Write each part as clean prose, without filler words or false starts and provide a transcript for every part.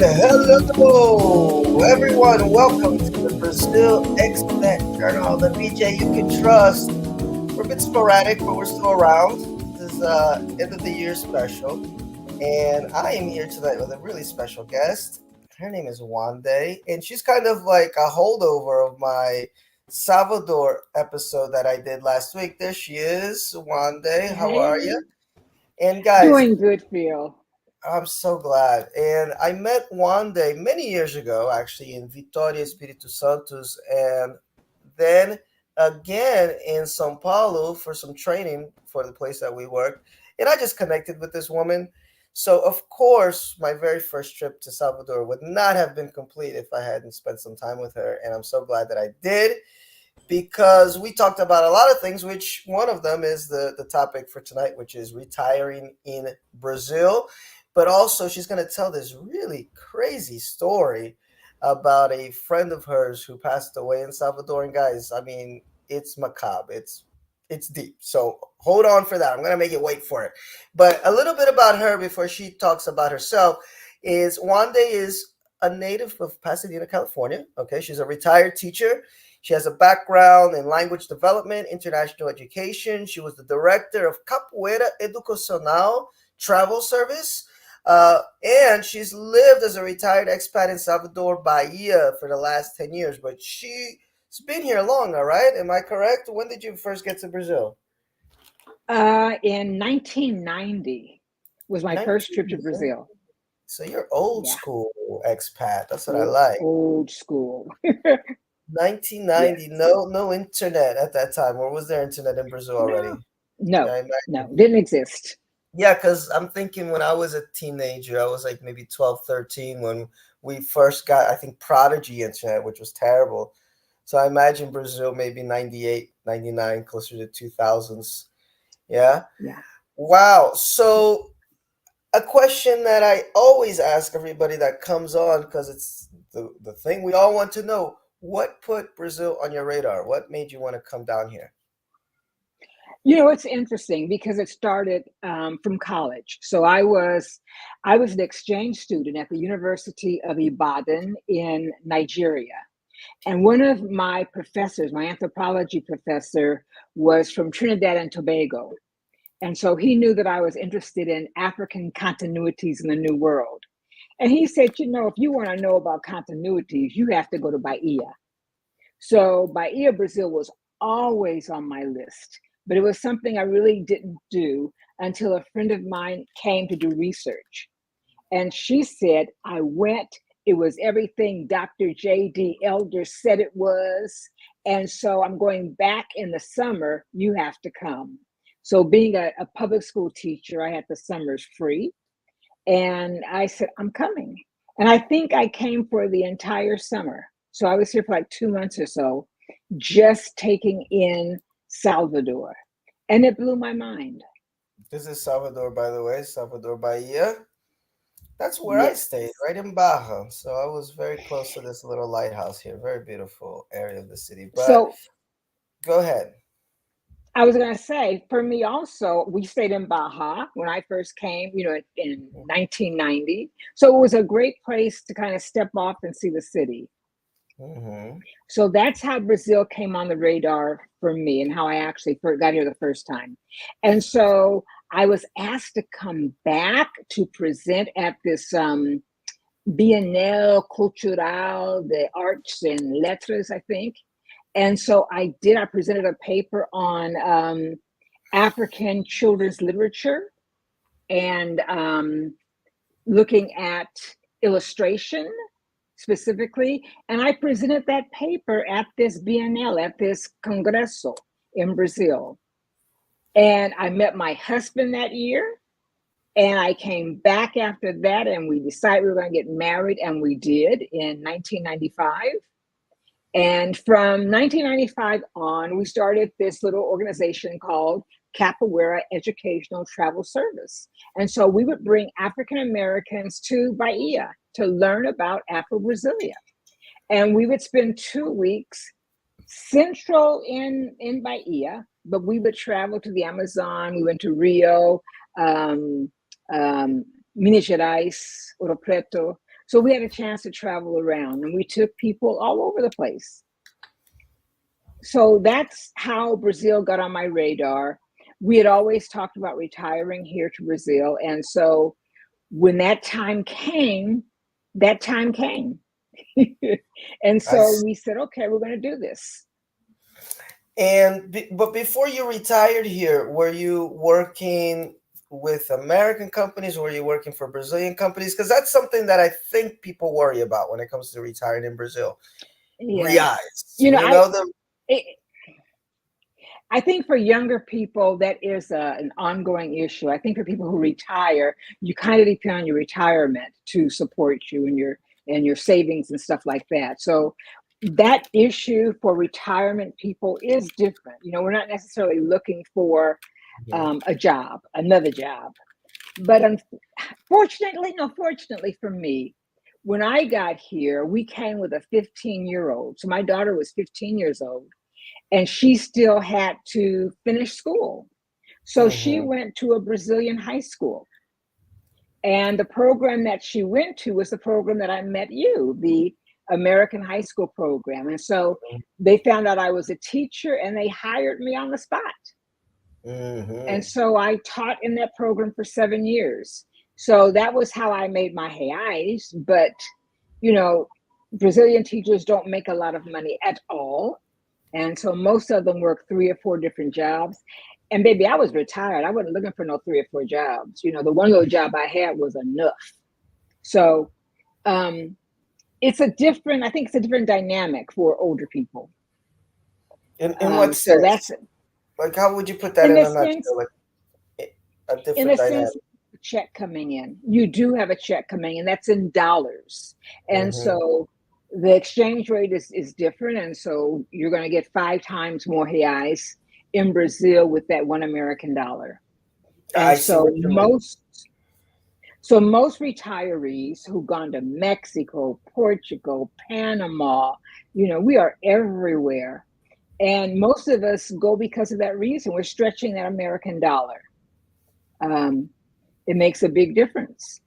Hello, everyone. Welcome to the Brazil Expat Journal, the BJ you can trust. We're a bit sporadic, but we're still around. This is end of the year special, and I am here tonight with a really special guest. Her name is Wande, and she's kind of like a holdover of my Salvador episode that I did last week. There she is, Wande. How are Hey, you? And guys, doing good, Phil. I'm so glad. And I met Wande many years ago, actually, in Vitória, Espírito Santos, and then again in São Paulo for some training for the place that we work. And I just connected with this woman. So, of course, my very first trip to Salvador would not have been complete if I hadn't spent some time with her. And I'm so glad that I did because we talked about a lot of things, which one of them is the topic for tonight, which is retiring in Brazil. But also, she's going to tell this really crazy story about a friend of hers who passed away in Salvador. And guys, I mean, it's macabre. It's deep. So hold on for that. I'm going to make you wait for it. But a little bit about her before she talks about herself is Wande is a native of Pasadena, California. Okay, she's a retired teacher. She has a background in language development, international education. She was the director of Capoeira Educacional Travel Service. And she's lived as a retired expat in Salvador, Bahia for the last 10 years. But she's been here long, all right? Am I correct? When did you first get to Brazil? In 1990 was my first trip to 1990. Brazil. So you're old Yeah, school expat. That's what I like. old school. 1990, Yes. no internet at that time. Or was there internet in Brazil No, already? Yeah, no, I no, imagine. didn't exist. Yeah, because I'm thinking when I was a teenager, I was like maybe 12, 13 when we first got, I think, Prodigy internet, which was terrible. So I imagine Brazil maybe 98, 99, closer to 2000s. Yeah. Yeah. Wow. So a question that I always ask everybody that comes on, because it's the thing we all want to know, what put Brazil on your radar? What made you want to come down here? It's interesting because it started from college. So I was an exchange student at the University of Ibadan in Nigeria. And one of my professors, my anthropology professor, was from Trinidad and Tobago. And so he knew that I was interested in African continuities in the New World. And he said, if you want to know about continuities, you have to go to Bahia. So Bahia, Brazil was always on my list, but it was something I really didn't do until a friend of mine came to do research. And she said, I went, it was everything Dr. J.D. Elder said it was. And so I'm going back in the summer, you have to come. So being a public school teacher, I had the summers free. And I said, I'm coming. And I think I came for the entire summer. So I was here for like 2 months or so, just taking in Salvador. And it blew my mind. This is Salvador, by the way, Salvador Bahia. That's where I stayed, Yes. right in Baja. So I was very close to this little lighthouse here. Very beautiful area of the city. But So go ahead. I was going to say, for me also, we stayed in Baja when I first came, in 1990. So it was a great place to kind of step off and see the city. Mm-hmm. So that's how Brazil came on the radar for me and how I actually got here the first time. And so I was asked to come back to present at this Bienal Cultural de Arts and Lettres, I think. And so I did. I presented a paper on African children's literature and looking at illustration specifically. And I presented that paper at this Bienal, at this Congresso in Brazil. And I met my husband that year. And I came back after that, and we decided we were going to get married, and we did in 1995. And from 1995 on, we started this little organization called Capoeira Educational Travel Service. And so we would bring African Americans to Bahia to learn about Afro Brasilia. And we would spend 2 weeks central in Bahia, but we would travel to the Amazon. We went to Rio, um, Minas Gerais, Ouro Preto. So we had a chance to travel around and we took people all over the place. So that's how Brazil got on my radar. We had always talked about retiring here to Brazil. And so when that time came. And I so s- we said, okay, we're going to do this. but before you retired here, were you working with American companies? Or were you working for Brazilian companies? Because that's something that I think people worry about when it comes to retiring in Brazil. Yeah. Reais, You know, you know the. it, I think for younger people, that is an ongoing issue. I think for people who retire, you kind of depend on your retirement to support you and your savings and stuff like that. So that issue for retirement people is different. You know, we're not necessarily looking for a job, another job. But unfortunately, no, fortunately for me, when I got here, we came with a 15-year-old. So my daughter was 15 years old and she still had to finish school. So she Mm-hmm. went to a Brazilian high school. And the program that she went to was the program that I met you, the American high school program. And so they found out I was a teacher and they hired me on the spot. And Mm-hmm. so I taught in that program for 7 years. So that was how I made my reais. But, you know, Brazilian teachers don't make a lot of money at all. And so most of them work 3 or 4 different jobs. And baby, I was retired. I wasn't looking for no 3 or 4 jobs. You know, the one little job I had was enough. So um, I think it's a different dynamic for older people. In what So that's sense? Like, how would you put that in in the a sense, nutshell? Like, a in different a dynamic. sense, check coming in. You do have a check coming in. That's in dollars. And Mm-hmm. so the exchange rate is different. And so you're going to get 5 times more reais in Brazil with that $1 American. And I see what you mean. most retirees who've gone to Mexico, Portugal, Panama, you know, we are everywhere. And most of us go because of that reason. We're stretching that American dollar. Um, it makes a big difference.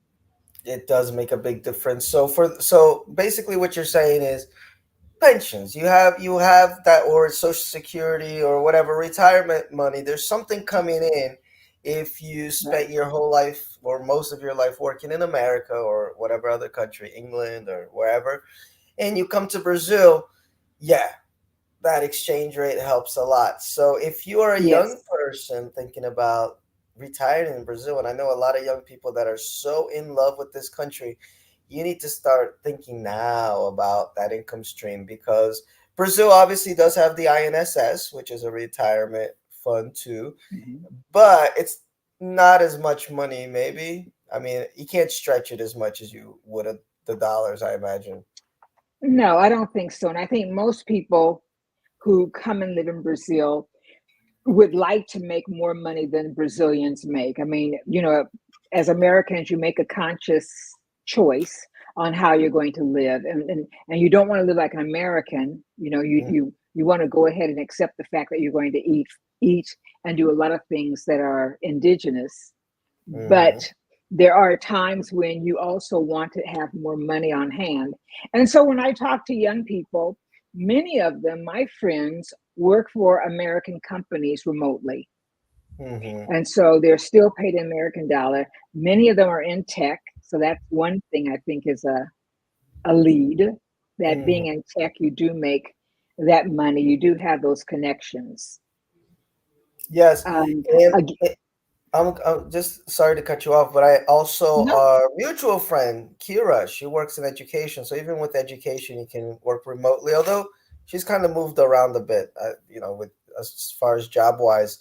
It does make a big difference. So basically, what you're saying is pensions. You have that, or Social Security or whatever retirement money. There's something coming in if you Right. spent your whole life or most of your life working in America or whatever other country, England or wherever, and you come to Brazil. Yeah, that exchange rate helps a lot. So if you are a young Yes. person thinking about retiring in Brazil, and I know a lot of young people that are so in love with this country, you need to start thinking now about that income stream, because Brazil obviously does have the INSS, which is a retirement fund too, Mhm. but it's not as much money, maybe. I mean, you can't stretch it as much as you would the dollars, I imagine. No, I don't think so. And I think most people who come and live in Brazil would like to make more money than Brazilians make. I mean, you know, as Americans, you make a conscious choice on how you're going to live, and you don't want to live like an American. You know, you want to go ahead and accept the fact that you're going to eat and do a lot of things that are indigenous, Mm-hmm. but there are times when you also want to have more money on hand. And so when I talk to young people, many of them, my friends, work for American companies remotely. Mm-hmm. And so they're still paid in American dollar. Many of them are in tech. So that's one thing I think is a lead, that Mm-hmm. being in tech, you do make that money. You do have those connections. Yes, Um, and ag- I'm just sorry to cut you off, but I also no, our mutual friend Kira, she works in education. So even with education, you can work remotely. Although she's kind of moved around a bit, with as far as job wise.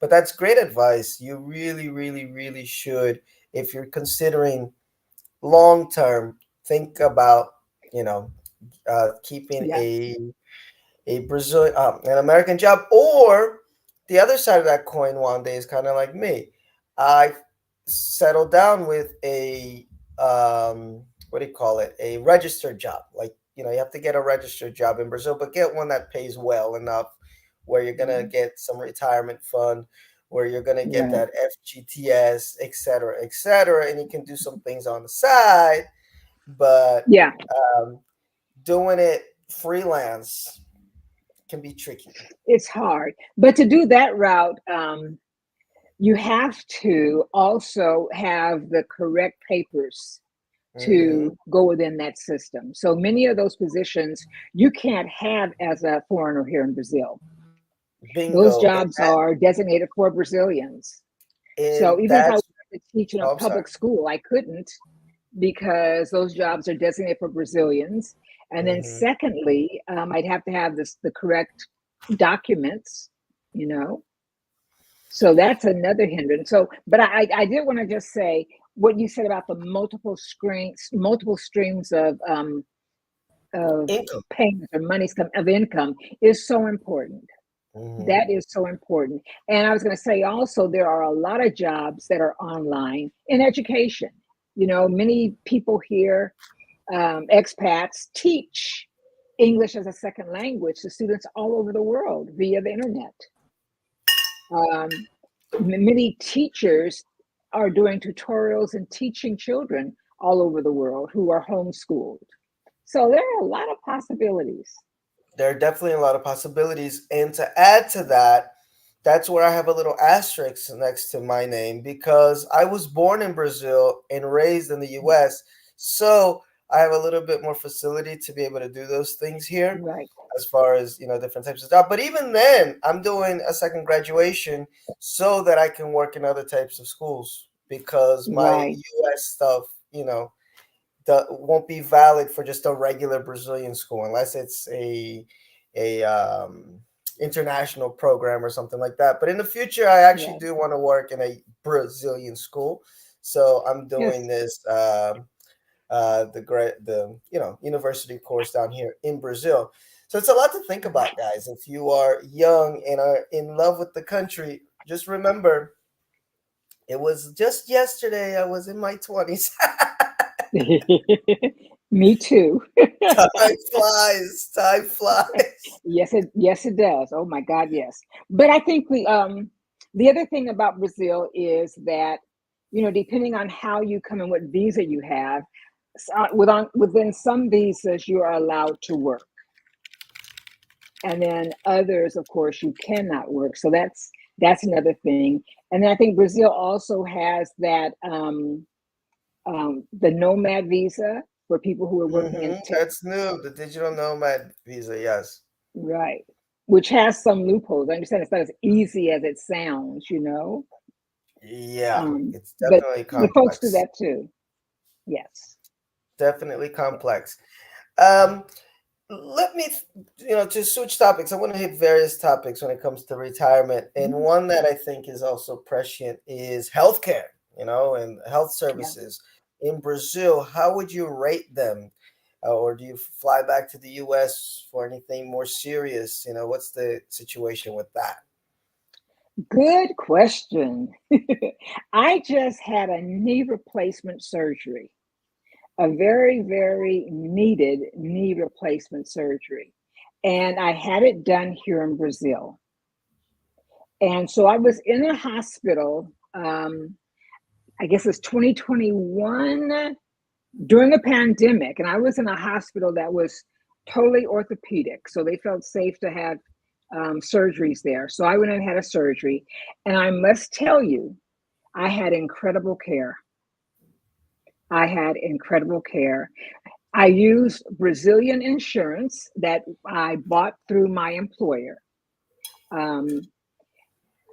But that's great advice. You really, really, really should, if you're considering long term, think about you know keeping yeah, a Brazilian, an American job, or the other side of that coin. One day is kind of like me. I settled down with a what do you call it? A registered job. Like you have to get a registered job in Brazil, but get one that pays well enough, where you're gonna mhm, get some retirement fund, where you're gonna get right, that FGTS, et cetera, and you can do some things on the side but Yeah, um, doing it freelance can be tricky. it's hard. But to do that route, you have to also have the correct papers Hmm. to go within that system. So many of those positions you can't have as a foreigner here in Brazil. Those Bingo. jobs are designated for Brazilians. So And even if I that's, wanted to teach in a oh, I'm sorry. public school, I couldn't because those jobs are designated for Brazilians. And then Hmm. secondly, I'd have to have the correct documents, you know. So that's another hindrance. So, but I did want to just say what you said about the multiple streams of Income. payments or money's of income is so important. Hmm. That is so important. And I was going to say also, there are a lot of jobs that are online in education. You know, many people here, expats, teach English as a second language to students all over the world via the internet. Um, Many teachers are doing tutorials and teaching children all over the world who are homeschooled. So there are a lot of possibilities. There are definitely a lot of possibilities. And to add to that, that's where I have a little asterisk next to my name because I was born in Brazil and raised in the US. So I have a little bit more facility to be able to do those things here Right, as far as, different types of stuff. But even then, I'm doing a second graduation so that I can work in other types of schools because my right, US stuff, won't be valid for just a regular Brazilian school unless it's a international program or something like that. But in the future, I actually right. do want to work in a Brazilian school, so I'm Yes, doing this the university course down here in Brazil. So it's a lot to think about, guys. If you are young and are in love with the country, just remember it was just yesterday I was in my 20s. me too. Time flies. Time flies. Yes it does. Oh my God, yes. But I think the other thing about Brazil is that, you know, depending on how you come and what visa you have, within some visas you are allowed to work, and then others, of course, you cannot work. So that's another thing. And then I think Brazil also has that the nomad visa for people who are working in tech. That's new. The digital nomad visa. Yes. Right. Which has some loopholes. I understand it's not as easy as it sounds, you know. Yeah, it's But definitely the folks do complex. that too. Yes. Definitely complex. Um, Let me, to switch topics. I want to hit various topics when it comes to retirement, and Mhm. one that I think is also prescient is healthcare. And health Yeah. services in Brazil. How would you rate them, or do you fly back to the U.S. for anything more serious? What's the situation with that? Good question. I just had a knee replacement surgery, a very, very needed knee replacement surgery. And I had it done here in Brazil. And so I was in a hospital, I guess it's 2021 during the pandemic, and I was in a hospital that was totally orthopedic, so they felt safe to have surgeries there. So I went and had a surgery, and I must tell you, I had incredible care. I had incredible care. I used Brazilian insurance that I bought through my employer. Um,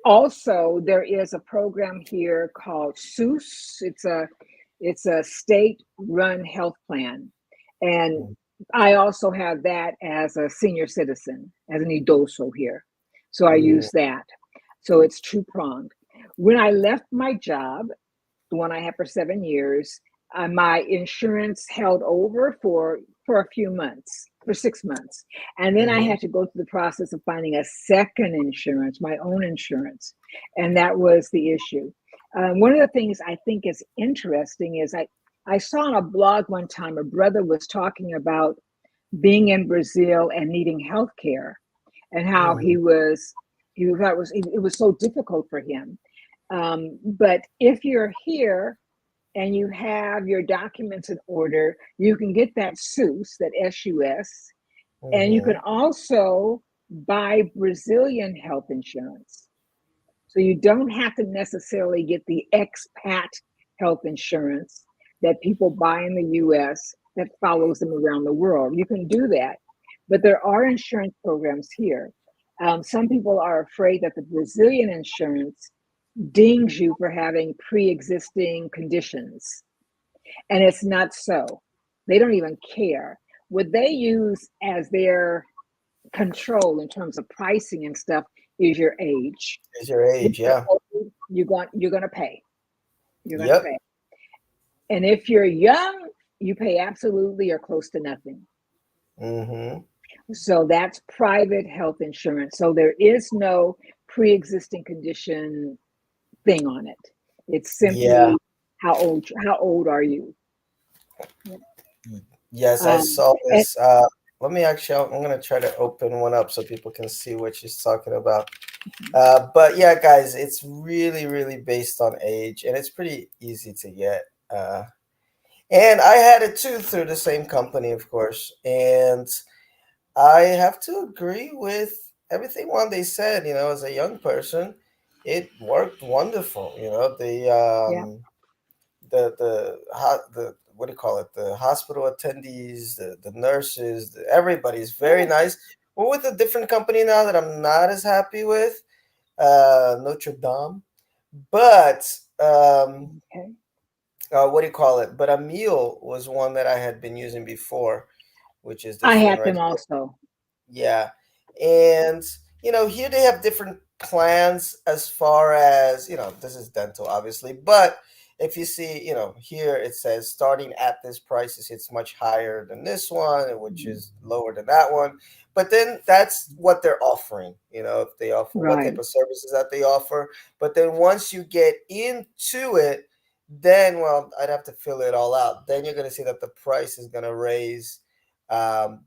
Also, there is a program here called SUS. It's a state-run health plan, and I also have that as a senior citizen, as an idoso here. So I Mm-hmm. use that. So it's two-pronged. When I left my job, the one I had for 7 years, my insurance held over for a few months, for 6 months, and then I Mm-hmm. had to go through the process of finding a second insurance, my own insurance, and that was the issue. One of the things I think is interesting is I saw on a blog one time a brother was talking about being in Brazil and needing health care and how Mm-hmm. he thought it was so difficult for him. But if you're here and you have your documents in order, you can get that SUS, that SUS, and you can Mm-hmm. also buy Brazilian health insurance. So you don't have to necessarily get the expat health insurance that people buy in the US that follows them around the world. You can do that. But there are insurance programs here. Some people are afraid that the Brazilian insurance dings you for having pre existing conditions. And it's not so. They don't even care. What they use as their control in terms of pricing and stuff is your age. Is your If age, you're yeah. old, you're going to pay. You're going to Yep. pay. And if you're young, you pay absolutely or close to nothing. Mm-hmm. So that's private health insurance. So there is no pre-existing condition thing on it. It's Yeah. simply how old are you? Yes, I Um, saw and this. Let me actually, I'm gonna try to open one up so people can see what she's talking about. But yeah, guys, it's really, really based on age, and it's pretty easy to get. Uh, and I had it too through the same company, of course. And I have to agree with everything one they said. You know, as a young person, it worked wonderful. You know, yeah, the what do you call it? The hospital attendees, the nurses, everybody's very yeah, nice. We're with a different company now that I'm not as happy with, Notre Dame. But okay. what do you call it? But Emil was one that I had been using before, which is I this one had right them here. also. Yeah. And, you know, here they have different plans as far as, you know, this is dental, obviously. But if you see, you know, here it says starting at this price, it's much higher than this one, which is lower than that one. But then that's what they're offering, you know, if they offer what type Right, of services that they offer. But then once you get into it, then, well, I'd have to fill it all out. Then you're going to see that the price is going to raise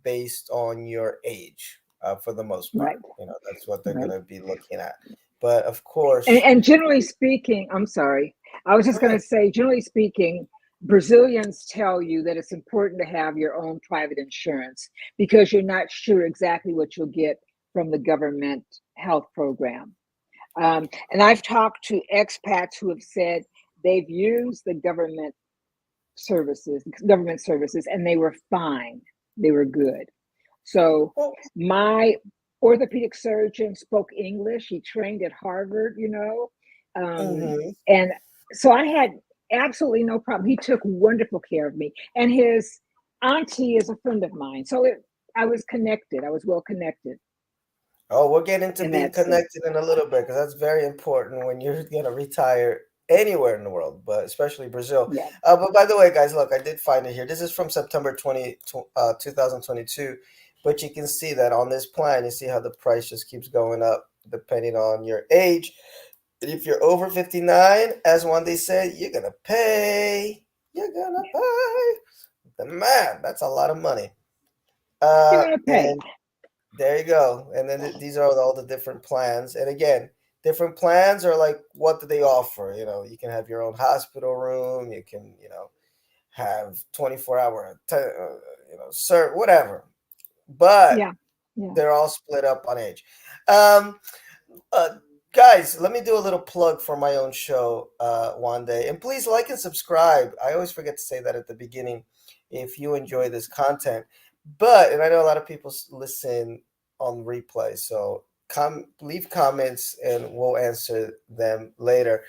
based on your age for the most right, part. You know, that's what they're going right. to be looking at. But of And, course, and generally speaking, I'm sorry, I was go just going to ahead. say, generally speaking, Brazilians tell you that it's important to have your own private insurance because you're not sure exactly what you'll get from the government health program. And I've talked to expats who have said they've used the government services, and they were fine. They were good. So Well, my orthopedic surgeon spoke English. He trained at Harvard, hmm and so I had absolutely no problem. He took wonderful care of me, and his auntie is a friend of mine. So I was connected. I was well connected Oh, we'll get into in being that sense. connected in a little bit because that's very important when you're going to retire anywhere in the world, but especially Brazil. Yeah, But by the way, guys, look, I did find it here. This is from September 2022. But you can see that on this plan, you see how the price just keeps going up depending on your age. If you're over 59, as one they said, you're gonna pay. You're gonna pay. The man, that's a lot of money. you're gonna pay. And there you go. And then these are all the different plans. And again, different plans are like, what do they offer? You know, you can have your own hospital room. You can, you know, have 24-hour, sir, whatever. But Yeah, yeah. they're all split up on age. Um, Uh, guys, let me do a little plug for my own show one day. And please like and subscribe. I always forget to say that at the beginning if you enjoy this content. But, and I know a lot of people listen on replay. So leave comments and we'll answer them later.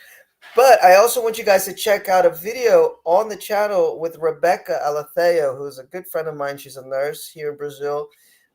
But I also want you guys to check out a video on the channel with Rebecca Alatheo, who's a good friend of mine. She's a nurse here in Brazil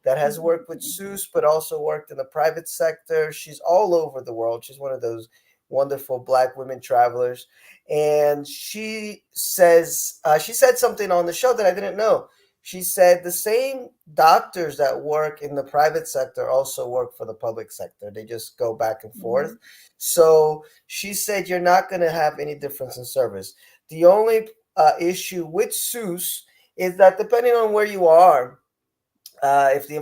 that has worked with SUS, but also worked in the private sector. She's all over the world. She's one of those wonderful Black women travelers. And she said something on the show that I didn't know. She said the same doctors that work in the private sector also work for the public sector. They just go back and forth. Mhm. So she said you're not going to have any difference in service. The only issue with SUS is that depending on where you are, If the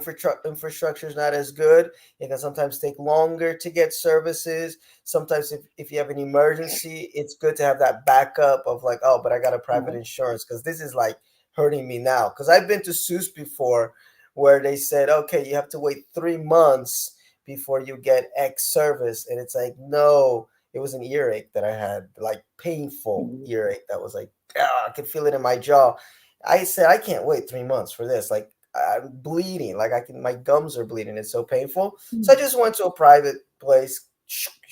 infrastructure is not as good, it can sometimes take longer to get services. Sometimes, if you have an emergency, it's good to have that backup of like, oh, but I got a private Right. insurance because this is like hurting me now. Because I've been to SUS before where they said, okay, you have to wait 3 months before you get X service. And it's like, no, it was an earache that I had, like painful Mhm. earache that was like, ah, I could feel it in my jaw. I said, I can't wait 3 months for this. Like, I'm bleeding. Like I can, my gums are bleeding. It's so painful. So I just went to a private place.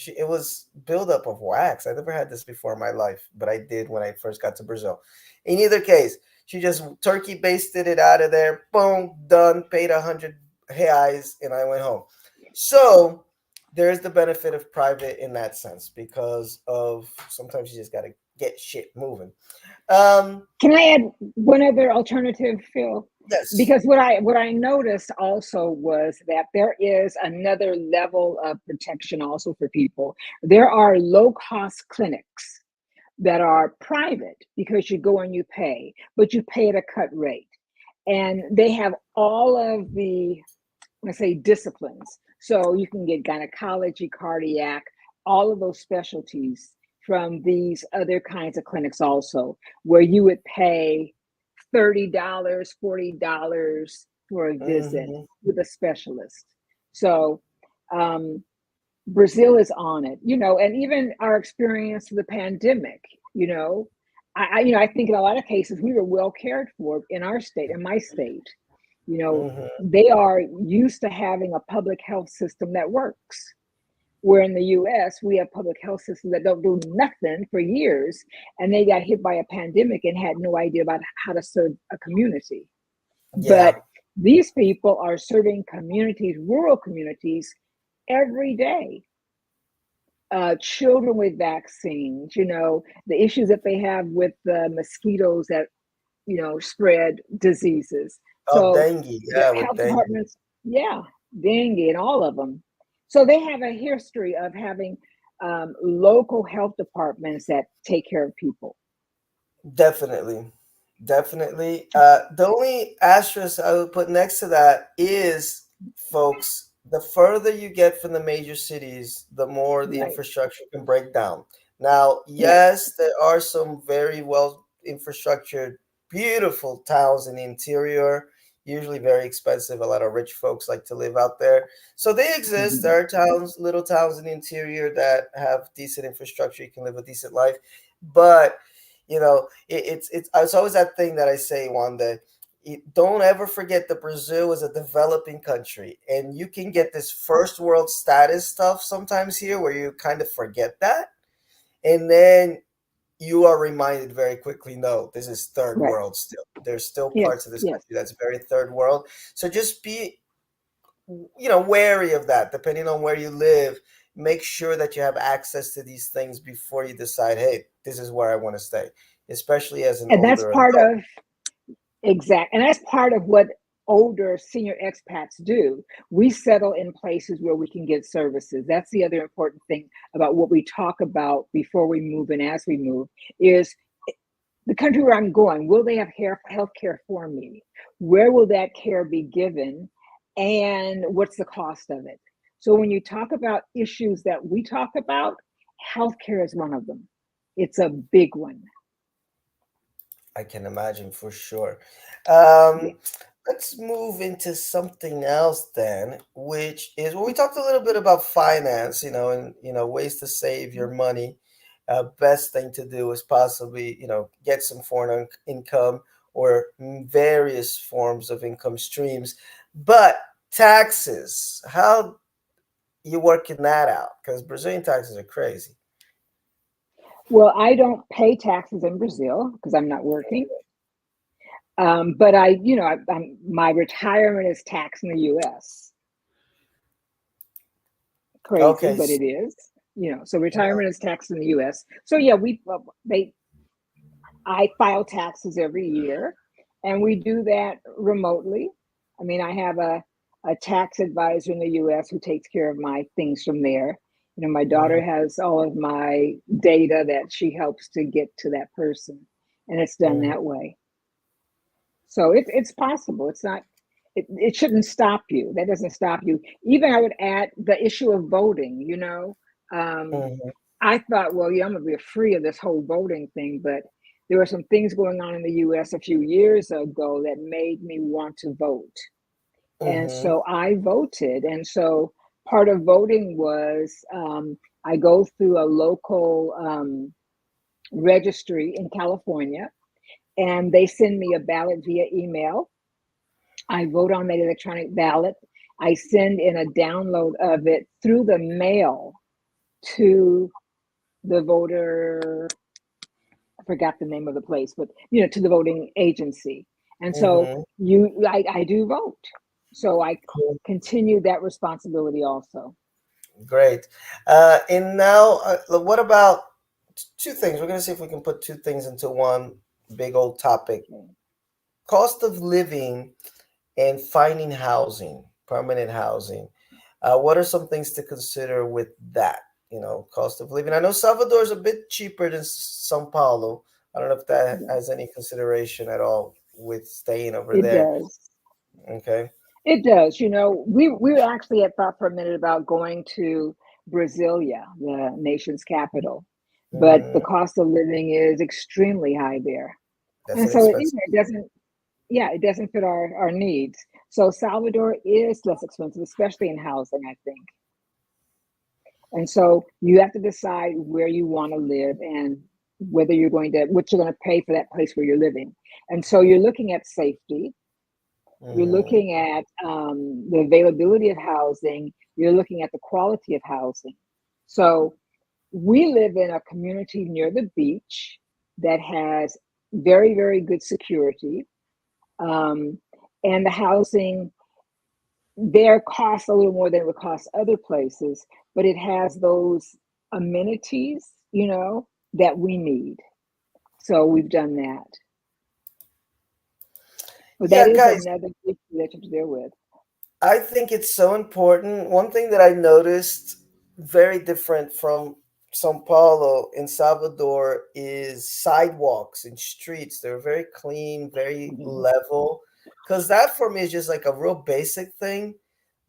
It was buildup of wax. I never had this before in my life, but I did when I first got to Brazil. In either case, she just turkey basted it out of there. Boom, done. Paid 100 reais, and I went home. So there's the benefit of private in that sense because of sometimes you just gotta get shit moving. Um, Can I add one other alternative, Phil? yes. Because what I noticed also was that there is another level of protection also for people. There are low cost clinics that are private because you go and you pay, but you pay at a cut rate. And they have all of the, let's say, disciplines. So you can get gynecology, cardiac, all of those specialties from these other kinds of clinics also, where you would pay $30, $40 for a visit Hmm. with a specialist. So um, Brazil is on it, and even our experience of the pandemic, you know, I think in a lot of cases we were well cared for in our state, in my state. Hmm. They are used to having a public health system that works. Where in the US, we have public health systems that don't do nothing for years, and they got hit by a pandemic and had no idea about how to serve a community. But Yeah. these people are serving communities, rural communities, every day. Children with vaccines, the issues that they have with the mosquitoes that, spread diseases. Oh, So dengue. their Yeah, with health dengue. departments, yeah, dengue and all of them. So they have a history of having local health departments that take care of people. Definitely. Definitely. The only asterisk I would put next to that is, folks, the further you get from the major cities, the more the Right, infrastructure can break down. Now, right. yes, there are some very well infrastructured, beautiful towns in the interior, usually very expensive. A lot of rich folks like to live out there. So they exist. Mhm. There are towns, little towns in the interior that have decent infrastructure. You can live a decent life. But it's always that thing that I say one day. Don't ever forget that Brazil is a developing country, and you can get this first world status stuff sometimes here, where you kind of forget that, and then you are reminded very quickly. No, this is third Right. world still. There's still parts Yes, of this yes. country that's very third world. So just be wary of that. Depending on where you live, make sure that you have access to these things before you decide, hey, this is where I want to stay, especially as an And that's older part adult. of and that's part of what older senior expats do. We settle in places where we can get services. That's the other important thing about what we talk about before we move and as we move is the country where I'm going, will they have health care for me? Where will that care be given? And what's the cost of it? So when you talk about issues that we talk about, healthcare is one of them. It's a big one. I can imagine for sure. Yeah. Um, let's move into something else then, which is, well, we talked a little bit about finance, and ways to save your money. Best thing to do is possibly, get some foreign income or various forms of income streams. But taxes, how you working that out? Because Brazilian taxes are crazy. Well, I don't pay taxes in Brazil because I'm not working. But my retirement is taxed in the U.S. Crazy, Okay. but it is. So retirement is taxed in the U.S. So yeah, I file taxes every year, and we do that remotely. I mean, I have a tax advisor in the U.S. who takes care of my things from there. My daughter Mhm, has all of my data that she helps to get to that person, and it's done mhm. that way. So it's possible. It's not. it shouldn't stop you. That doesn't stop you. Even I would add the issue of voting, Um, Hmm. I thought, well, yeah, I'm gonna be free of this whole voting thing, but there were some things going on in the US a few years ago that made me want to vote. And Hmm. so I voted. And so part of voting was I go through a local registry in California, and they send me a ballot via email. I vote on that electronic ballot. I send in a download of it through the mail to the voter. I forgot the name of the place, but to the voting agency. And so Hmm. I do vote. So I Cool. continue that responsibility also. Great. And now, what about two things? We're going to see if we can put two things into one big old topic: Okay. cost of living and finding housing, permanent housing. What are some things to consider with that? Cost of living. I know Salvador is a bit cheaper than Sao Paulo. I don't know if that Yeah, has any consideration at all with staying over it there. does. Okay. It does. We actually had thought for a minute about going to Brasilia, the nation's capital, but the Hmm. cost of living is extremely high there. That's And an so expensive. it doesn't, yeah, it doesn't fit our needs. So Salvador is less expensive, especially in housing, I think. And so you have to decide where you want to live and what you're going to pay for that place where you're living. And so you're looking at safety, you're Hmm. looking at the availability of housing, you're looking at the quality of housing. So we live in a community near the beach that has very, very good security. Um, and the housing there costs a little more than it would cost other places, but it has those amenities, that we need. So we've done that. But that Yeah, is guys, another issue that you have to deal with. I think it's so important. One thing that I noticed very different from Sao Paulo in Salvador is sidewalks and streets. They're very clean, very Mhm. level. Because that for me is just like a real basic thing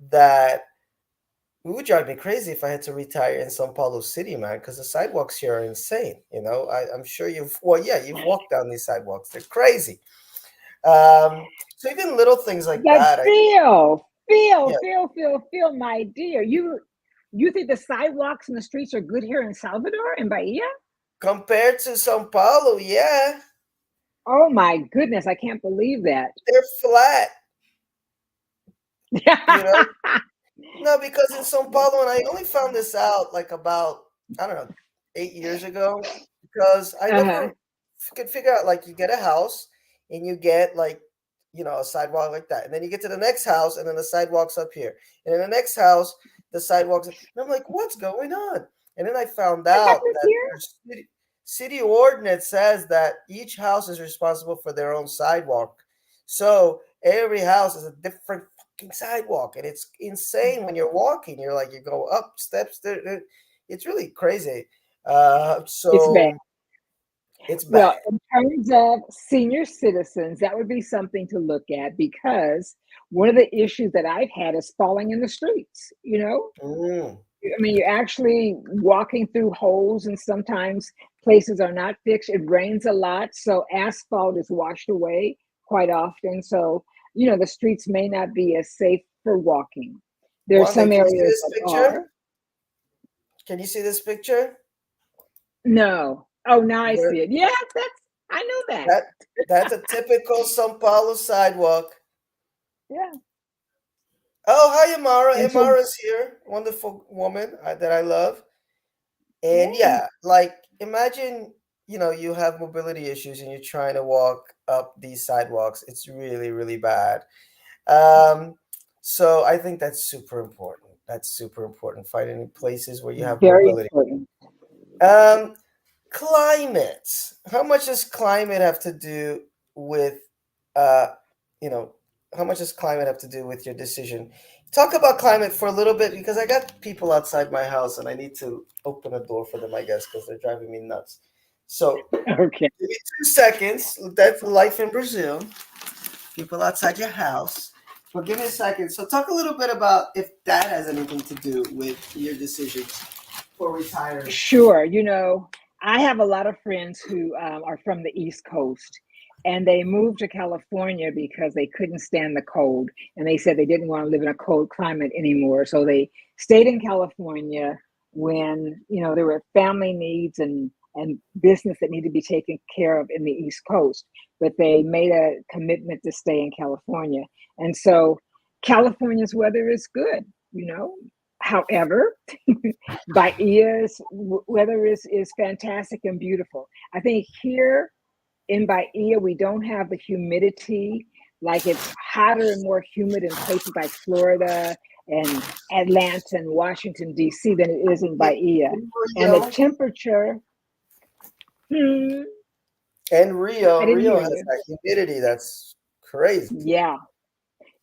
that it would drive me crazy if I had to retire in Sao Paulo City, man, because the sidewalks here are insane. I'm sure you've walked down these sidewalks. They're crazy. So even little things like But that, yeah, feel, my dear. You think the sidewalks and the streets are good here in Salvador and Bahia? compared to Sao Paulo, yeah, Oh my goodness, I can't believe that. they're flat, you know? No, because in Sao Paulo, and I only found this out like about, I don't know, 8 years ago, because I Uh-huh. never could figure out like you get a house and you get like, a sidewalk like that. And then you get to the next house and then the sidewalk's up here. And in the next house, the sidewalks, and I'm like, what's going on? And then I found It out happens that here. their city ordinance says that each house is responsible for their own sidewalk. So every house is a different fucking sidewalk, and it's insane when you're walking. You're like you go up steps. It's really crazy. It's bad. So it's Well, bad. in terms of senior citizens, that would be something to look at because one of the issues that I've had is falling in the streets. Mm. I mean, you're actually walking through holes, and sometimes places are not fixed. It rains a lot, so asphalt is washed away quite often. So, the streets may not be as safe for walking. There are Wande, some can you see areas this that picture? are. Can you see this picture? No. Oh, now I Where see it. Yes, I know that. that that's a typical São Paulo sidewalk. Yeah. Oh, hi, Amara. And so, Amara's here. Wonderful woman that I love. And yeah, yeah, like imagine, you have mobility issues and you're trying to walk up these sidewalks. It's really, really bad. Um, so I think that's super important. That's super important. Finding places where you have very mobility. important. Um, Climate. How much does climate have to do with, uh, you know, how much does climate have to do with your decision? Talk about climate for a little bit because I got people outside my house and I need to open a door for them, I guess, because they're driving me nuts. So Okay. give me 2 seconds. That's life in Brazil. People outside your house. Well, give me a second. So, talk a little bit about if that has anything to do with your decisions for retiring. Sure. I have a lot of friends who are from the East Coast, and they moved to California because they couldn't stand the cold. And they said they didn't want to live in a cold climate anymore. So they stayed in California when, there were family needs and business that needed to be taken care of in the East Coast. But they made a commitment to stay in California. And so California's weather is good, you know. However, Bahia's weather is fantastic and beautiful. I think here in Bahia, we don't have the humidity. Like it's hotter and more humid in places like Florida and Atlanta and Washington, D.C. than it is in In, Bahia. in And the Rio, temperature, hmm, and I didn't Rio hear has you. that humidity that's crazy. Yeah.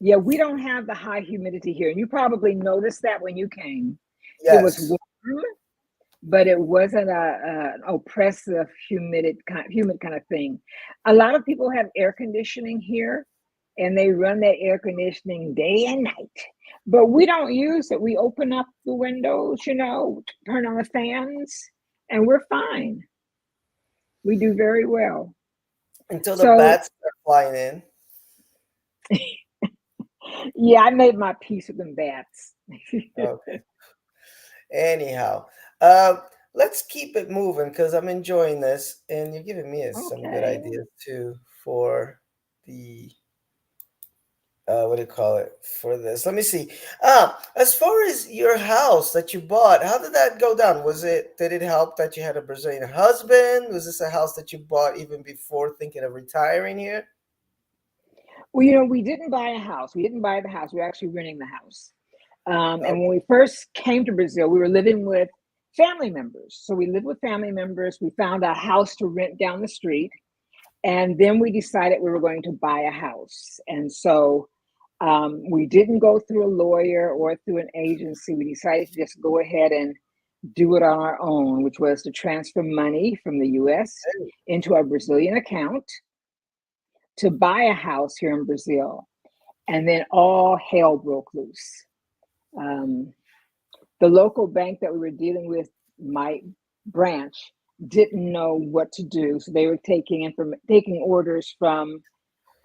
Yeah, we don't have the high humidity here. And you probably noticed that when you came. It was Yes. warm, but it wasn't an oppressive, humid kind of thing. A lot of people have air conditioning here, and they run their air conditioning day and night. But we don't use it. We open up the windows, turn on the fans, and we're fine. We do very well. Until the So, bats start flying in. yeah, I made my peace with them bats. Okay. Anyhow, uh, let's keep it moving because I'm enjoying this, and you're giving me some good Okay. ideas too for the what do you call it for this? Let me see. As far as your house that you bought, how did that go down? Did it help that you had a Brazilian husband? Was this a house that you bought even before thinking of retiring here? Well, we didn't buy a house. We didn't buy the house. We were actually renting the house. And when Okay. we first came to Brazil, we were living with family members. So we lived with family members. We found a house to rent down the street. And then we decided we were going to buy a house. And so we didn't go through a lawyer or through an agency. We decided to just go ahead and do it on our own, which was to transfer money from the US into our Brazilian account to buy a house here in Brazil. And then all hell broke loose. Um, the local bank that we were dealing with, my branch, didn't know what to do. So they were taking orders from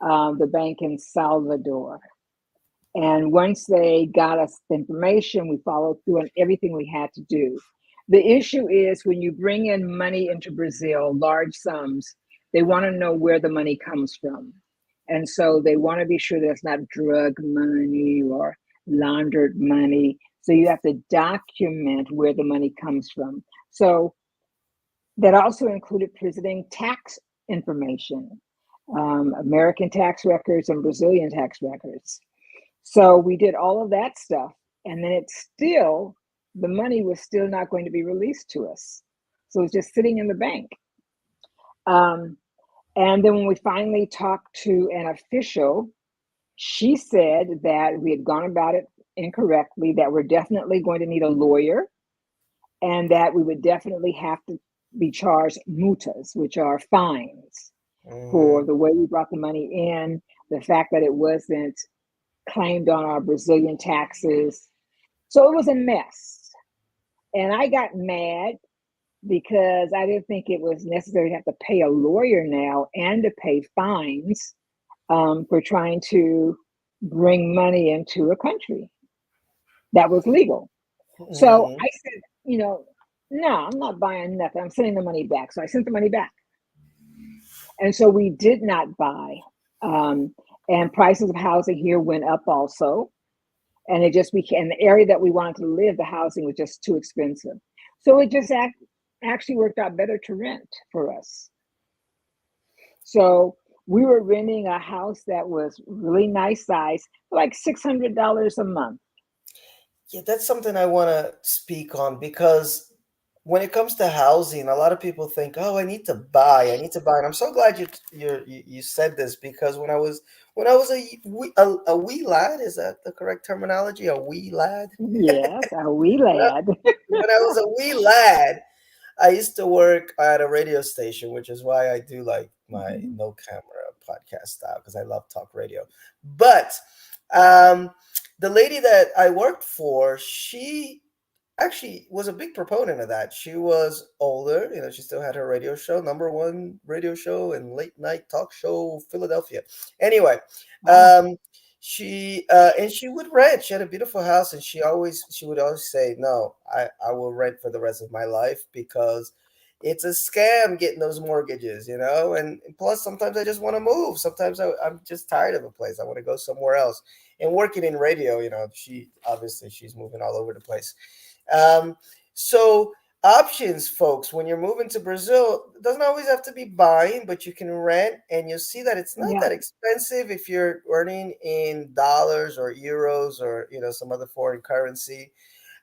the bank in Salvador. And once they got us the information, we followed through on everything we had to do. The issue is when you bring in money into Brazil, large sums, they want to know where the money comes from. And so they want to be sure that it's not drug money or laundered money. So you have to document where the money comes from. So that also included presenting tax information, American tax records and Brazilian tax records. So we did all of that stuff, and then the money was still not going to be released to us. So it was just sitting in the bank. Um, and then when we finally talked to an official, she said that we had gone about it incorrectly, that we're definitely going to need a lawyer, and that we would definitely have to be charged multas, which are fines for Mm-hmm. the way we brought the money in, the fact that it wasn't claimed on our Brazilian taxes. So it was a mess. And I got mad because I didn't think it was necessary to have to pay a lawyer now and to pay fines for trying to bring money into a country that was legal. So Mm-hmm. I said, no, I'm not buying nothing. I'm sending the money back. So I sent the money back. And so we did not buy. Um, and prices of housing here went up also. And it just became the area that we wanted to live, the housing was just too expensive. So it just actually worked out better to rent for us. So we were renting a house that was really nice size, like $600 a month. Yeah, that's something I want to speak on because when it comes to housing, a lot of people think, "Oh, I need to buy." And I'm so glad you said this because when I was a wee lad, is that the correct terminology? A wee lad? Yes, a wee When I, lad. when I was a wee lad, I used to work at a radio station, which is why I do like my no camera podcast style because I love talk radio. But Um, the lady that I worked for, she actually was a big proponent of that. She was older, she still had her radio show, number one radio show and late night talk show, Philadelphia. Anyway, Wow. um, and she would rent. She had a beautiful house, and she would always say, "No, I will rent for the rest of my life because it's a scam getting those mortgages, And plus, sometimes I just want to move. Sometimes I'm just tired of a place. I want to go somewhere else." And working in radio, she's moving all over the place. Um, so options, folks, when you're moving to Brazil, it doesn't always have to be buying, but you can rent, and you'll see that it's not Yeah. that expensive if you're earning in dollars or euros or some other foreign currency.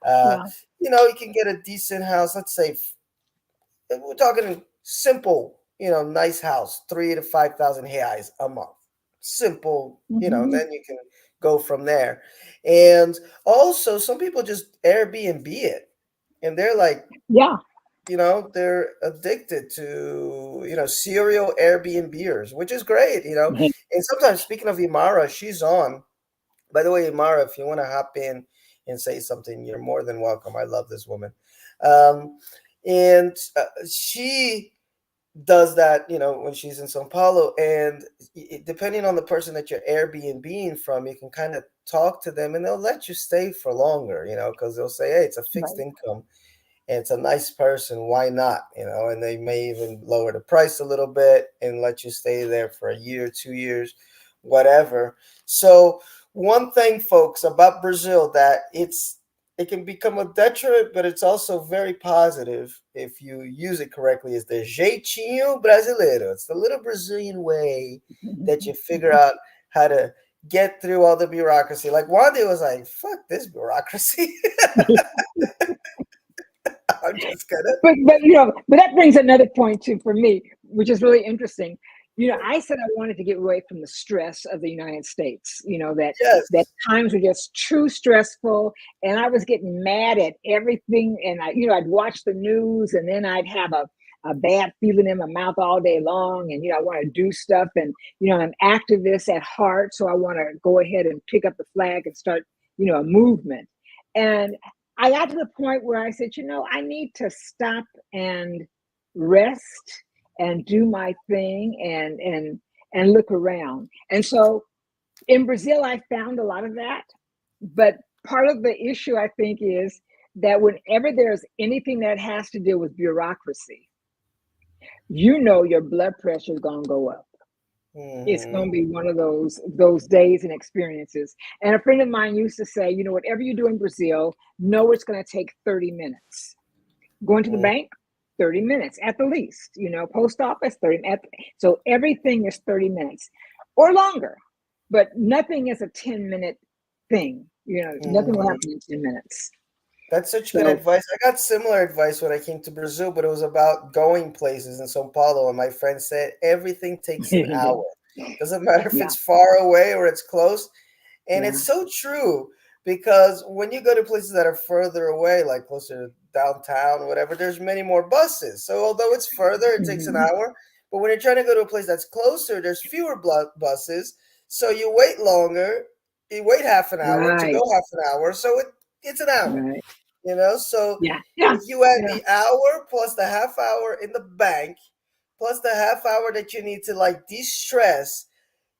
Uh, Yeah. you can get a decent house. Let's say we're talking simple, nice house, 3 to 5 thousand reais a month. Simple, and Hmm. then you can go from there. And also, some people just Airbnb it, and they're like, Yeah. they're addicted to, serial Airbnbers, which is great, And sometimes, speaking of Imara, she's on. By the way, Imara, if you want to hop in and say something, you're more than welcome. I love this woman. Um, and she does that, when she's in Sao Paulo. And depending on the person that you're Airbnb from, you can kind of talk to them and they'll let you stay for longer, because they'll say, hey, it's a fixed Right. income and it's a nice person, why not? And they may even lower the price a little bit and let you stay there for a year, 2 years, whatever. So one thing, folks, about Brazil, that it can become a detriment, but it's also very positive if you use it correctly, is the jeitinho brasileiro. It's the little Brazilian way that you figure out how to get through all the bureaucracy. Like Wande was like, fuck this bureaucracy. I'm just gonna. But that brings another point too for me, which is really interesting. I said I wanted to get away from the stress of the United States. That Yes. times were just too stressful, and I was getting mad at everything. And I'd watch the news, and then I'd have a bad feeling in my mouth all day long. And I want to do stuff, and I'm an activist at heart, so I want to go ahead and pick up the flag and start a movement. And I got to the point where I said, I need to stop and rest and do my thing and look around. And so in Brazil, I found a lot of that. But part of the issue, I think, is that whenever there's anything that has to do with bureaucracy, your blood pressure is going to go up. It's Hmm. going to be one of those days and experiences. And a friend of mine used to say, whatever you do in Brazil, know it's going to take 30 minutes. Going to the Hmm. bank, 30 minutes at the least. Post office, 30 minutes. So everything is 30 minutes or longer, but nothing is a 10-minute thing. Nothing will Hmm. happen in 10 minutes. That's such good So advice. I got similar advice when I came to Brazil, but it was about going places in Sao Paulo. And my friend said everything takes an hour. Doesn't matter if yeah, it's far away or it's close. And yeah. it's so true because when you go to places that are further away, like closer to downtown or whatever, there's many more buses. So although it's further, it takes an Mhm. hour. But when you're trying to go to a place that's closer, there's fewer buses. So you wait longer. You wait half an hour to go Right, half an hour. So it's an hour, right. So Yeah, yeah, if you add yeah. the hour plus the half hour in the bank, plus the half hour that you need to like de-stress,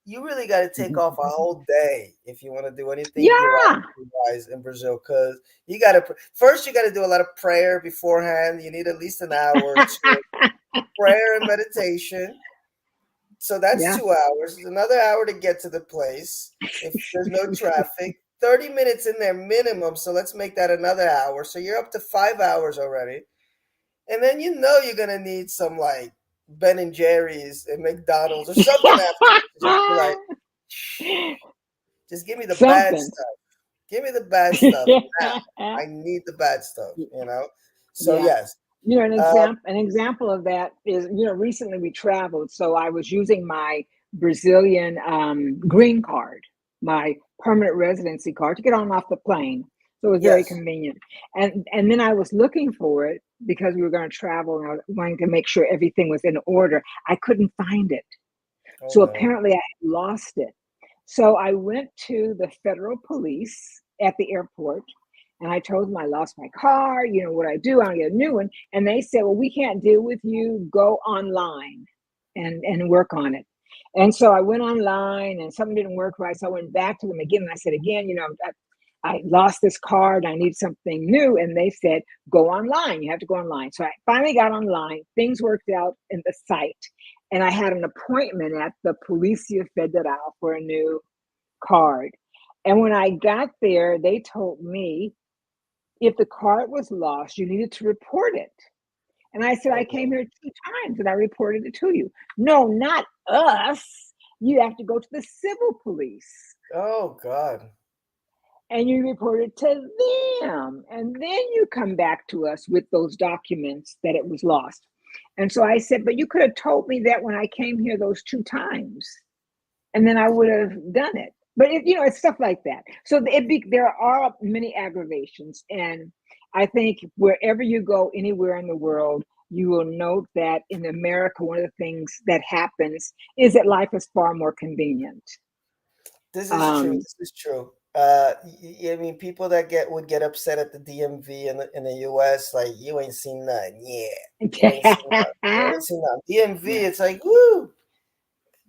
you really got to take off a whole day if you want to do anything Yeah. bureaucracy wise in Brazil. Because you got to first, you got to do a lot of prayer beforehand. You need at least an hour to prayer and meditation. So that's Yeah. 2 hours. Another hour to get to the place if there's no traffic. 30 minutes in there minimum. So let's make that another hour. So you're up to 5 hours already. And then you're gonna need some like Ben and Jerry's and McDonald's or something after to just be like, just give me the bad Something. stuff. Give me the bad stuff now. I need the bad stuff. So Yeah. yes. An Um, example of that is, recently we traveled, so I was using my Brazilian green card, my permanent residency card to get on and off the plane. So it was very yes. convenient. And then I was looking for it because we were going to travel and I was wanting to make sure everything was in order. I couldn't find it. Oh So no. apparently I had lost it. So I went to the federal police at the airport and I told them I lost my car. You know what I do? I don't get a new one. And they said, well, we can't deal with you. Go online and work on it. And so I went online and something didn't work right. So I went back to them again and I said, again, I lost this card. I need something new. And they said, go online. You have to go online. So I finally got online. Things worked out in the site. And I had an appointment at the Policia Federal for a new card. And when I got there, they told me if the card was lost, you needed to report it. And I said, I came Oh, here 2 times and I reported it to you. No, not us. You have to go to the civil police oh God. and you report it to them. And then you come back to us with those documents that it was lost. And so I said, but you could have told me that when I came here those 2 times, and then I would have done it. But it's stuff like that. So there are many aggravations, and I think wherever you go, anywhere in the world, you will note that in America, one of the things that happens is that life is far more convenient. This is true. Um, This is true. I mean, people that would get upset at the DMV in the US, like you ain't seen nothing. Yeah, you ain't seen nothing. You ain't seen nothing. DMV, yeah. it's like, woo,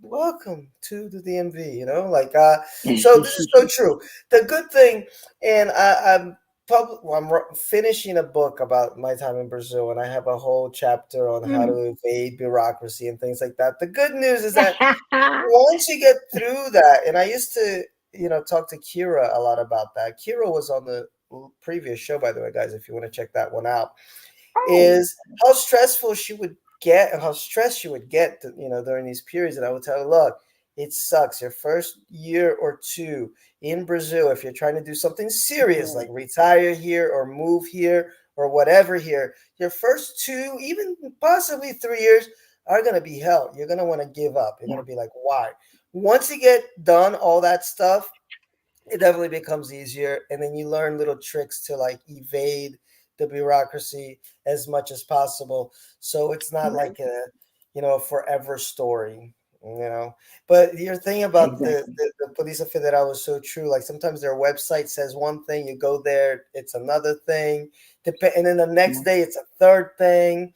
welcome to the DMV. Like so this is so true. The good thing, and I'm finishing a book about my time in Brazil, and I have a whole chapter on how Mm. to evade bureaucracy and things like that. The good news is that once you get through that, and I used to, talk to Kira a lot about that. Kira was on the previous show, by the way, guys, if you want to check that one out, Oh, is how stressful she would get and how stressed she would get, during these periods. And I would tell her, look, it sucks. Your first year or two in Brazil, if you're trying to do something serious yeah, like retire here or move here or whatever here, your first 2, even possibly 3 years are going to be hell. You're going to want to give up. You're going yeah, to be like, why? Once you get done all that stuff, it definitely becomes easier, and then you learn little tricks to like evade the bureaucracy as much as possible, so it's not right, like a forever story. But your thing about the exactly. the, the Polícia Federal was so true. Like sometimes their website says one thing, you go there, it's another thing, and then the next Yeah. day it's a third thing.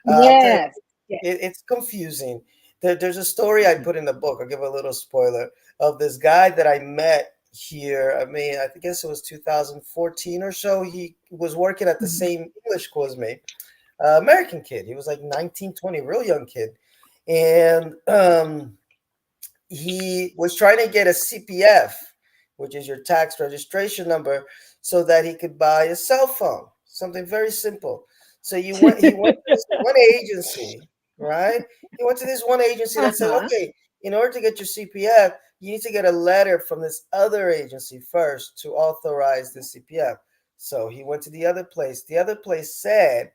I'll tell you, Yes, yes. it's confusing. There's a story I Mhm. put in the book. I'll give a little spoiler of this guy that I met here. I mean, I guess it was 2014 or so. He was working at the Mhm. same English school as me. American kid. He was like 19, 20, real young kid. And he was trying to get a CPF, which is your tax registration number, so that he could buy a cell phone. Something very simple. So he went to this one agency, right? He went to this one agency that said, Uh-huh. okay, in order to get your CPF, you need to get a letter from this other agency first to authorize the CPF. So he went to the other place. The other place said,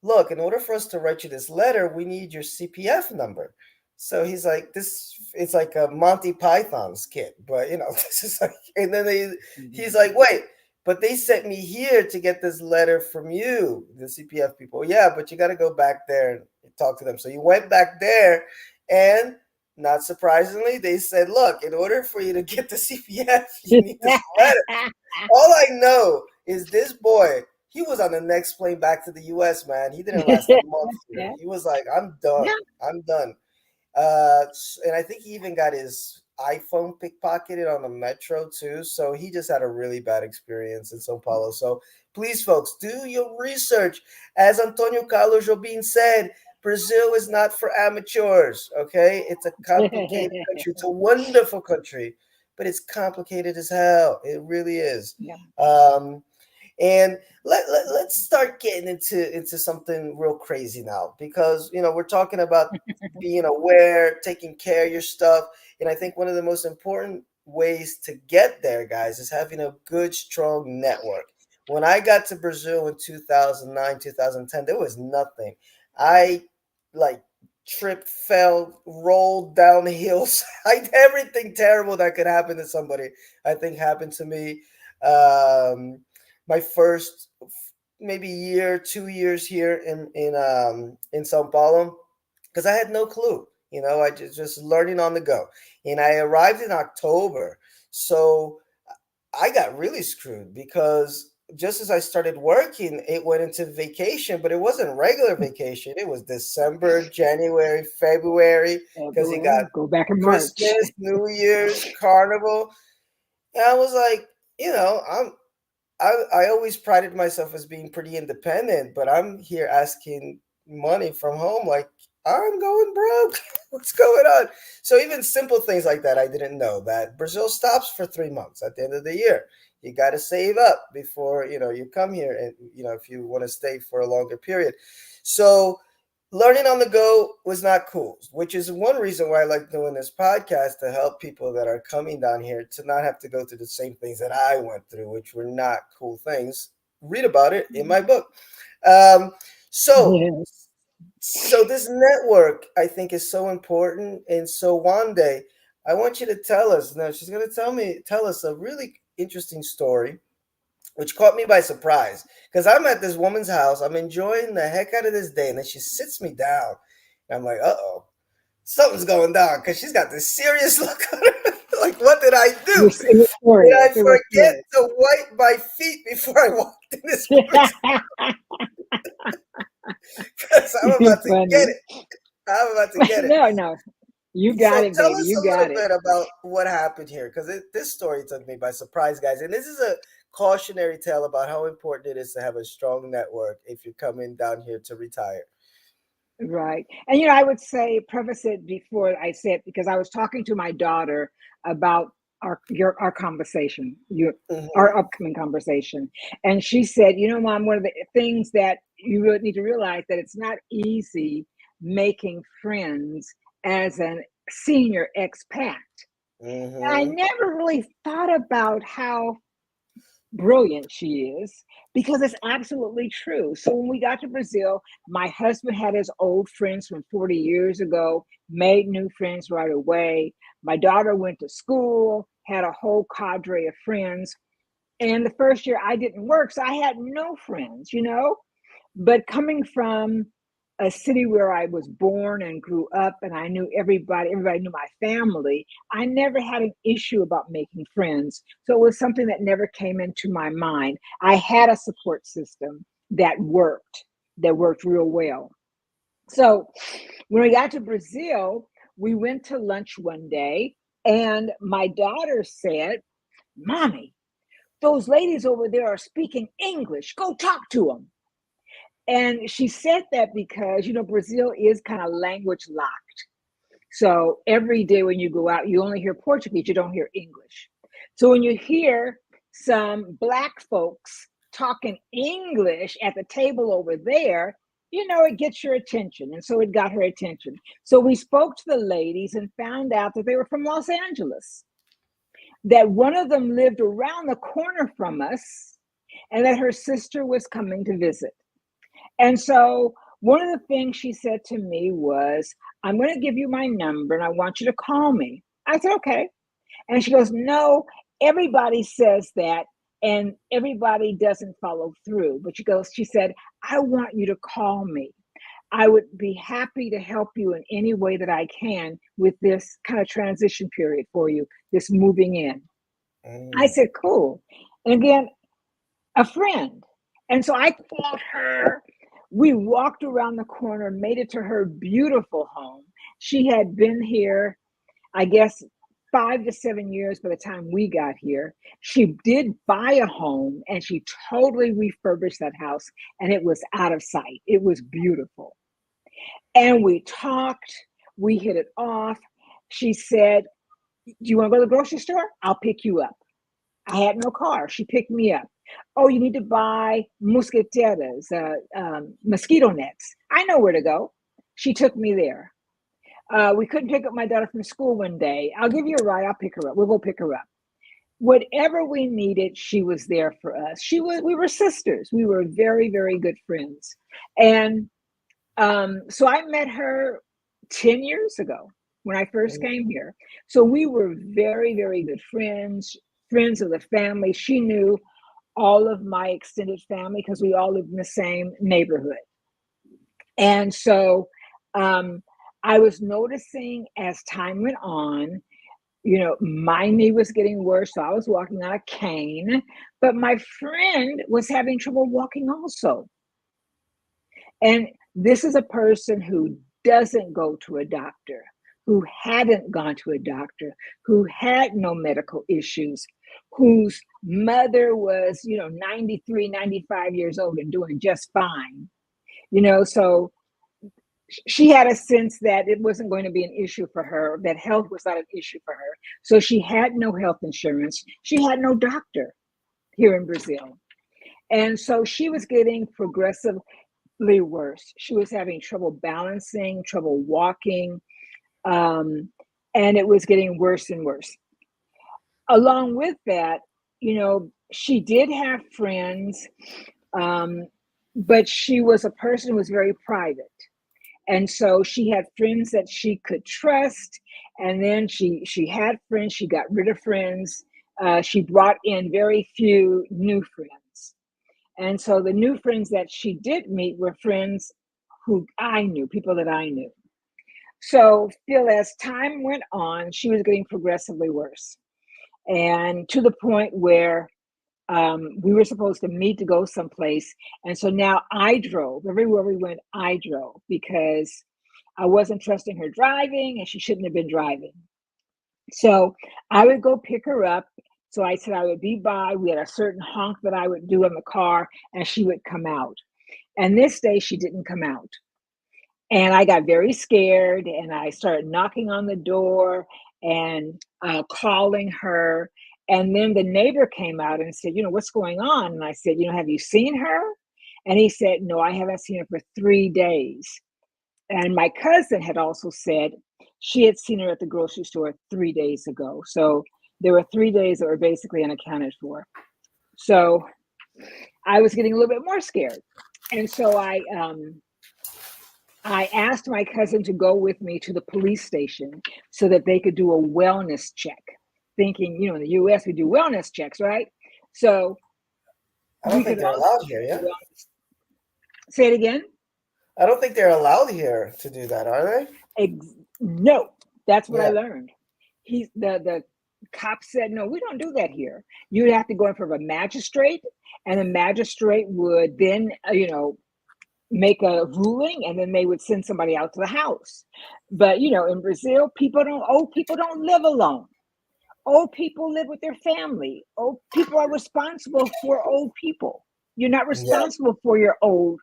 look, in order for us to write you this letter, we need your CPF number. So he's like, this, it's like a Monty Python skit, but this is like, and then he's Mhm. like, wait, but they sent me here to get this letter from you, the CPF people. Yeah, but you got to go back there and talk to them. So you went back there, and not surprisingly, they said, look, in order for you to get the CPF, you need this letter. All I know is this boy, he was on the next plane back to the US, man. He didn't last a month here. He was like, I'm done. Yeah. I'm done. And I think he even got his iPhone pickpocketed on the metro too. So he just had a really bad experience in Sao Paulo. So please, folks, do your research. As Antonio Carlos Jobim said, Brazil is not for amateurs. Okay, it's a complicated country. It's a wonderful country, but it's complicated as hell. It really is. Yeah. Um, and let's start getting into something real crazy now, because we're talking about being aware, taking care of your stuff. And I think one of the most important ways to get there, guys, is having a good, strong network. When I got to Brazil in 2009, 2010, there was nothing. I like tripped, fell, rolled down hills. Everything terrible that could happen to somebody, I think happened to me. My first maybe year, 2 years here in Sao Paulo, because I had no clue. I just learning on the go. And I arrived in October. So I got really screwed because just as I started working, it went into vacation, but it wasn't regular vacation. It was December, January, February, because you got February, go back in March. Christmas, New Year's, Carnival. And I was like, I always prided myself as being pretty independent, but I'm here asking money from home. Like, I'm going broke. What's going on? So even simple things like that, I didn't know that Brazil stops for 3 months at the end of the year. You got to save up before you come here, and if you want to stay for a longer period. So learning on the go was not cool, which is one reason why I like doing this podcast, to help people that are coming down here to not have to go through the same things that I went through, which were not cool things. Read about it in my book. Um, so Yes. so this network, I think, is so important. And so one day, I want you to tell us. Now she's going to tell us a really interesting story, which caught me by surprise, because I'm at this woman's house. I'm enjoying the heck out of this day, and then she sits me down. And I'm like, uh-oh, something's going down, because she's got this serious look on her. Like, what did I do? It was Did I serious. It was forget serious. to wipe my feet before I walked in this woman's? Because I'm You're about to get funny. it. I'm about to get it. No, no. You got So it, tell baby. us You a little got it. bit about what happened here, because this story took me by surprise, guys. And this is a cautionary tale about how important it is to have a strong network if you're coming down here to retire. Right. And I would say preface it before I said, because I was talking to my daughter about our conversation, our Hmm. upcoming conversation. And she said, Mom, one of the things that you really need to realize that it's not easy making friends as a senior expat. And I Hmm. never really thought about how brilliant she is, because it's absolutely true. So when we got to Brazil, my husband had his old friends from 40 years ago, made new friends right away. My daughter went to school, had a whole cadre of friends. And the first year I didn't work, so I had no friends. But coming from a city where I was born and grew up, and I knew everybody knew my family, I never had an issue about making friends. So it was something that never came into my mind. I had a support system that worked real well. So when we got to Brazil, we went to lunch one day, and my daughter said, Mommy, those ladies over there are speaking English. Go talk to them. And she said that because, Brazil is kind of language locked. So every day when you go out, you only hear Portuguese, you don't hear English. So when you hear some Black folks talking English at the table over there, it gets your attention. And so it got her attention. So we spoke to the ladies and found out that they were from Los Angeles, that one of them lived around the corner from us, and that her sister was coming to visit. And so one of the things she said to me was, I'm going to give you my number and I want you to call me. I said, okay. And she goes, no, everybody says that and everybody doesn't follow through. But she said, I want you to call me. I would be happy to help you in any way that I can with this kind of transition period for you, this moving in. I Mm. said, cool. And again, a friend. And so I called her. We walked around the corner, made it to her beautiful home. She had been here, I guess, 5 to 7 years by the time we got here. She did buy a home and she totally refurbished that house, and it was out of sight. It was beautiful. And we talked, we hit it off. She said, do you want to go to the grocery store? I'll pick you up. I had no car. She picked me up. Oh, you need to buy mosquiteiras, mosquito nets. I know where to go. She took me there. We couldn't pick up my daughter from school one day. I'll give you a ride. I'll pick her up. We'll go pick her up. Whatever we needed, she was there for us. We were sisters. We were very, very good friends. And so I met her 10 years ago when I first Mm. came here. So we were very, very good friends, friends of the family. She knew all of my extended family because we all lived in the same neighborhood. And so um, I was noticing as time went on, my knee was getting worse. So I was walking on a cane, but my friend was having trouble walking also. And this is a person who doesn't go to a doctor, who hadn't gone to a doctor, who had no medical issues, whose mother was, 93, 95 years old and doing just fine. So she had a sense that it wasn't going to be an issue for her, that health was not an issue for her. So she had no health insurance. She had no doctor here in Brazil. And so she was getting progressively worse. She was having trouble balancing, trouble walking, and it was getting worse and worse. Along with that, she did have friends, but she was a person who was very private. And so she had friends that she could trust. And then she had friends, she got rid of friends. She brought in very few new friends. And so the new friends that she did meet were friends who I knew, people that I knew. So Phil, as time went on, she was getting progressively worse. And to the point where we were supposed to meet to go someplace. And so now I drove. Everywhere we went, I drove because I wasn't trusting her driving and she shouldn't have been driving. So I would go pick her up. So I said I would be by. We had a certain honk that I would do in the car and she would come out. And this day she didn't come out. And I got very scared and I started knocking on the door and calling her. And then the neighbor came out and said, what's going on? And I said, have you seen her? And he said, no, I haven't seen her for 3 days. And my cousin had also said she had seen her at the grocery store 3 days ago. So there were 3 days that were basically unaccounted for. So I was getting a little bit more scared. And so I asked my cousin to go with me to the police station so that they could do a wellness check. Thinking, in the US, we do wellness checks, right? So I don't think they're allowed here, yeah? Say it again? I don't think they're allowed here to do that, are they? No, that's what I learned. The cop said, no, we don't do that here. You'd have to go in front of a magistrate, and the magistrate would then, make a ruling, and then they would send somebody out to the house. But, in Brazil, old people don't live alone. Old people live with their family. Old people are responsible for old people. You're not responsible for your old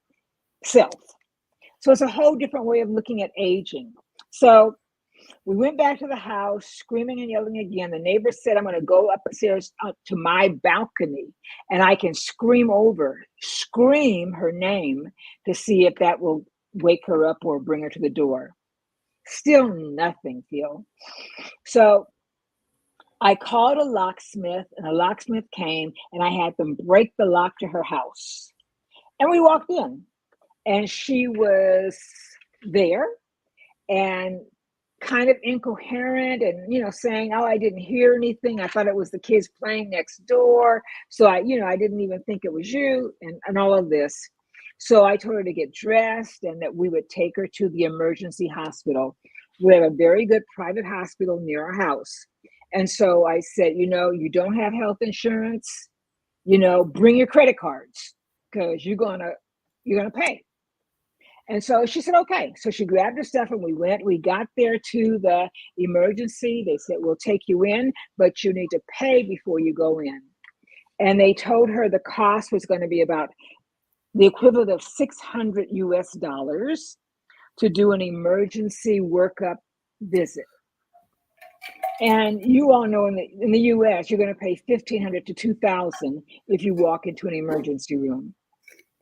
self. So it's a whole different way of looking at aging. So we went back to the house, screaming and yelling again. The neighbor said, I'm going to go upstairs to my balcony and I can scream her name to see if that will wake her up or bring her to the door. Still nothing, Phil. So I called a locksmith and a locksmith came and I had them break the lock to her house. And we walked in and she was there and kind of incoherent and, saying, oh, I didn't hear anything. I thought it was the kids playing next door. So I didn't even think it was you and all of this. So I told her to get dressed and that we would take her to the emergency hospital. We have a very good private hospital near our house. And so I said, you don't have health insurance, bring your credit cards because you're gonna pay. And so she said, okay. So she grabbed her stuff and we got there to the emergency. They said, we'll take you in, but you need to pay before you go in. And they told her the cost was going to be about the equivalent of $600 to do an emergency workup visit. And you all know in the US, you're going to pay $1,500 to $2,000 if you walk into an emergency room,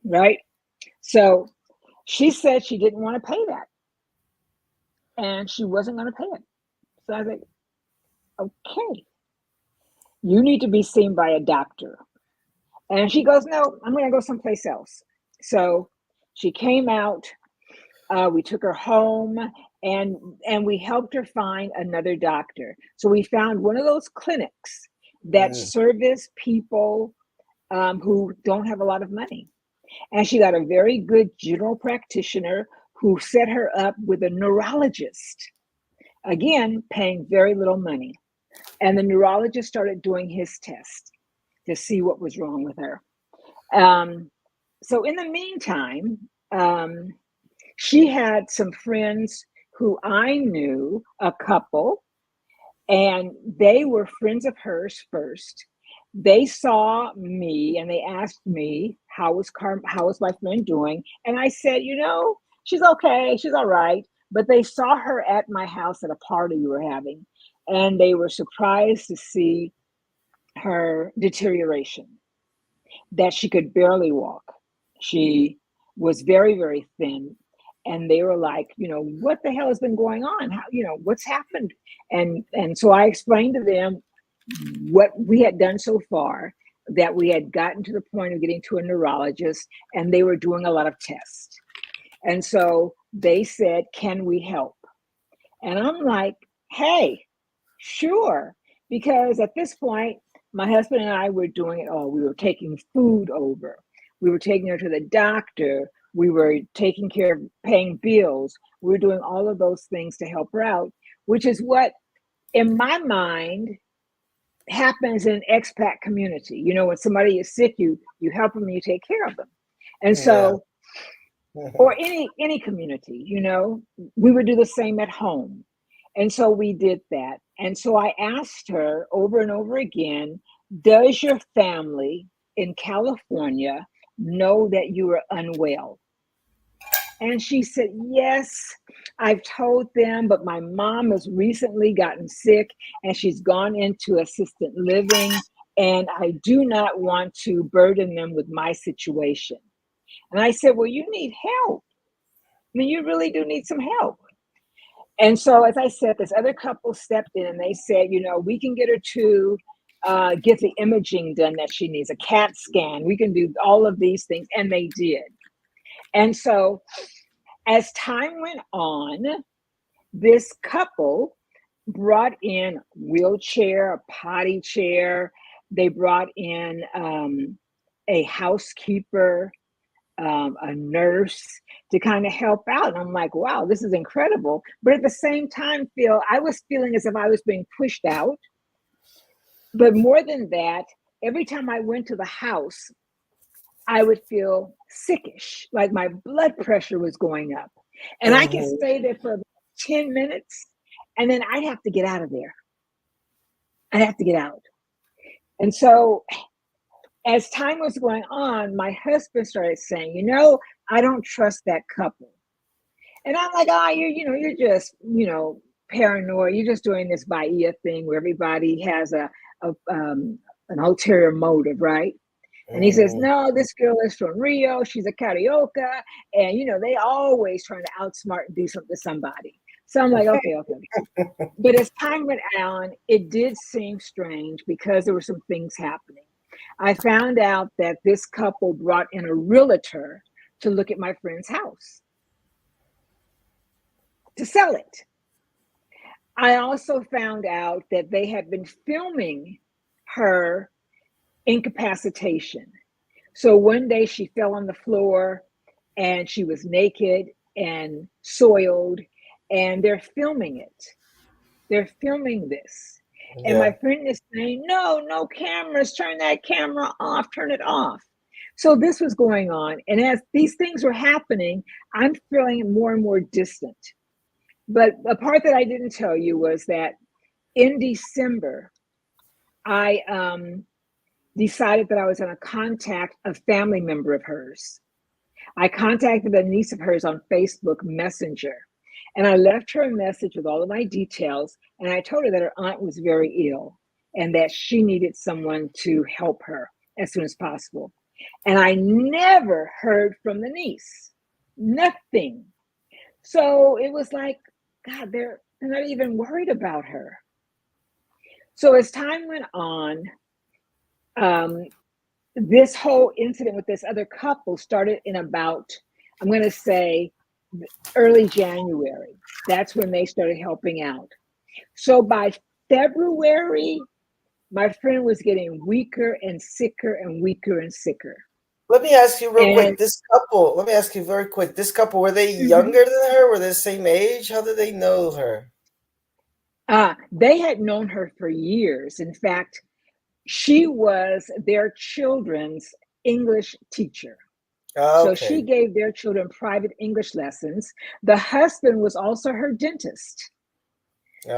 right? So she said she didn't want to pay that. And she wasn't going to pay it. So I was like, okay, you need to be seen by a doctor. And she goes, no, I'm going to go someplace else. So she came out, we took her home and we helped her find another doctor. So we found one of those clinics that service people who don't have a lot of money. And she got a very good general practitioner who set her up with a neurologist, again, paying very little money. And the neurologist started doing his test to see what was wrong with her. So in the meantime, she had some friends who I knew, a couple, and they were friends of hers first. They saw me and they asked me how was my friend doing, and I said, she's okay, she's all right. But they saw her at my house at a party we were having, and they were surprised to see her deterioration, that she could barely walk. She was very, very thin. And they were like, what the hell has been going on? How, what's happened? And so I explained to them what we had done so far, that we had gotten to the point of getting to a neurologist, and they were doing a lot of tests. And so they said, can we help? And I'm like, hey, sure. Because at this point, my husband and I were doing it all. We were taking food over. We were taking her to the doctor. We were taking care of paying bills. We were doing all of those things to help her out, which is what, in my mind, happens in an expat community. When somebody is sick, you help them, you take care of them. And so, or any community, we would do the same at home. And so we did that. And so I asked her over and over again, does your family in California know that you are unwell? And she said, yes, I've told them, but my mom has recently gotten sick and she's gone into assisted living, and I do not want to burden them with my situation. And I said, well, you need help. I mean, you really do need some help. And so, as I said, this other couple stepped in and they said, we can get her to get the imaging done that she needs, a CAT scan. We can do all of these things. And they did. And so, as time went on, this couple brought in wheelchair, a potty chair. They brought in a housekeeper, a nurse to kind of help out. And I'm like, wow, this is incredible. But at the same time, Phil, I was feeling as if I was being pushed out. But more than that, every time I went to the house, I would feel sickish, like my blood pressure was going up. And I could stay there for about 10 minutes, and then I'd have to get out of there. I'd have to get out. And so as time was going on, my husband started saying, I don't trust that couple. And I'm like, you're just, paranoid. You're just doing this Bahia thing where everybody has an ulterior motive, right? And he says, no, this girl is from Rio. She's a carioca. And, they always trying to outsmart and do something to somebody. So I'm like, okay. But as time went on, it did seem strange because there were some things happening. I found out that this couple brought in a realtor to look at my friend's house, to sell it. I also found out that they had been filming her incapacitation. So one day she fell on the floor and she was naked and soiled, and they're filming it. They're filming this. Yeah. And my friend is saying, no cameras, turn that camera off, turn it off. So this was going on. And as these things were happening, I'm feeling more and more distant. But the part that I didn't tell you was that in December, I decided that I was going to contact a family member of hers. I contacted a niece of hers on Facebook Messenger, and I left her a message with all of my details, and I told her that her aunt was very ill and that she needed someone to help her as soon as possible. And I never heard from the niece, nothing. So it was like, God, they're not even worried about her. So as time went on, this whole incident with this other couple started in about, I'm going to say, early January. That's when they started helping out. So by February, my friend was getting weaker and sicker and weaker and sicker. Let me ask you real quick. And This couple, let me ask you very quick. This couple, were they mhm, younger than her? Were they the same age? How did they know her? they had known her for years. In fact, she was their children's English teacher. So she Okay. gave their children private English lessons. The husband was also her dentist.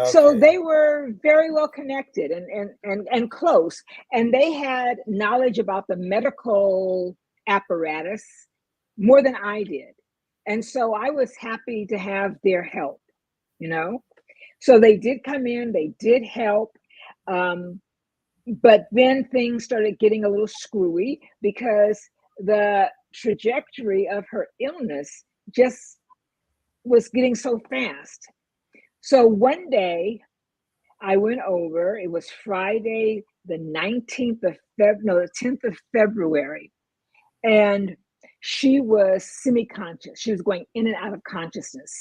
So Okay. they were very well connected and close. And they had knowledge about the medical apparatus more than I did. And so I was happy to have their help, you know? So they did come in, they did help. Um, but then things started getting a little screwy because the trajectory of her illness just was getting so fast. So one day I went over, it was Friday, the 19th of no, the 10th of February. And she was semi-conscious. She was going in and out of consciousness.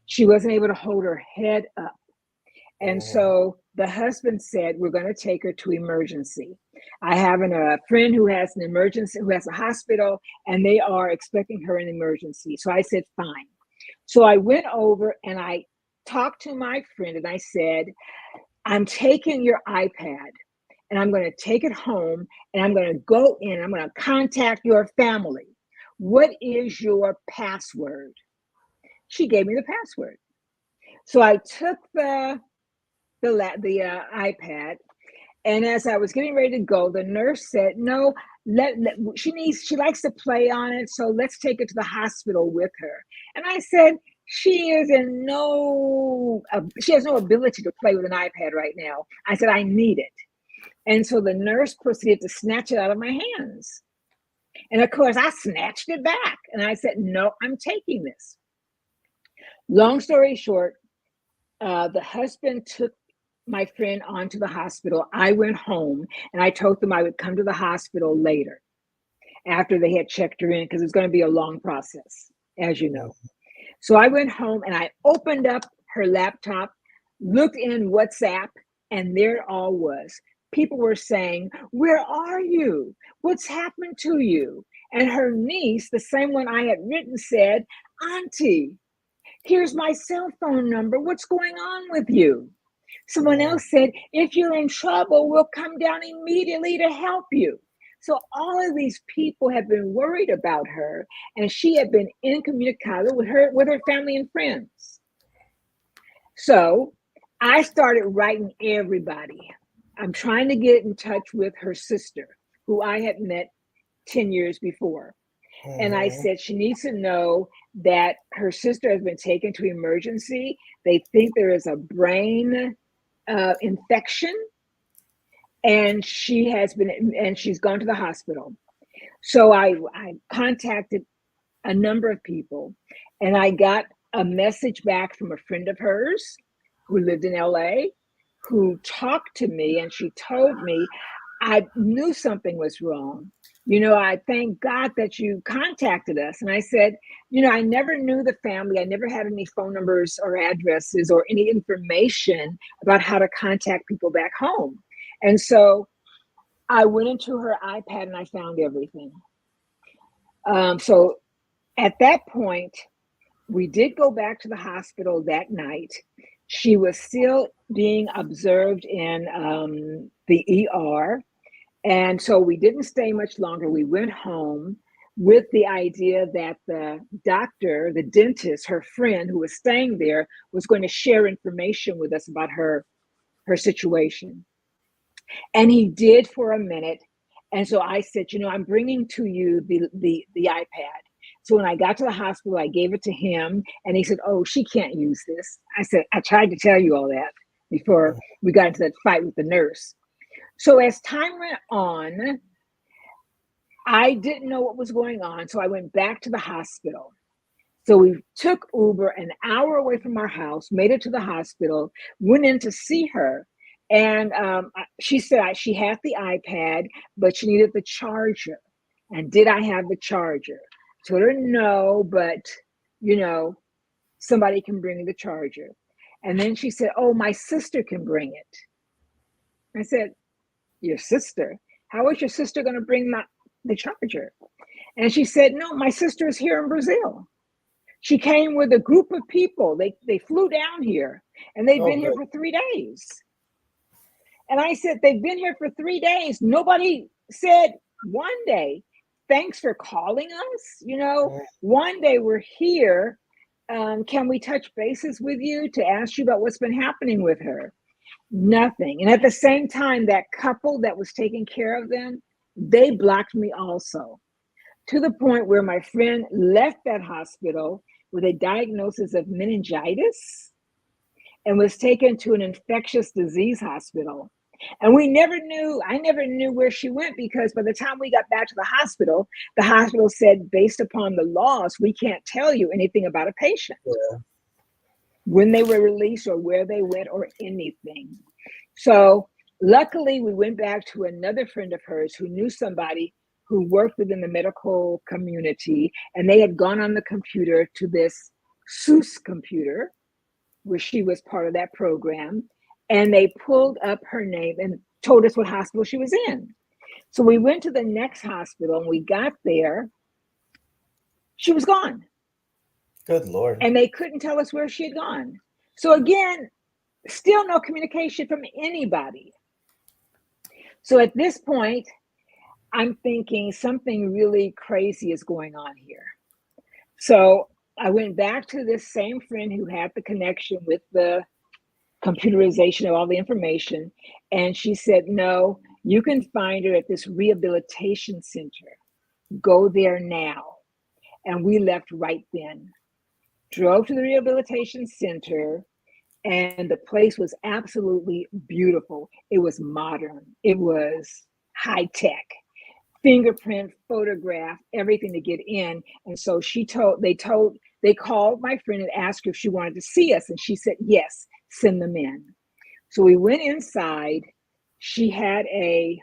She wasn't able to hold her head up. And Hmm. so the husband said, we're going to take her to emergency. I have a friend who has an emergency, who has a hospital, and they are expecting her in emergency. So I said, fine. So I went over and I talked to my friend and I said, I'm taking your iPad and I'm going to take it home and I'm going to go in, I'm going to contact your family. What is your password? She gave me the password. So I took the iPad, and as I was getting ready to go, the nurse said, "No, she likes to play on it, so let's take it to the hospital with her." And I said, she has no ability to play with an iPad right now. I said, I need it. And so the nurse proceeded to snatch it out of my hands. And of course, I snatched it back and I said, no, I'm taking this. Long story short, the husband took my friend onto the hospital. I went home and I told them I would come to the hospital later after they had checked her in because it's going to be a long process, as you know. So I went home and I opened up her laptop, looked in WhatsApp, and there it all was. People were saying, where are you? What's happened to you? And her niece, the same one I had written, said, Auntie, here's my cell phone number. What's going on with you? Someone Hmm. else said, if you're in trouble, we'll come down immediately to help you. So all of these people have been worried about her, and she had been incommunicado with her family and friends. So I started writing everybody. I'm trying to get in touch with her sister, who I had met 10 years before. And I Hmm. said, she needs to know that her sister has been taken to emergency. They think there is a brain infection, and she's gone to the hospital. So I contacted a number of people, and I got a message back from a friend of hers who lived in LA, who talked to me, and she told me, I knew something was wrong. I thank God that you contacted us. And I said, I never knew the family. I never had any phone numbers or addresses or any information about how to contact people back home. And so I went into her iPad and I found everything. So at that point, we did go back to the hospital that night. She was still being observed in the ER. And so we didn't stay much longer. We went home with the idea that the doctor, the dentist, her friend who was staying there, was going to share information with us about her situation. And he did for a minute. And so I said, I'm bringing to you the iPad. So when I got to the hospital, I gave it to him, and he said, "Oh, she can't use this." I said, "I tried to tell you all that before we got into that fight with the nurse." So as time went on, I didn't know what was going on. So I went back to the hospital. So we took Uber an hour away from our house, made it to the hospital, went in to see her. And she said she had the iPad, but she needed the charger. And did I have the charger? I told her no, but you know, somebody can bring the charger. And then she said, "Oh, my sister can bring it." I said, "Your sister? How is your sister going to bring the charger?" And she said, no, my sister is here in Brazil. She came with a group of people. They flew down here and they've Oh, been here good. for 3 days. And I said, they've been here for 3 days. Nobody said one day, thanks for calling us. Mm. One day we're here. Can we touch bases with you to ask you about what's been happening with her? Nothing. And at the same time, that couple that was taking care of them, they blocked me also, to the point where my friend left that hospital with a diagnosis of meningitis and was taken to an infectious disease hospital. And I never knew where she went, because by the time we got back to the hospital said, based upon the laws, we can't tell you anything about a patient, Yeah. when they were released or where they went or anything. So luckily, we went back to another friend of hers who knew somebody who worked within the medical community, and they had gone on the computer to this SUS computer, where she was part of that program, and they pulled up her name and told us what hospital she was in. So we went to the next hospital, and we got there. She was gone, Good Lord. and they couldn't tell us where she had gone. So again, still no communication from anybody. So at this point, I'm thinking something really crazy is going on here. So I went back to this same friend who had the connection with the computerization of all the information. And she said, no, you can find her at this rehabilitation center. Go there now. And we left right then. Drove to the rehabilitation center, and the place was absolutely beautiful. It was modern. It was high tech. Fingerprint, photograph, everything to get in. And so they called my friend and asked her if she wanted to see us. And she said, yes, send them in. So we went inside. She had a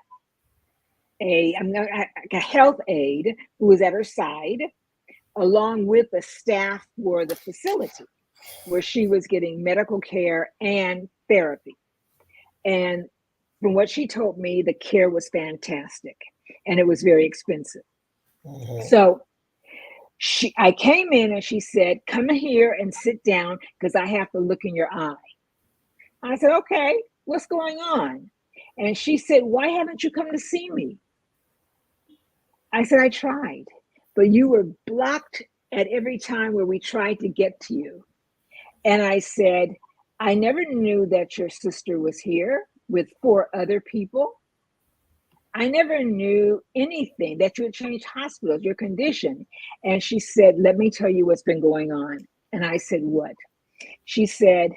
health aide who was at her side, along with the staff for the facility where she was getting medical care and therapy. And from what she told me, the care was fantastic and it was very expensive. Mhm. So I came in and she said, come here and sit down because I have to look in your eye. I said, okay, what's going on? And she said, why haven't you come to see me? I said, I tried, but you were blocked at every time where we tried to get to you. And I said, I never knew that your sister was here with 4 other people. I never knew anything, that you had changed hospitals, your condition. And she said, let me tell you what's been going on. And I said, what? She said,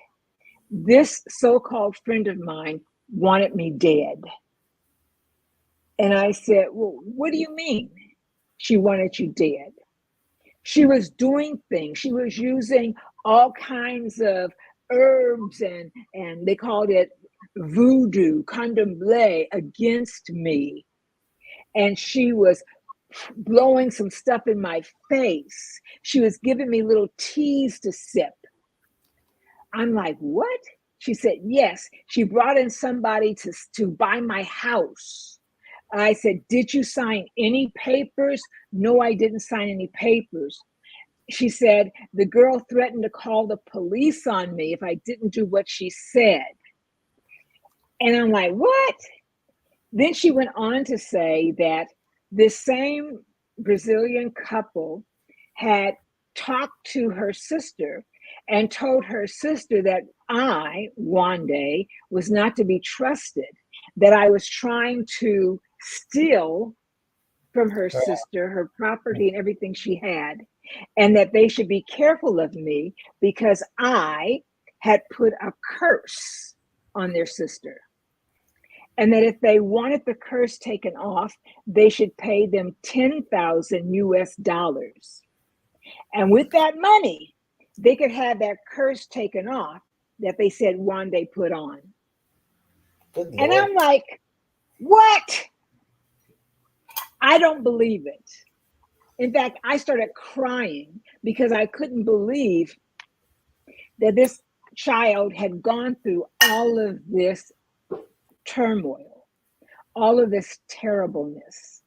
this so-called friend of mine wanted me dead. And I said, well, what do you mean she wanted you dead? She was doing things. She was using all kinds of herbs and they called it voodoo, candomblé against me. And she was blowing some stuff in my face. She was giving me little teas to sip. I'm like, what? She said, yes. She brought in somebody to buy my house. I said, did you sign any papers? No, I didn't sign any papers. She said, the girl threatened to call the police on me if I didn't do what she said. And I'm like, what? Then she went on to say that this same Brazilian couple had talked to her sister and told her sister that I, Wande, was not to be trusted, that I was trying to steal from her sister her property and everything she had, and that they should be careful of me because I had put a curse on their sister. And that if they wanted the curse taken off, they should pay them 10,000 US dollars. And with that money, they could have that curse taken off that they said Wande put on. Good And Lord. I'm like, what? I don't believe it. In fact, I started crying because I couldn't believe that this child had gone through all of this turmoil, all of this terribleness.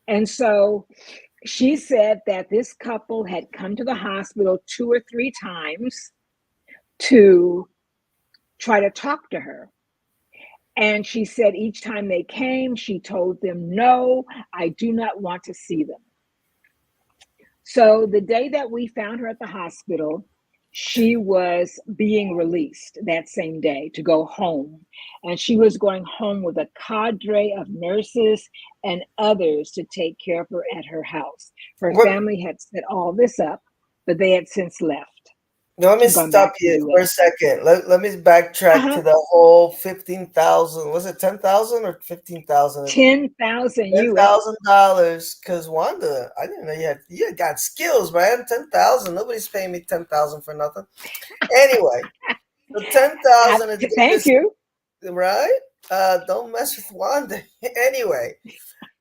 And so she said that this couple had come to the hospital 2 or 3 times to try to talk to her. And she said each time they came, she told them, no, I do not want to see them. So the day that we found her at the hospital, she was being released that same day to go home. And she was going home with a cadre of nurses and others to take care of her at her house. Her What? family had set all this up, but they had since left No, let me and gone stop back to the you for a US. second. Let me backtrack Uh-huh. to the whole 15,000. Was it 10,000 or 15,000? 10,000 Ten US. thousand dollars. Cause Wanda, I didn't know you had got skills, man. 10,000. Nobody's paying me 10,000 for nothing. Anyway, so 10,000 to get Thank this you. right. Don't mess with Wanda. Anyway,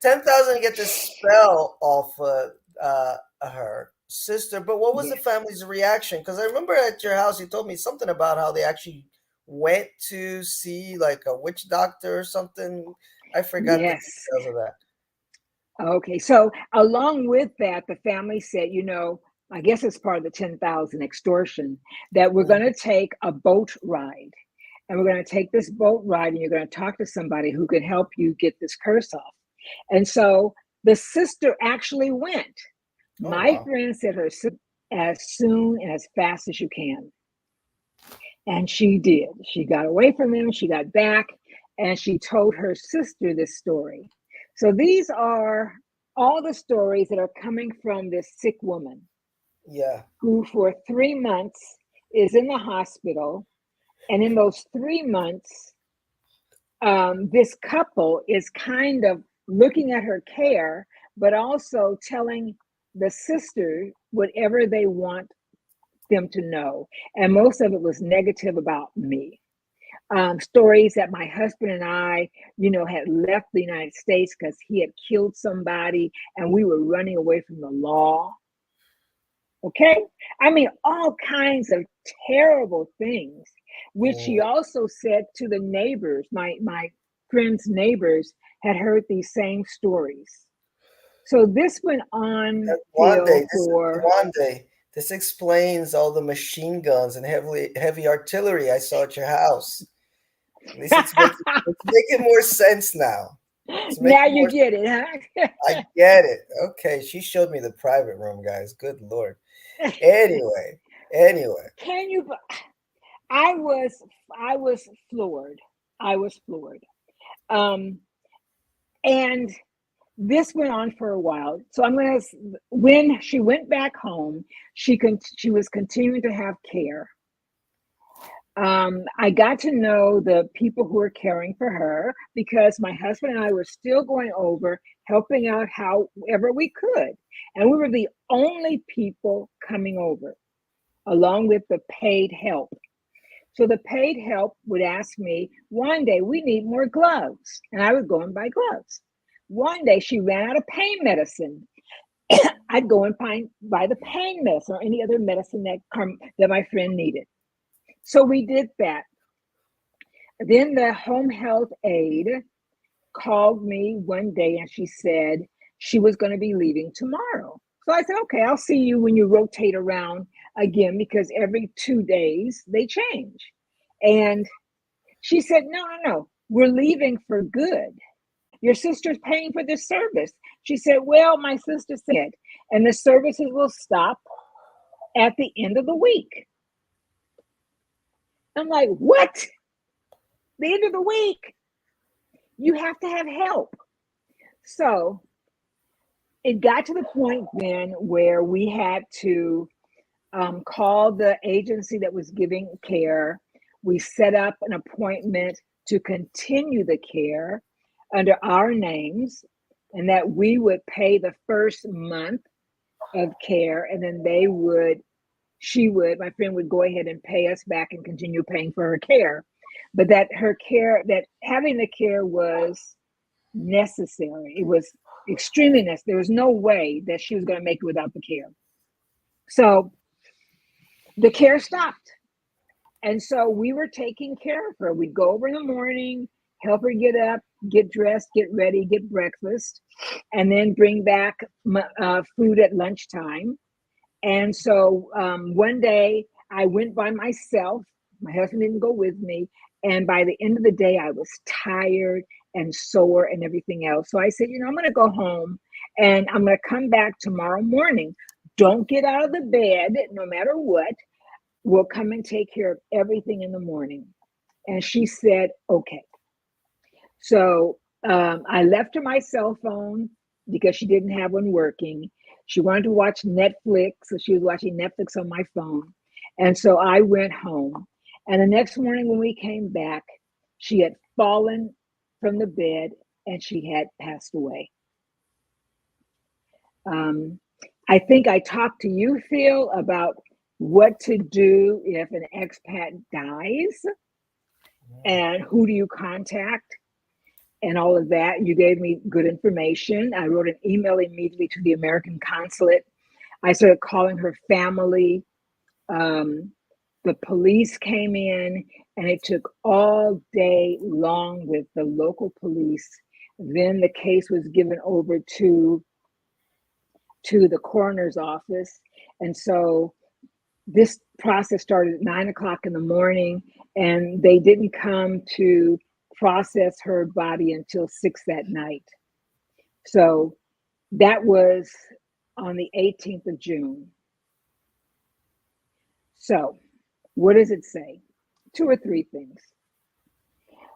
10,000 to get this spell off her sister. But what was the Yes. family's reaction? Because I remember at your house you told me something about how they actually went to see like a witch doctor or something. I forgot the Yes. details of that. Okay, so along with that, the family said, I guess it's part of the 10,000 extortion, that we're going Mhm. to take a boat ride. And we're going to take this boat ride, and you're going to talk to somebody who can help you get this curse off. And so the sister actually went. Oh My wow. friend said her sister, as soon and as fast as you can. And she did. She got away from them, she got back, and she told her sister this story. So these are all the stories that are coming from this sick woman Yeah. who, for 3 months, is in the hospital. And in those 3 months, this couple is kind of looking at her care, but also telling the sister whatever they want them to know. And most of it was negative about me. Stories that my husband and I, had left the United States because he had killed somebody and we were running away from the law. Okay. I mean, all kinds of terrible things, which she Mm. also said to the neighbors. My friend's neighbors had heard these same stories. So this went on One day, till for, one day, this explains all the machine guns and heavy artillery I saw at your house. At least it's making more sense now. It's now making you more. get it, huh? I get it. Okay, she showed me the private room, guys. Good lord. Anyway, anyway. Can you? I was, I was floored. I was floored. Um, and this went on for a while. So when she went back home, she was continuing to have care. I got to know the people who were caring for her because my husband and I were still going over, helping out however we could. And we were the only people coming over, along with the paid help. So the paid help would ask me, one day, we need more gloves. And I would go and buy gloves. One day, she ran out of pain medicine. I'd go and buy the pain medicine or any other medicine that my friend needed. So we did that. Then the home health aide called me one day and she said she was going to be leaving tomorrow. So I said, okay, I'll see you when you rotate around again because every 2 days they change. And she said, no, no, no, we're leaving for good. Your sister's paying for this service. She said, well, my sister said, and the services will stop at the end of the week. I'm like, what? The end of the week? You have to have help. So it got to the point then where we had to call the agency that was giving care. We set up an appointment to continue the care under our names, and that we would pay the first month of care, and then my friend would go ahead and pay us back and continue paying for her care. But that having the care was necessary. It was extremely necessary. There was no way that she was going to make it without the care. So the care stopped. And so we were taking care of her. We'd go over in the morning, help her get up, get dressed, get ready, get breakfast, and then bring back food at lunchtime. And so one day I went by myself. My husband didn't go with me. And by the end of the day, I was tired and sore and everything else. So I said, I'm going to go home and I'm going to come back tomorrow morning. Don't get out of the bed no matter what. We'll come and take care of everything in the morning. And she said, okay. So I left her my cell phone because she didn't have one working. She wanted to watch Netflix, so she was watching Netflix on my phone. And so I went home. And the next morning when we came back, she had fallen from the bed and she had passed away. Um, I think I talked to you, Phil, about what to do if an expat dies and who do you contact and all of that. You gave me good information. I wrote an email immediately to the American consulate. I started calling her family. The police came in, and it took all day long with the local police. Then the case was given over to the coroner's office. And so this process started at 9 o'clock in the morning, and they didn't come to process her body until 6 that night. So that was on the 18th of June. So what does it say? Two or three things.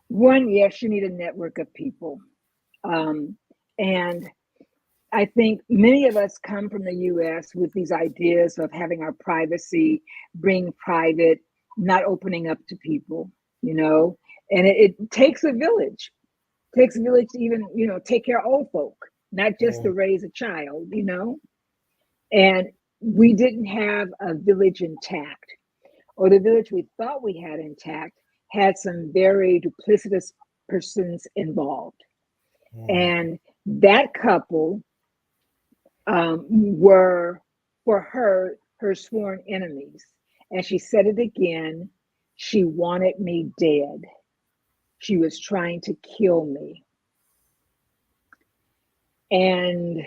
One, yes, you need a network of people. And I think many of us come from the US with these ideas of having our privacy, being private, not opening up to people, and it takes a village. It takes a village to even, take care of old folk, not just to raise a child, And we didn't have a village intact, or the village we thought we had intact had some very duplicitous persons involved. And that couple were, for her sworn enemies. And she said it again. She wanted me dead. She was trying to kill me. And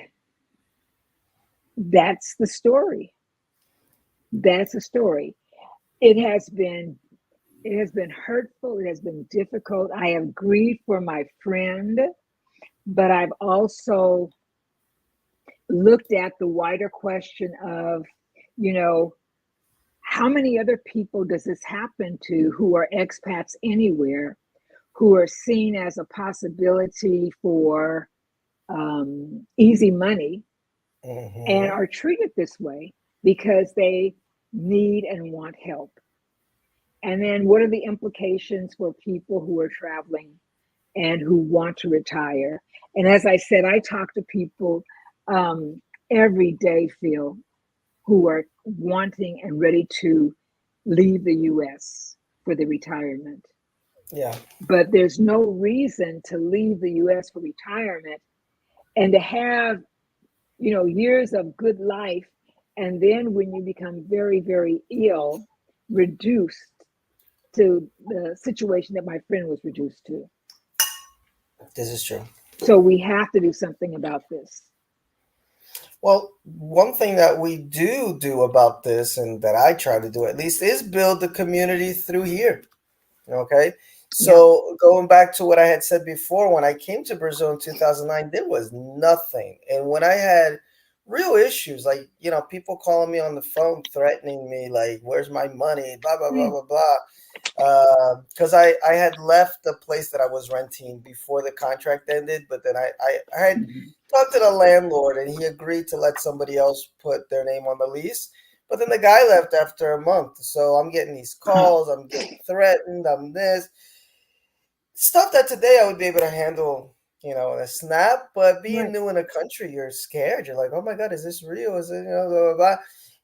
that's the story. That's the story. It has been hurtful. It has been difficult. I have grieved for my friend, but I've also looked at the wider question of, how many other people does this happen to who are expats anywhere, who are seen as a possibility for easy money and are treated this way because they need and want help? And then what are the implications for people who are traveling and who want to retire? And as I said, I talk to people every day, Phil, who are wanting and ready to leave the US for the retirement. Yeah. But there's no reason to leave the US for retirement and to have, years of good life. And then when you become very, very ill, reduced to the situation that my friend was reduced to. This is true. So we have to do something about this. Well, one thing that we do about this, and that I try to do at least, is build the community through here. Okay. Yeah. So going back to what I had said before, when I came to Brazil in 2009, there was nothing. And when I had real issues, like, people calling me on the phone, threatening me, like, where's my money, blah, blah, blah, blah, blah. Because I had left the place that I was renting before the contract ended, but then I had talked to the landlord and he agreed to let somebody else put their name on the lease. But then the guy left after a month. So I'm getting these calls, I'm getting threatened, I'm this stuff that today I would be able to handle, in a snap. But being Right. new in a country, you're scared. You're like, oh my God, is this real? Is it, blah, blah, blah.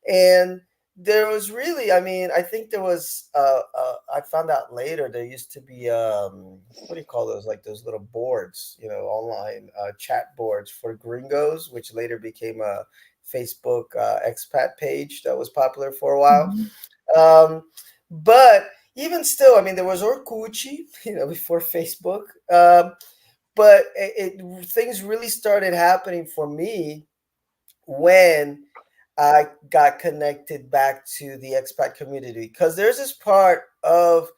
And there was really, I think there was, I found out later, there used to be, what do you call those? Like those little boards, online chat boards for gringos, which later became a Facebook expat page that was popular for a while. Mm-hmm. But even still, there was Orkut, before Facebook. but things really started happening for me when I got connected back to the expat community, because there's this part of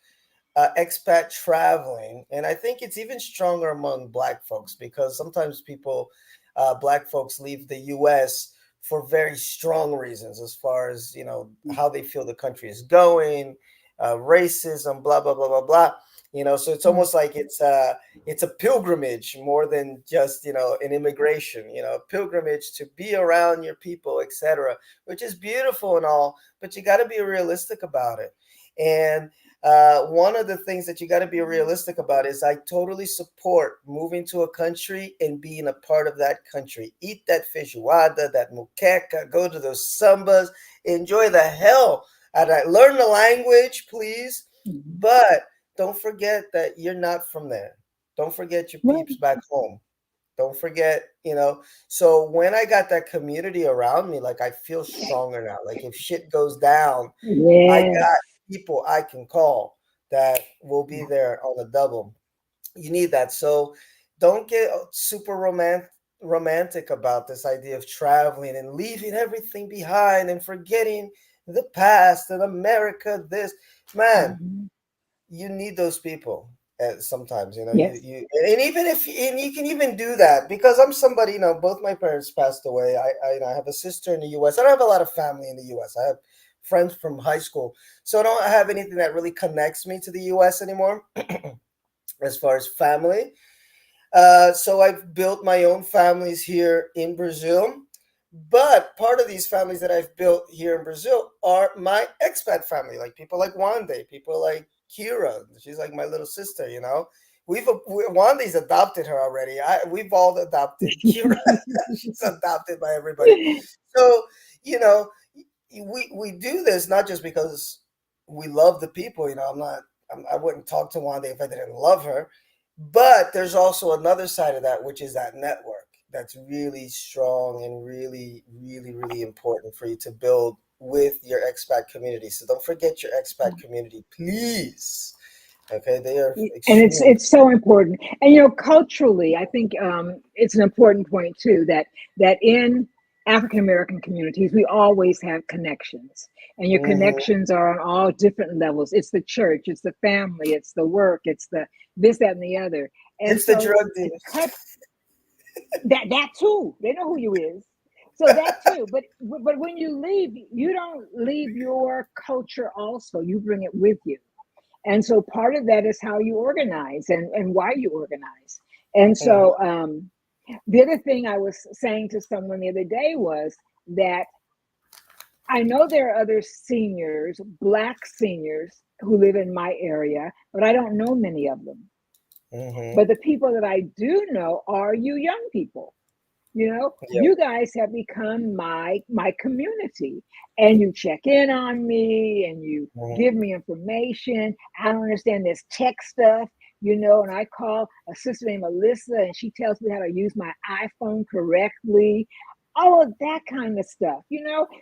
expat traveling, and I think it's even stronger among Black folks, because sometimes Black folks leave the U.S. for very strong reasons, as far as how they feel the country is going, racism, blah blah blah blah blah. So it's almost like it's a pilgrimage more than just an immigration. A pilgrimage to be around your people, etc., which is beautiful and all, but you got to be realistic about it. And one of the things that you got to be realistic about is I totally support moving to a country and being a part of that country. Eat that feijoada, that muqueca, go to those sambas, enjoy the hell out of that. Learn the language, please, Mhm. but don't forget that you're not from there. Don't forget your Right. peeps back home. Don't forget. So when I got that community around me, like I feel stronger now. Like if shit goes down, I Yes. got people I can call that will be there on the double. You need that. So don't get super romantic about this idea of traveling and leaving everything behind and forgetting the past and America. This man, Mhm. you need those people. Sometimes Yes. you and even if and you can even do that, because I'm somebody, both my parents passed away. I have a sister in the US. I don't have a lot of family in the US. I have friends from high school, so I don't have anything that really connects me to the US anymore as far as family. So I've built my own families here in Brazil. But part of these families that I've built here in Brazil are my expat family, like people like Wande, people like Kira. She's like my little sister. Wande's adopted her already. We've all adopted Kira. She's adopted by everybody. So, you know, we do this not just because we love the people. I wouldn't talk to Wanda if I didn't love her. But there's also another side of that, which is that network that's really strong and really, really, really important for you to build with your expat community. So don't forget your expat community, please. Okay, they are And it's extremely. it's so important. And culturally, I think it's an important point too, that in African American communities we always have connections, and your Hmm. connections are on all different levels. It's the church, it's the family, it's the work, it's the this, that, and the other. And It's the so drug to dealers. cut that too, they know who you is. So that too, but when you leave, you don't leave your culture. Also, you bring it with you. And so part of that is how you organize and why you organize. And Hmm. so the other thing I was saying to someone the other day was that I know there are other seniors, Black seniors, who live in my area, but I don't know many of them. Hmm. But the people that I do know are you young people. Yep. You guys have become my community, and you check in on me and you Hmm. give me information. I don't understand this tech stuff, and I call a sister named Alyssa and she tells me how to use my iPhone correctly. All of that kind of stuff.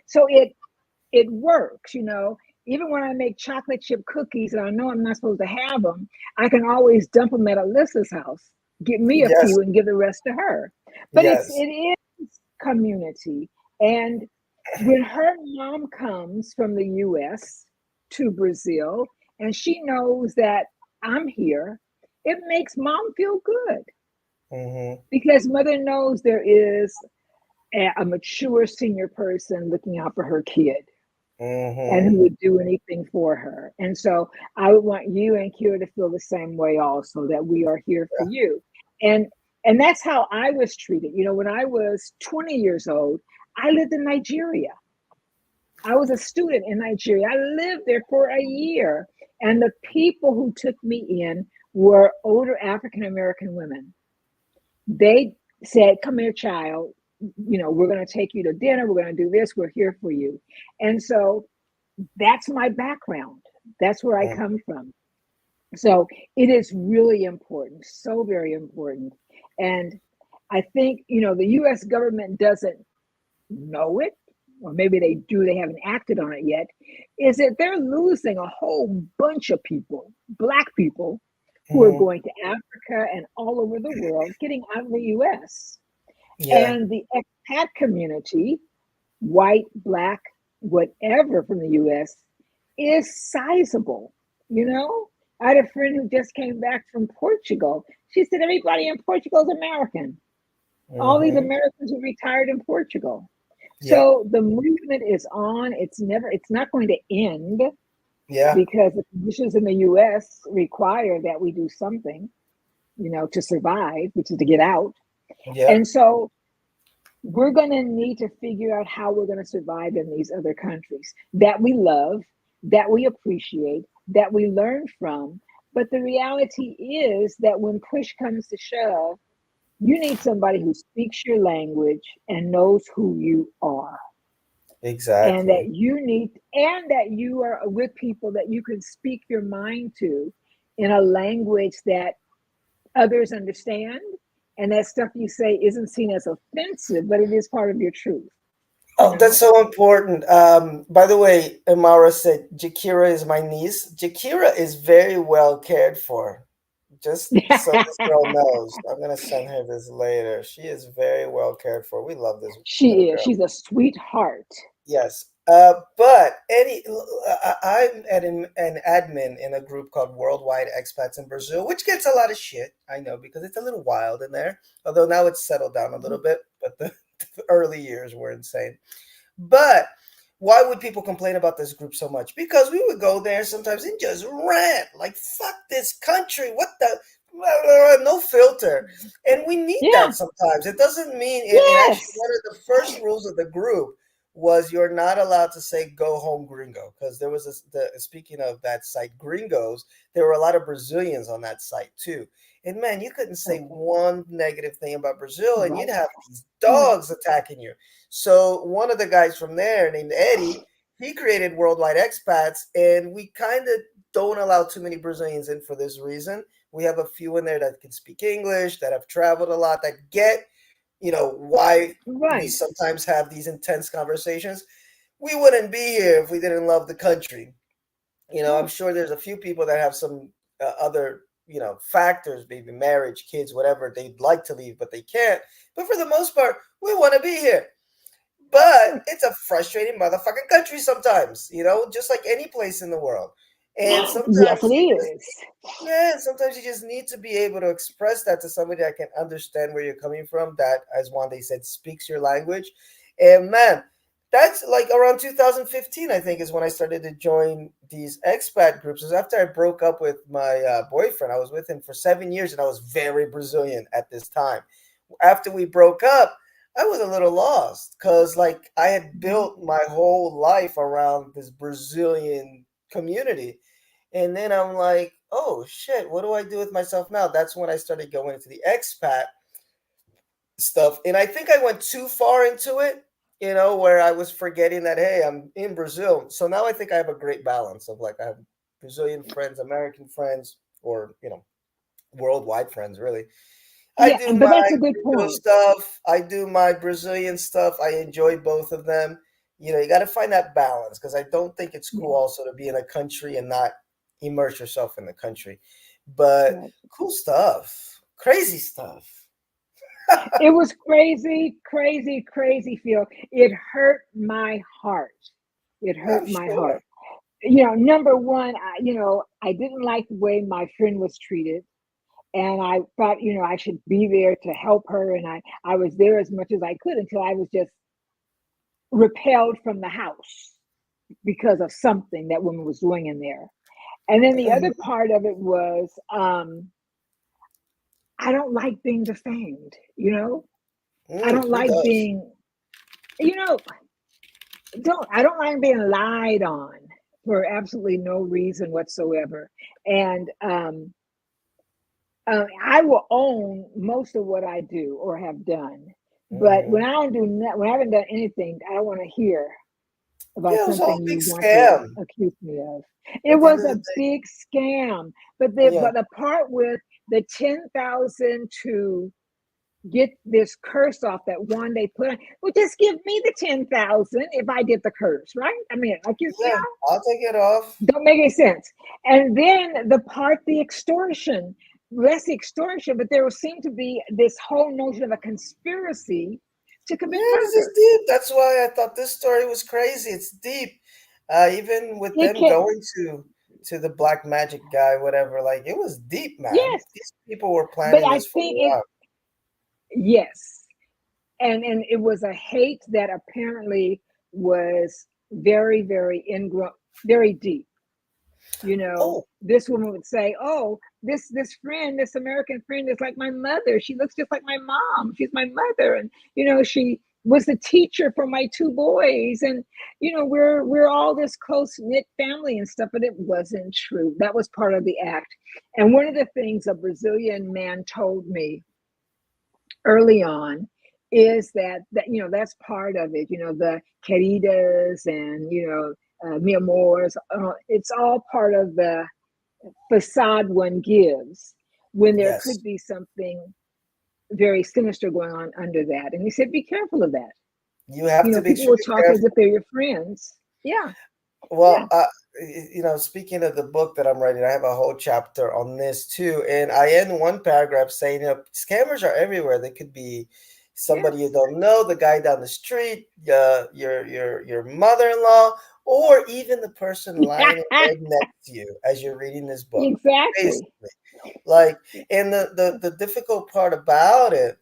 So it works. Even when I make chocolate chip cookies and I know I'm not supposed to have them, I can always dump them at Alyssa's house, give me a Yes. few and give the rest to her. But it Yes. is community. And when her mom comes from the US to Brazil and she knows that I'm here, it makes mom feel good Hmm. because mother knows there is a mature senior person looking out for her kid and Hmm. who would do anything for her. And so I would want you and Kira to feel the same way also, that we are here for you. And and that's how I was treated. When I was 20 years old, I lived in Nigeria. I was a student in Nigeria. I lived there for a year. And the people who took me in were older African American women. They said, "Come here, child. We're going to take you to dinner. We're going to do this. We're here for you." And so that's my background. That's where I come from. So it is really important, so very important. And I think, the US government doesn't know it, or maybe they do, they haven't acted on it yet, is that they're losing a whole bunch of people, Black people, who are Hmm. going to Africa and all over the world, getting out of the US. Yeah. And the expat community, white, black, whatever from the US, is sizable. You know, I had a friend who just came back from Portugal. She said everybody in Portugal is American. All these Hmm. Americans who retired in Portugal. Yep. So the movement is on. It's not going to end Yeah. because the conditions in the US require that we do something, to survive, which is to get out. And Yep. so we're going to need to figure out how we're going to survive in these other countries that we love, that we appreciate, that we learn from. But the reality is that when push comes to shove, you need somebody who speaks your language and knows who you are. And Exactly. that you are with people that you can speak your mind to in a language that others understand, and that stuff you say isn't seen as offensive, but it is part of your truth, you Oh, that's know? so important. By the way, Amara said Jakira is my niece. Jakira is very well cared for. Just so this girl knows, I'm gonna send her this later. She is very well cared for. We love this little She is. girl. She's a sweetheart. Yes. But I'm an admin in a group called Worldwide Expats in Brazil, which gets a lot of shit. I know because it's a little wild in there. Although now it's settled down a little bit, but the early years were insane. But why would people complain about this group so much? Because we would go there sometimes and just rant like "fuck this country," what the no filter, and we need Yeah. that sometimes. It doesn't mean, and actually, Yes. one of the first rules of the group was you're not allowed to say "go home, gringo," because there was speaking of that site, Gringos. There were a lot of Brazilians on that site too. And man, you couldn't say Okay. one negative thing about Brazil, and you'd Right. have these Right. dogs attacking you. So one of the guys from there named Eddie, he created Worldwide Expats, and we kind of don't allow too many Brazilians in for this reason. We have a few in there that can speak English, that have traveled a lot, that get, why we Right. sometimes have these intense conversations. We wouldn't be here if we didn't love the country. I'm Right. sure there's a few people that have some other, factors, maybe marriage, kids, whatever, they'd like to leave, but they can't. But for the most part, we want to be here. But Right. it's a frustrating motherfucking country sometimes, just like any place in the world. And Yes, it sometimes is. sometimes you just need to be able to express that to somebody that can understand where you're coming from, that, as Wande said, speaks your language. And man, that's like around 2015, I think, is when I started to join these expat groups. It was after I broke up with my boyfriend. I was with him for 7 years and I was very Brazilian at this time. After we broke up, I was a little lost because, like, I had Mhm. built my whole life around this Brazilian community. And then I'm like, oh shit, what do I do with myself now? That's when I started going into the expat stuff. And I think I went too far into it, where I was forgetting that, hey, I'm in Brazil. So now I think I have a great balance of, like, I have Brazilian friends, American friends, or, worldwide friends, really. I Yeah, do but my that's a good Brazil point. stuff. I do my Brazilian stuff. I enjoy both of them. You got to find that balance because I don't think it's cool Yeah. also to be in a country and not immerse yourself in the country. But Right. cool stuff, crazy stuff. It was crazy, crazy, crazy, Phil. It hurt my heart. It hurt I'm my sure. heart. Number one, I didn't like the way my friend was treated. And I thought, I should be there to help her. And I was there as much as I could until I was just repelled from the house because of something that woman was doing in there. And then the other Mhm. part of it was, I don't like being defamed. I don't Who like does? being, you know, I don't like being lied on for absolutely no reason whatsoever. And I will own most of what I do or have done. But Hmm. when I haven't done anything, I don't want to hear about Yeah, it was all something a big you want to scam. accuse me of. It At the end was of the a day, big scam. But yeah. the part with the 10,000 to get this curse off that one they put on. Well, just give me the 10,000 if I did the curse, right? I mean, like Yeah, I'll take it off. don't make any sense. And then the part, the extortion, less extortion, but there will seem to be this whole notion of a conspiracy to commit Yes, it's murder. deep. That's why I thought this story was crazy. It's deep. Even with It them can, going to the black magic guy, whatever, like it was deep, man. yes, These people were but planning I this for a think it, while. yes, and it was a hate that apparently was very ingrown, very deep. You know, Oh, this woman would say, oh, this friend, this American friend is like my mother. She looks just like my mom. She's my mother. And you know, she was the teacher for my two boys. And you know, we're all this close knit family and stuff, but it wasn't true. That was part of the act. And one of the things a Brazilian man told me early on is that you know, that's part of it, you know, the queridas and you know, mi amores, it's all part of the facade one gives when there yes. could be something very sinister going on under that. And he said, be careful of that. You have You to know, be people will extremely talk as if careful. they're your friends. Yeah, Well, yeah. speaking of the book that I'm writing, I have a whole chapter on this too, and I end one paragraph saying, scammers are everywhere. They could be somebody you Yes. don't know, the guy down the street, your mother-in-law, or even the person lying in bed next to you as you're reading this book. Exactly. Basically, like, and the difficult part about it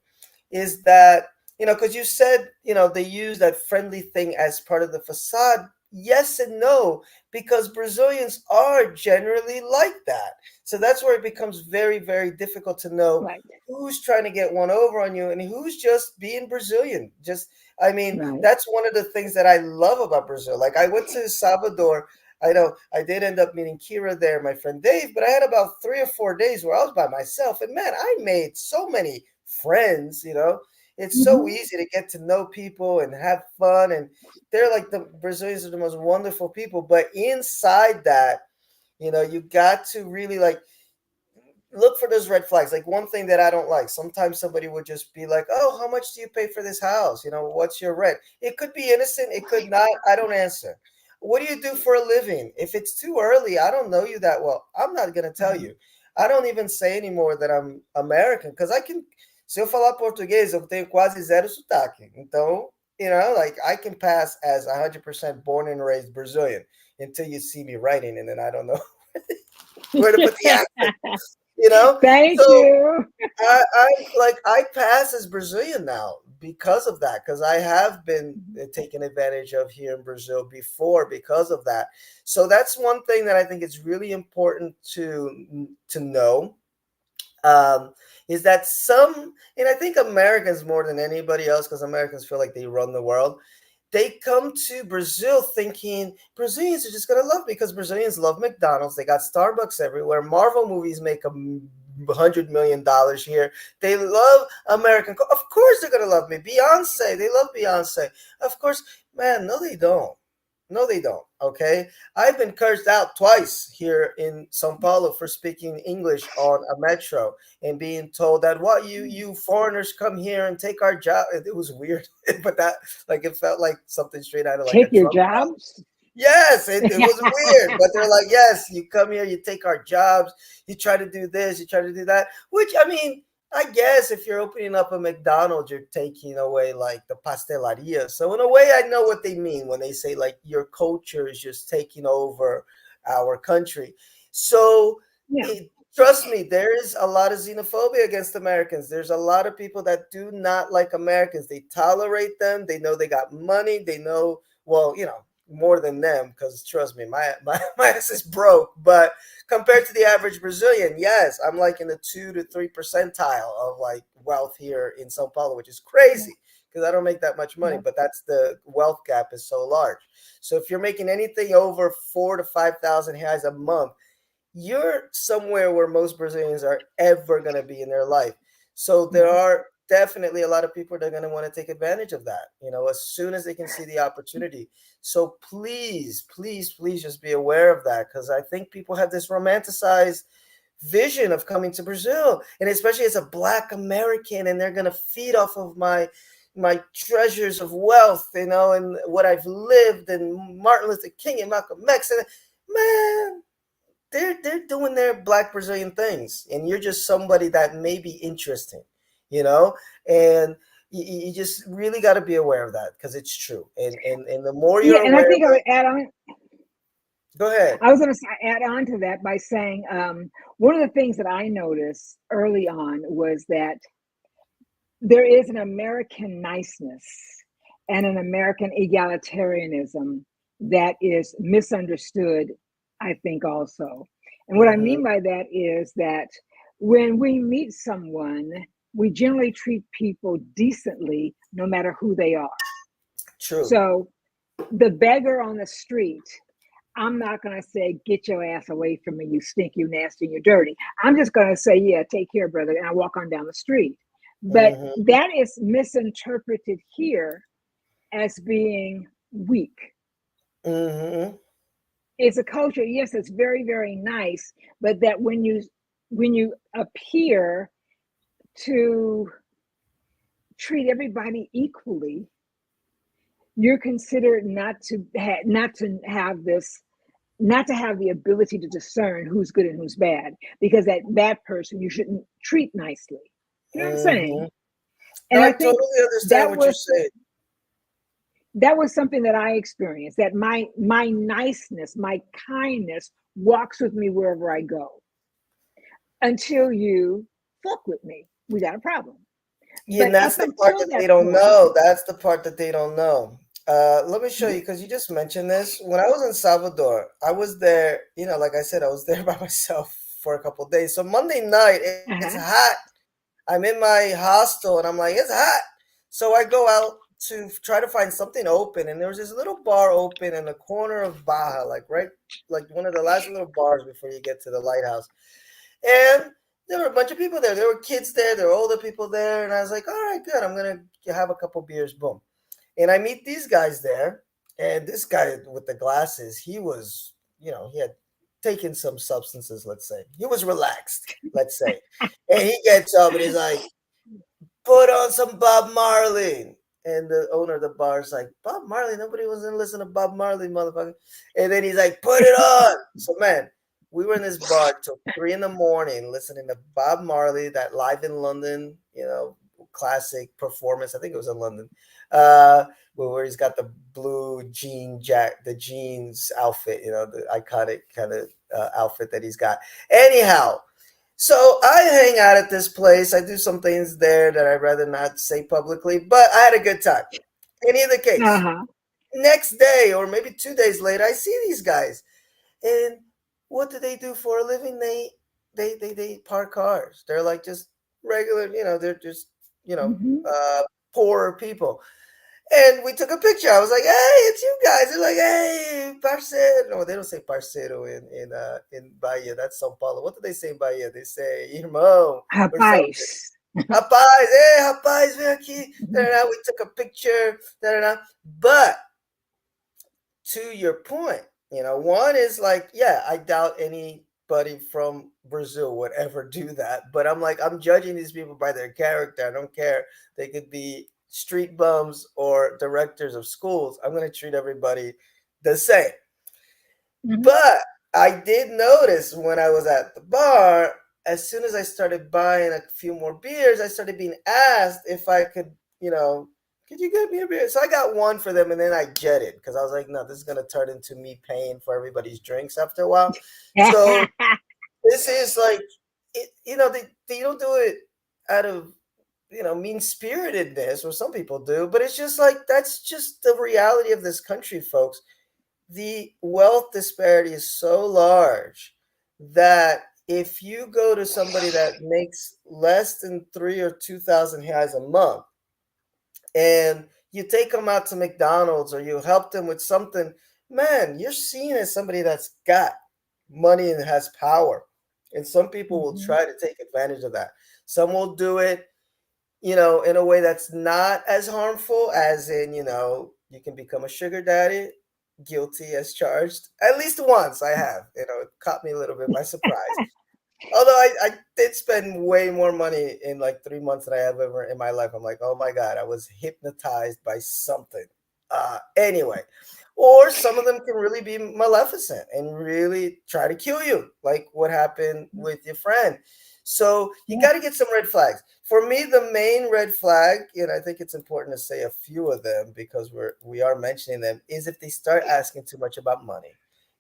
is that, because you said, they use that friendly thing as part of the facade. Yes and no, because Brazilians are generally like that. So that's where it becomes very, very difficult to know Right, who's trying to get one over on you and who's just being Brazilian. I mean, right. that's one of the things that I love about Brazil. Like, I went to Salvador. I know I did end up meeting Kira there, my friend Dave, but I had about 3 or 4 days where I was by myself. And man, I made so many friends. It's so Hmm. easy to get to know people and have fun, and they're like, the Brazilians are the most wonderful people. But inside that, you got to really, like, look for those red flags. Like, one thing that I don't like, sometimes somebody would just be like, "Oh, how much do you pay for this house? What's your rent?" It could be innocent, it could not. I don't answer. What do you do for a living? If it's too early, I don't know you that well, I'm not going to tell Right. you. I don't even say anymore that I'm American, because I can. Se eu falar português, eu tenho quase zero sotaque. Então, like, I can pass as 100% born and raised Brazilian until you see me writing, and then I don't know where to put the accent. you know Thank so you. I pass as Brazilian now because of that, because I have been taken advantage of here in Brazil before because of that. So that's one thing that I think is really important to know, um, is that and I think Americans more than anybody else, because Americans feel like they run the world, they come to Brazil thinking Brazilians are just gonna love me, because Brazilians love McDonald's. They got Starbucks everywhere. Marvel movies make $100 million here. They love American. Of course, they're gonna love me. Beyonce. They love Beyonce. Of course, man. No, they don't. No, they don't. Okay, I've been cursed out twice here in São Paulo for speaking English on a metro and being told that, what, you foreigners come here and take our job. It was weird, but that, like, it felt like something straight out of like a Take your Trump. jobs. Yes, it was weird, but they're like, yes, you come here, you take our jobs, you try to do this, you try to do that. Which, I mean, I guess if you're opening up a McDonald's, you're taking away like the pastelaria. So in a way, I know what they mean when they say like your culture is just taking over our country. So Yeah. trust me, there is a lot of xenophobia against Americans. There's a lot of people that do not like Americans. They tolerate them. They know they got money. They know, well, more than them, because trust me, my ass is broke. But compared to the average Brazilian, yes, I'm like in the 2 to 3 percentile of like wealth here in Sao Paulo, which is crazy because I don't make that much money. Yeah. But that's, the wealth gap is so large. So if you're making anything over 4 to 5 thousand reais a month, you're somewhere where most Brazilians are ever going to be in their life. So there Right. are definitely a lot of people that are going to want to take advantage of that, as soon as they can see the opportunity. So please, please, please just be aware of that, because I think people have this romanticized vision of coming to Brazil, and especially as a Black American, and they're gonna feed off of my treasures of wealth, and what I've lived, and Martin Luther King and Malcolm X, and man, they're doing their Black Brazilian things, and you're just somebody that may be interesting, you know, and you just really got to be aware of that because it's true, and the more Yeah, you're and I aware think of I would it, add on. go ahead. I was going to add on to that by saying one of the things that I noticed early on was that there is an American niceness and an American egalitarianism that is misunderstood, I think, also. And what I Hmm. mean by that is that when we meet someone, we generally treat people decently no matter who they are. True. So the beggar on the street, I'm not going to say, get your ass away from me, you stink, you nasty, you dirty. I'm just going to say, yeah, take care, brother. And I walk on down the street. But Hmm. that is misinterpreted here as being weak. Hmm. It's a culture, yes, it's very, very nice, but that when you appear to treat everybody equally, you're considered not to have the ability to discern who's good and who's bad, because that person you shouldn't treat nicely. You know what I'm saying? Hmm. No, And I I think totally understand that what you're was saying. that was something that I experienced. That my niceness, my kindness walks with me wherever I go. Until you fuck with me, we got a problem. Yeah, But and that's up the part until that they that don't point, know. That's the part that they don't know. Let me show you because you just mentioned this. When I was in Salvador, I was there. Like I said, I was there by myself for a couple of days. So Monday night, it's uh-huh, hot. I'm in my hostel, and I'm like, it's hot. So I go out to try to find something open, and there was this little bar open in the corner of Baja, like one of the last little bars before you get to the lighthouse. And there were a bunch of people there. There were kids there. There were older people there. And I was like, all right, good. I'm going to have a couple beers. Boom. And I meet these guys there. And this guy with the glasses, he had taken some substances, let's say. He was relaxed, let's say. And he gets up and he's like, put on some Bob Marley. And the owner of the bar is like, Bob Marley? Nobody was going to listen to Bob Marley, motherfucker. And then he's like, put it on. So, man, we were in this bar till 3 in the morning listening to Bob Marley, that Live in London, classic performance. I think it was in London, uh, where he's got the blue the jeans outfit, the iconic kind of outfit that he's got. Anyhow, so I hang out at this place. I do some things there that I'd rather not say publicly, but I had a good time. In either case, uh-huh. next day or maybe 2 days later, I see these guys, and what do they do for a living? They park cars. They're like just regular, they're just you know Mm-hmm. uh, poorer people. And we took a picture. I was like, "Hey, it's you guys." They're like, "Hey, parceiro." No, they don't say parceiro in Bahia. That's São Paulo. What do they say in Bahia? They say irmão or something. Rapaz. Rapaz, hey, rapaz, vem aqui. Da-da-da. We took a picture. Da-da-da. But to your point, one is like, yeah, I doubt anybody from Brazil would ever do that. But I'm judging these people by their character. I don't care. They could be street bums or directors of schools. I'm going to treat everybody the same. Mm-hmm. But I did notice when I was at the bar, as soon as I started buying a few more beers, I started being asked if I could you get me a beer? So I got one for them, and then I jetted because I was like, no, this is gonna turn into me paying for everybody's drinks after a while. So this is like, they don't do it out of mean spiritedness, or some people do, but it's just like that's just the reality of this country, folks. The wealth disparity is so large that if you go to somebody that makes less than 3 or 2,000 reais a month, and you take them out to McDonald's or you help them with something, man, you're seen as somebody that's got money and has power. And some people will Mm-hmm. try to take advantage of that. Some will do it, in a way that's not as harmful, as in, you can become a sugar daddy, guilty as charged. At least once I have, it caught me a little bit by surprise. Although I did spend way more money in like 3 months than I have ever in my life. I'm like, oh my God, I was hypnotized by something. Anyway, or some of them can really be maleficent and really try to kill you, like what happened with your friend. So you Yeah. got to get some red flags. For me, the main red flag, and I think it's important to say a few of them because we are mentioning them, is if they start asking too much about money.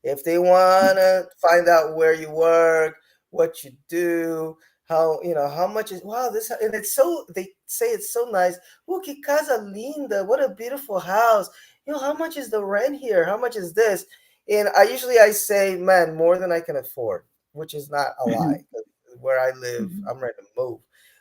If they want to find out where you work, what you do, how much is wow this, and it's so they say it's so nice. Oh, que casa linda! What a beautiful house. How much is the rent here? How much is this? And I say, man, more than I can afford, which is not a lie. Mhm. 'Cause where I live, Mhm. I'm ready to move.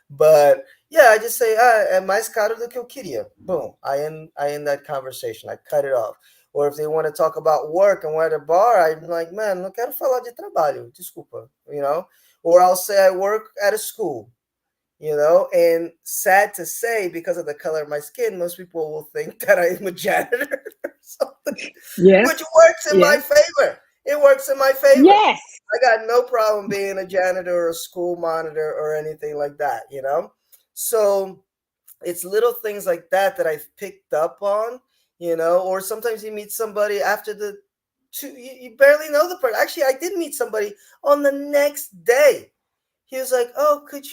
But yeah, I just say, é mais caro do que eu queria. Boom. I end that conversation. I cut it off. Or if they want to talk about work and we're at a bar, I'm like, man, não quero falar de trabalho, desculpa. Or I'll say I work at a school. And sad to say, because of the color of my skin, most people will think that I'm a janitor or something, which Yes. works in my Yes. favor. It works in my favor. Yes. I got no problem being a janitor or a school monitor or anything like that. So it's little things like that that I've picked up on. Or sometimes you meet somebody after you barely know the person. Actually, I did meet somebody on the next day. He was like, "Oh, could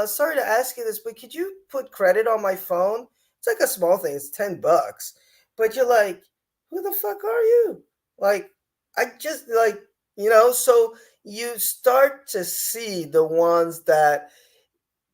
sorry to ask you this, but could you put credit on my phone?" It's like a small thing. It's $10, but you're like, "Who the fuck are you?" Like, I just So you start to see the ones that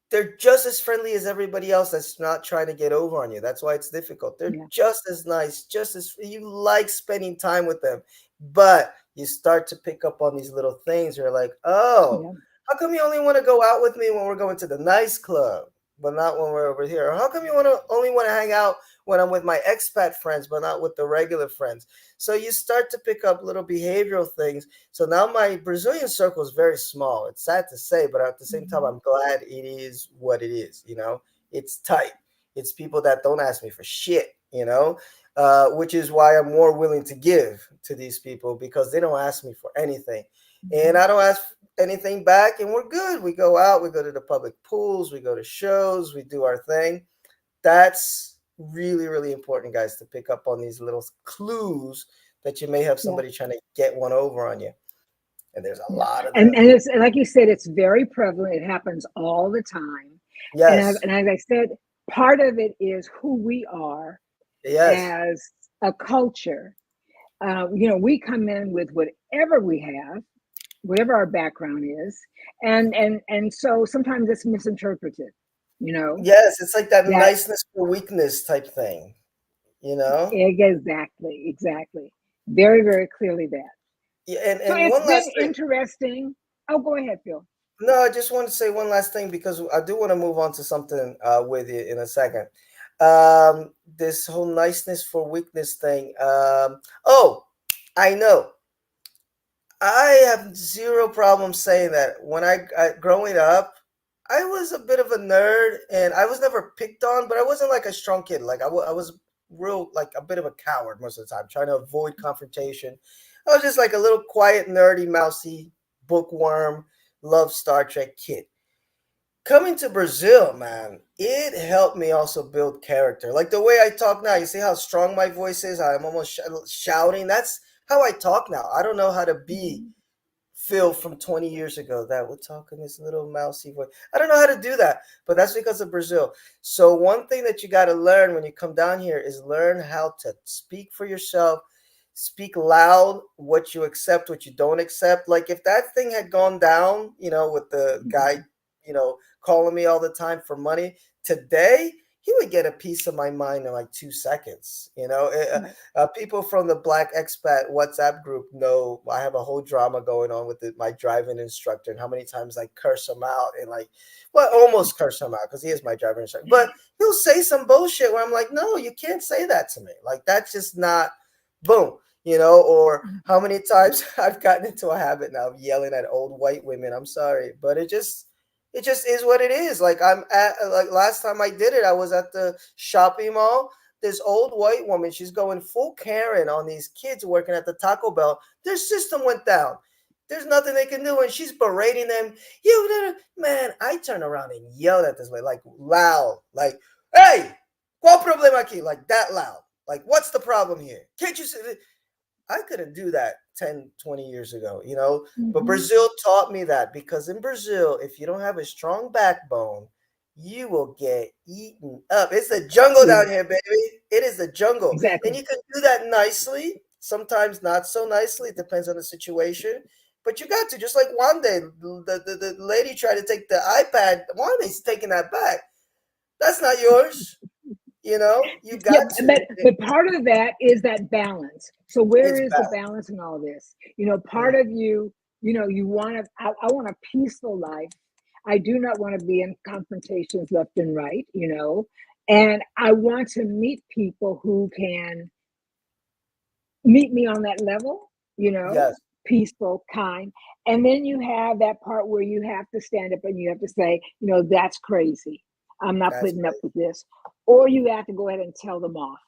they're just as friendly as everybody else that's not trying to get over on you. That's why it's difficult. They're Yeah. just as nice, just as you like spending time with them. But you start to pick up on these little things. You're like, oh, Yeah. how come you only want to go out with me when we're going to the nice club, but not when we're over here? Or how come you only want to hang out when I'm with my expat friends, but not with the regular friends? So you start to pick up little behavioral things. So now my Brazilian circle is very small. It's sad to say, but at the same time, Mhm. I'm glad it is what it is. It's tight. It's people that don't ask me for shit, which is why I'm more willing to give to these people because they don't ask me for anything. And Mhm. I don't ask anything back, and we're good. We go out, we go to the public pools, we go to shows, we do our thing. That's really, really important, guys, to pick up on these little clues that you may have Yeah. somebody trying to get one over on you. And there's a Yeah. lot of And them. it's like you said, it's very prevalent. It happens all the time. Yes, And as I said, part of it is who we are yes, as a culture. We come in with whatever we have, whatever our background is, and so sometimes it's misinterpreted. You know yes. It's like that that niceness for weakness type thing. exactly, exactly, very, very clearly that. Yeah, and, So and it's one been last thing. interesting. Oh, go ahead, Phil. No, I just want to say one last thing because I do want to move on to something with you in a second. This whole niceness for weakness thing. Oh, I know. I have zero problem saying that. When growing up, I was a bit of a nerd, and I was never picked on, but I wasn't like a strong kid. Like I was real, like a bit of a coward most of the time, trying to avoid confrontation. I was just like a little quiet, nerdy, mousy, bookworm, love Star Trek kid. Coming to Brazil, man, it helped me also build character. Like the way I talk now, you see how strong my voice is? I'm almost shouting. That's how I talk now. I don't know how to be Mhm. Phil from 20 years ago that would talk in this little mousy voice. I don't know how to do that, but that's because of Brazil. So, one thing that you got to learn when you come down here is learn how to speak for yourself, speak loud, what you accept, what you don't accept. Like, if that thing had gone down, with the guy, calling me all the time for money, today, he would get a piece of my mind in like 2 seconds. Right. People from the Black Expat WhatsApp group know I have a whole drama going on with my driving instructor and how many times I curse him out and well, almost curse him out because he is my driving instructor. But he'll say some bullshit where I'm like, no, you can't say that to me. Like, that's just not, boom. Or how many times I've gotten into a habit now of yelling at old white women. I'm sorry, but it just is what it is. Like, like last time I did it, I was at the shopping mall. This old white woman, she's going full Karen on these kids working at the Taco Bell. Their system went down. There's nothing they can do. And she's berating them. You, man, I turn around and yelled at this way, like loud, like, hey, qual problema aquí? Like that loud. Like, what's the problem here? Can't you see? I couldn't do that 10, 20 years ago, you know. But Mm-hmm. Brazil taught me that, because in Brazil, if you don't have a strong backbone, you will get eaten up. It's the jungle down here, baby. It is the jungle. And Exactly. you can do that nicely, sometimes not so nicely. It depends on the situation. But you got to, just like one day, the lady tried to take the iPad. One day's taking that back. That's not yours. You know, you Yeah, got to. but part of that is that balance. So where It's is the bad. balance in all this? You know, part Mm, of you, you know, you want to. I want a peaceful life. I do not want to be in confrontations left and right. You know, and I want to meet people who can meet me on that level. You know, yes, peaceful, kind, and then you have that part where you have to stand up and you have to say, you know, that's crazy. I'm not that's putting up right. with this, or you have to go ahead and tell them off.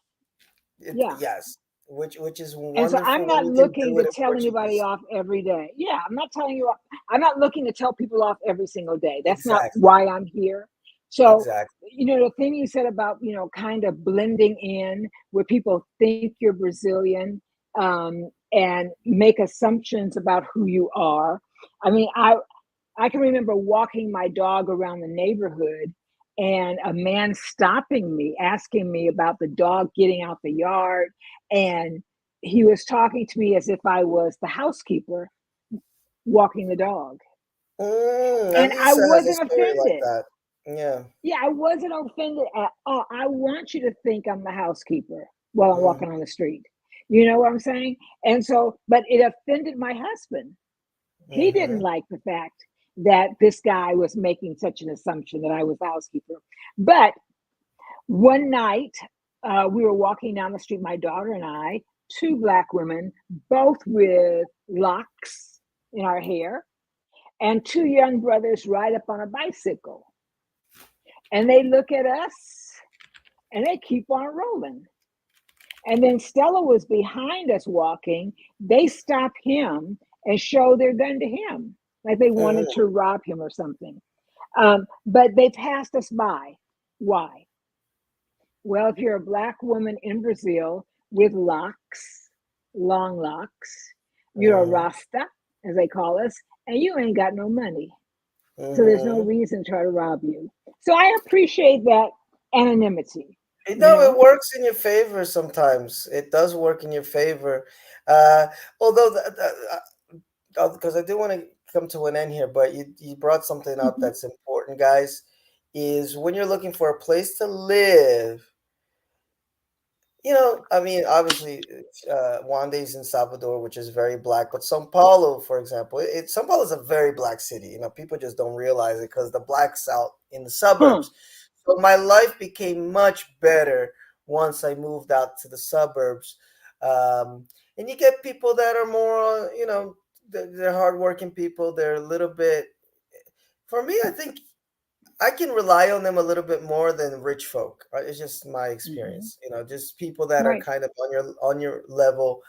Yeah. Yes, which is And so wonderful I'm when not you can looking do to it in tell anybody Portuguese. off every day. Yeah, I'm not telling you, I'm not looking to tell people off every single day. That's not Exactly, why I'm here. So, exactly. you know, the thing you said about, you know, kind of blending in where people think you're Brazilian, and make assumptions about who you are. I mean, I can remember walking my dog around the neighborhood and a man stopping me, asking me about the dog getting out the yard. And he was talking to me as if I was the housekeeper walking the dog. I And I used to have a wasn't story like offended. that. Yeah. Yeah, I wasn't offended at all. I want you to think I'm the housekeeper while I'm Mm, walking on the street. You know what I'm saying? And so, but it offended my husband. He didn't mm-hmm. like the fact that this guy was making such an assumption that I was the housekeeper. But one night, we were walking down the street, my daughter and I, two black women, both with locks in our hair, and two young brothers ride up on a bicycle. And they look at us and they keep on rolling. And then Stella was behind us walking. They stop him and show their gun to him, like they wanted Mm, to rob him or something. But they passed us by. Why? Well, if you're a black woman in Brazil with locks, long locks, you're a mm-hmm. Rasta, as they call us, and you ain't got no money. So there's no Mm-hmm. reason to try to rob you. So I appreciate that anonymity, You you know, it know? works in your favor sometimes. It does work in your favor. Uh, although, because I do want to come to an end here, but you brought something up Mhm. that's important, guys, is when you're looking for a place to live. You know, I mean, obviously, Wande's in Salvador, which is very black, but São Paulo, for example, São Paulo is a very black city. You know, people just don't realize it because the blacks out in the Huh. suburbs. So my life became much better once I moved out to the suburbs. And you get people that are more, you know, they're hardworking people. They're a little bit, for me, I think I can rely on them a little bit more than rich folk. Right? It's just my Hmm. experience. You know, just people that are Right. kind of on your level.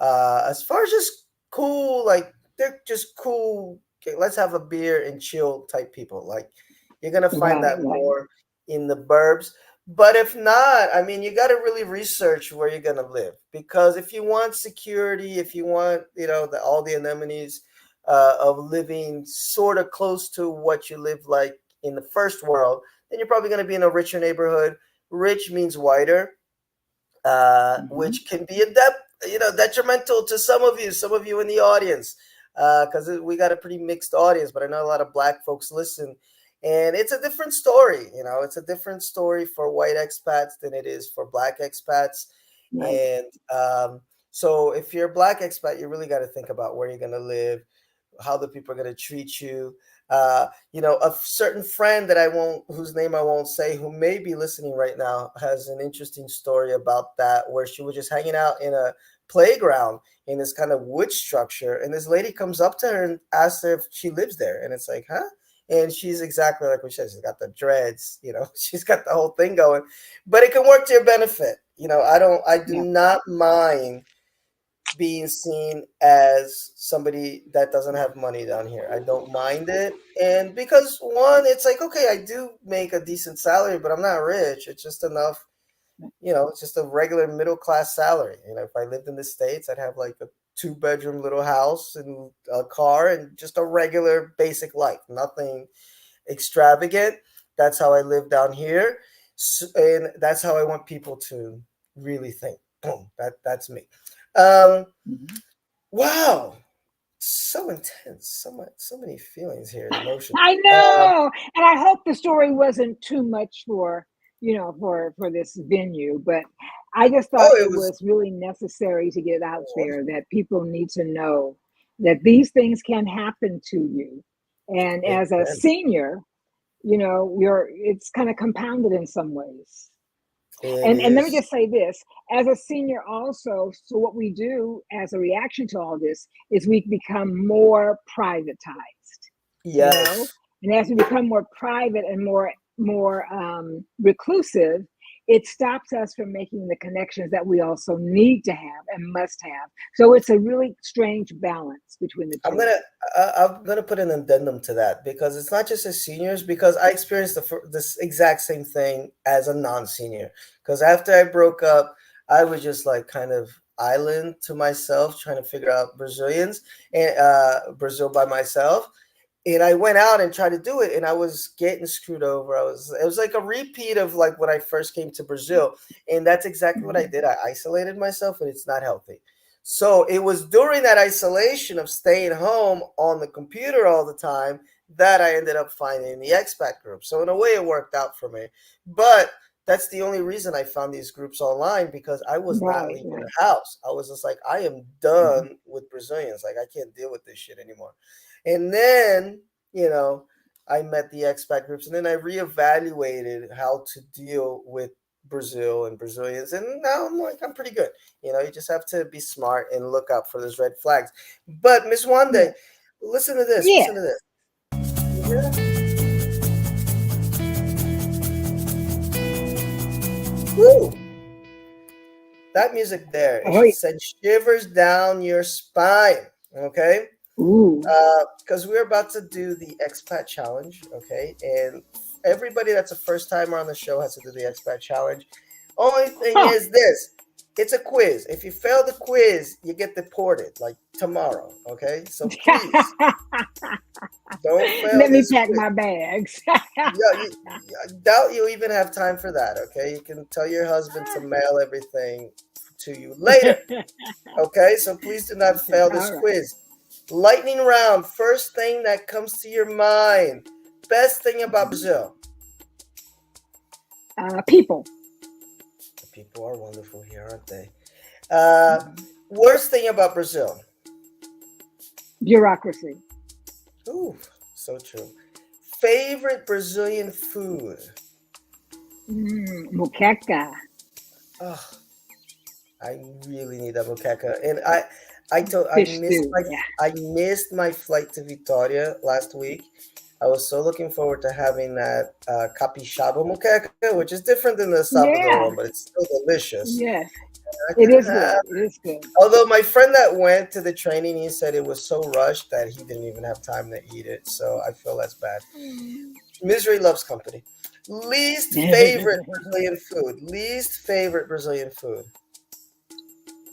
As far as just cool, like they're just cool. Okay, let's have a beer and chill type people. Like you're gonna find Right. that Right. more in the burbs. But if not, I mean, you got to really research where you're gonna live because if you want security, if you want, you know, all the anemones of living sort of close to what you live like in the first world, then you're probably going to be in a richer neighborhood. Rich means whiter, Hmm. which can be you know, detrimental to some of you in the audience, because we got a pretty mixed audience. But I know a lot of black folks listen, and it's a different story. You know, it's a different story for white expats than it is for black expats, Right. and so if you're a black expat, you really got to think about where you're going to live, how the people are going to treat you. You know, a certain friend that I won't, whose name I won't say, who may be listening right now, has an interesting story about that, where she was just hanging out in a playground in this kind of wood structure, and this lady comes up to her and asks her if she lives there, and it's like, huh? And she's exactly like what she said. She's got the dreads, you know, she's got the whole thing going, but it can work to your benefit. You know, I do Yeah. not mind being seen as somebody that doesn't have money down here. I don't mind it. And because one, it's like, okay, I do make a decent salary, but I'm not rich. It's just enough, it's just a regular middle class salary. If I lived in the States, I'd have like a 2 bedroom little house and a car and just a regular basic life, nothing extravagant. That's how I live down here. And that's how I want people to really think. Boom, that's me. Um, Mhm. wow, so intense, so many feelings here and emotions. I Um, know, and I hope the story wasn't too much for for this venue, but I just thought oh, it it was was really necessary to get out there wonderful. that people need to know that these things can happen to you, and It as a can. senior, you're it's kind of compounded in some ways. It And let me is. just say this, as a senior also, so what we do as a reaction to all this is we become more privatized, you know, Yes. and as we become more private and more reclusive, it stops us from making the connections that we also need to have and must have. So it's a really strange balance between the I'm two. gonna I'm gonna put an addendum to that because it's not just as seniors. Because I experienced this exact same thing as a non-senior. Because after I broke up, I was just like kind of island to myself, trying to figure out Brazilians and Brazil by myself. And I went out and tried to do it, and I was getting screwed over. It was like a repeat of like when I first came to Brazil, and that's exactly what I Mhm. did. I isolated myself, and it's not healthy. So it was during that isolation of staying home on the computer all the time that I ended up finding the expat group. So in a way, it worked out for me. But that's the only reason I found these groups online because I was not Right, leaving right. the house. I was just like, I am Mhm. done with Brazilians. Like I can't deal with this shit anymore. And then, you know, I met the expat groups and then I reevaluated how to deal with Brazil and Brazilians. And now I'm like, I'm pretty good. You just have to be smart and look out for those red flags. But Miss Wande, Yeah. listen to this. Yeah. Listen to this. You hear that? Woo! That music there, it Oh, should send shivers down your spine. Okay? ooh. Because we're about to do the expat challenge, okay? And everybody that's a first timer on the show has to do the expat challenge. Only thing Huh. is this: it's a quiz. If you fail the quiz, you get deported like tomorrow, okay? So please don't fail Let me this pack quiz. my bags. Yeah, I doubt you even have time for that, okay? You can tell your husband to mail everything to you later, okay? So please do not Okay, fail this all right. quiz. Lightning round. First thing that comes to your mind. Best thing about Mhm. Brazil. People. The people are wonderful here, aren't they? Uh, Mhm. Worst thing about Brazil. Bureaucracy. Ooh, so true. Favorite Brazilian food. Muqueca. Oh, I really need that moqueca. And I told Fish stew. Yeah. I missed my flight to Vitoria last week. I was so looking forward to having that capixaba moqueca, which is different than the Salvador one, Yeah. but it's still delicious. Yes. I It couldn't is have. good. It is good. Although my friend that went to the training, he said it was so rushed that he didn't even have time to eat it. So I feel that's bad. Mm. Misery loves company. Least favorite Brazilian food. Least favorite Brazilian food.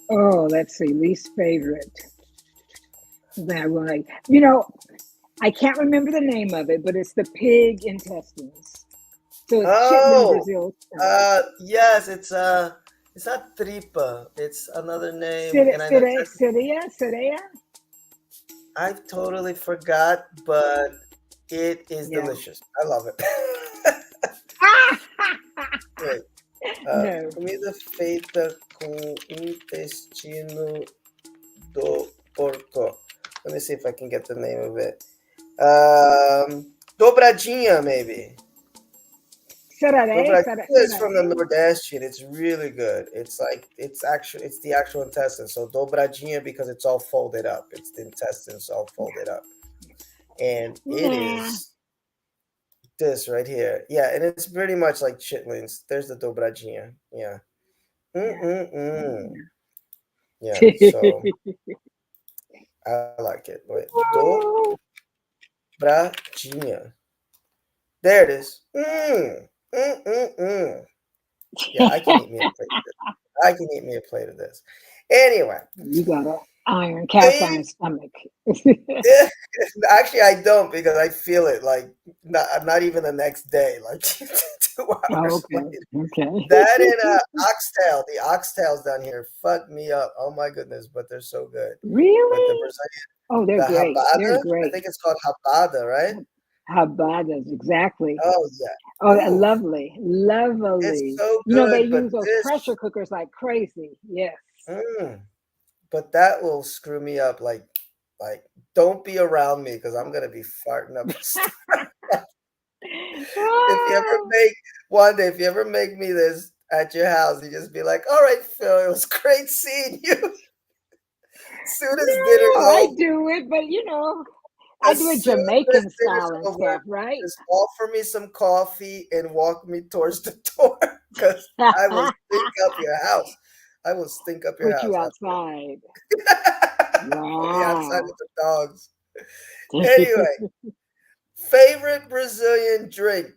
Oh, let's see. Least favorite. That one. I can't remember the name of it, but it's the pig intestines. So it's chitlin Oh, Brazil style. yes, it's not tripa. It's another name, and I know exactly. Seria? I've totally forgot, but it is Yeah. delicious. I love it. Wait, No. comida feita com intestino do porco. Let me see if I can get the name of it. Dobradinha, maybe. Sararé, Dobradinha is from the sararé. Nordeste, and it's really good. It's the actual intestine. So dobradinha because it's all folded up. It's the intestines all folded up, and it Nah. is this right here. Yeah, and it's pretty much like chitlins. There's the dobradinha. Yeah. Yeah. Mm-mm-mm. Mm. Yeah, so I like it. Wait, do Brajinha. There it is. Mm, mm, mm. Yeah, I can eat me a plate of this. I can eat me a plate of this. Anyway, You got a cast fav- iron stomach. actually, I don't because I feel it like not even the next day, like 2 hours Okay, later. okay. That and oxtail. The oxtails down here fuck me up. Oh my goodness, but they're so good. But the Really? Brazilian, Oh, they're the great. They're habada, I great. think it's called habada, right? Habadas, exactly. Oh yeah. Oh, Ooh, lovely, it's lovely. so You know, they good. But use those pressure this, cookers like crazy. Yes. mm, but that will screw me up. Like don't be around me because I'm gonna be farting up. If you ever Ah, make one day, if you ever make me this at your house, you just be like, "All right, Phil, it was great seeing you." Soon as dinner's no, I over, do it, but I do it as soon as Jamaican dinner's style and over, stuff, right? just offer me some coffee and walk me towards the door because I will stink up your house. I will stink up your Put you house. That's outside. put me outside Wow. with the dogs. Anyway, favorite Brazilian drink.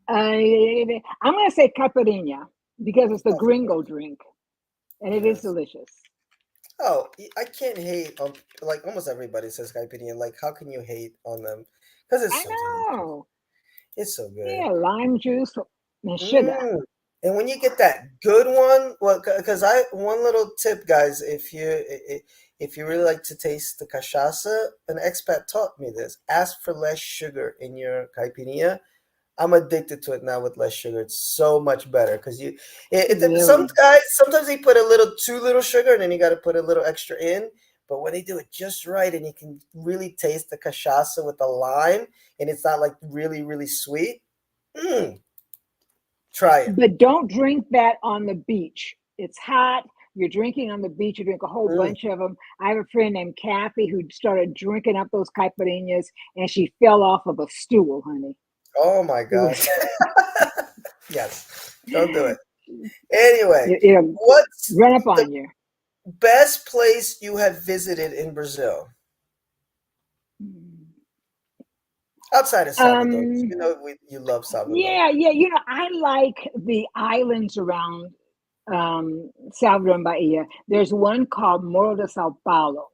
I'm going to say caipirinha because it's the Of gringo course, drink and it it is is. delicious. Oh, I can't hate on like almost everybody says caipirinha. Like, how can you hate on them? Because it's I so delicious. know. It's so good. Yeah, lime juice and sugar. Mm. And when you get that good one, well, because I one little tip, guys, if you really like to taste the cachaça, an expat taught me this. Ask for less sugar in your caipirinha. I'm addicted to it now with less sugar. It's so much better because some Really. guys sometimes they put a little too little sugar and then you got to put a little extra in. But when they do it just right and you can really taste the cachaça with the lime and it's not like really sweet, mm, try it. But don't drink that on the beach. It's hot. You're drinking on the beach. You drink a whole Mm. bunch of them. I have a friend named Kathy who started drinking up those caipirinhas and she fell off of a stool, honey. Oh my It God. was, Yes, don't do it. Anyway, it'll what's run up the on you. best place you have visited in Brazil outside of Salvador? 'Cause Um, you know you love Salvador. yeah. I like the islands around Salvador and Bahia. There's one called Morro de Sao Paulo,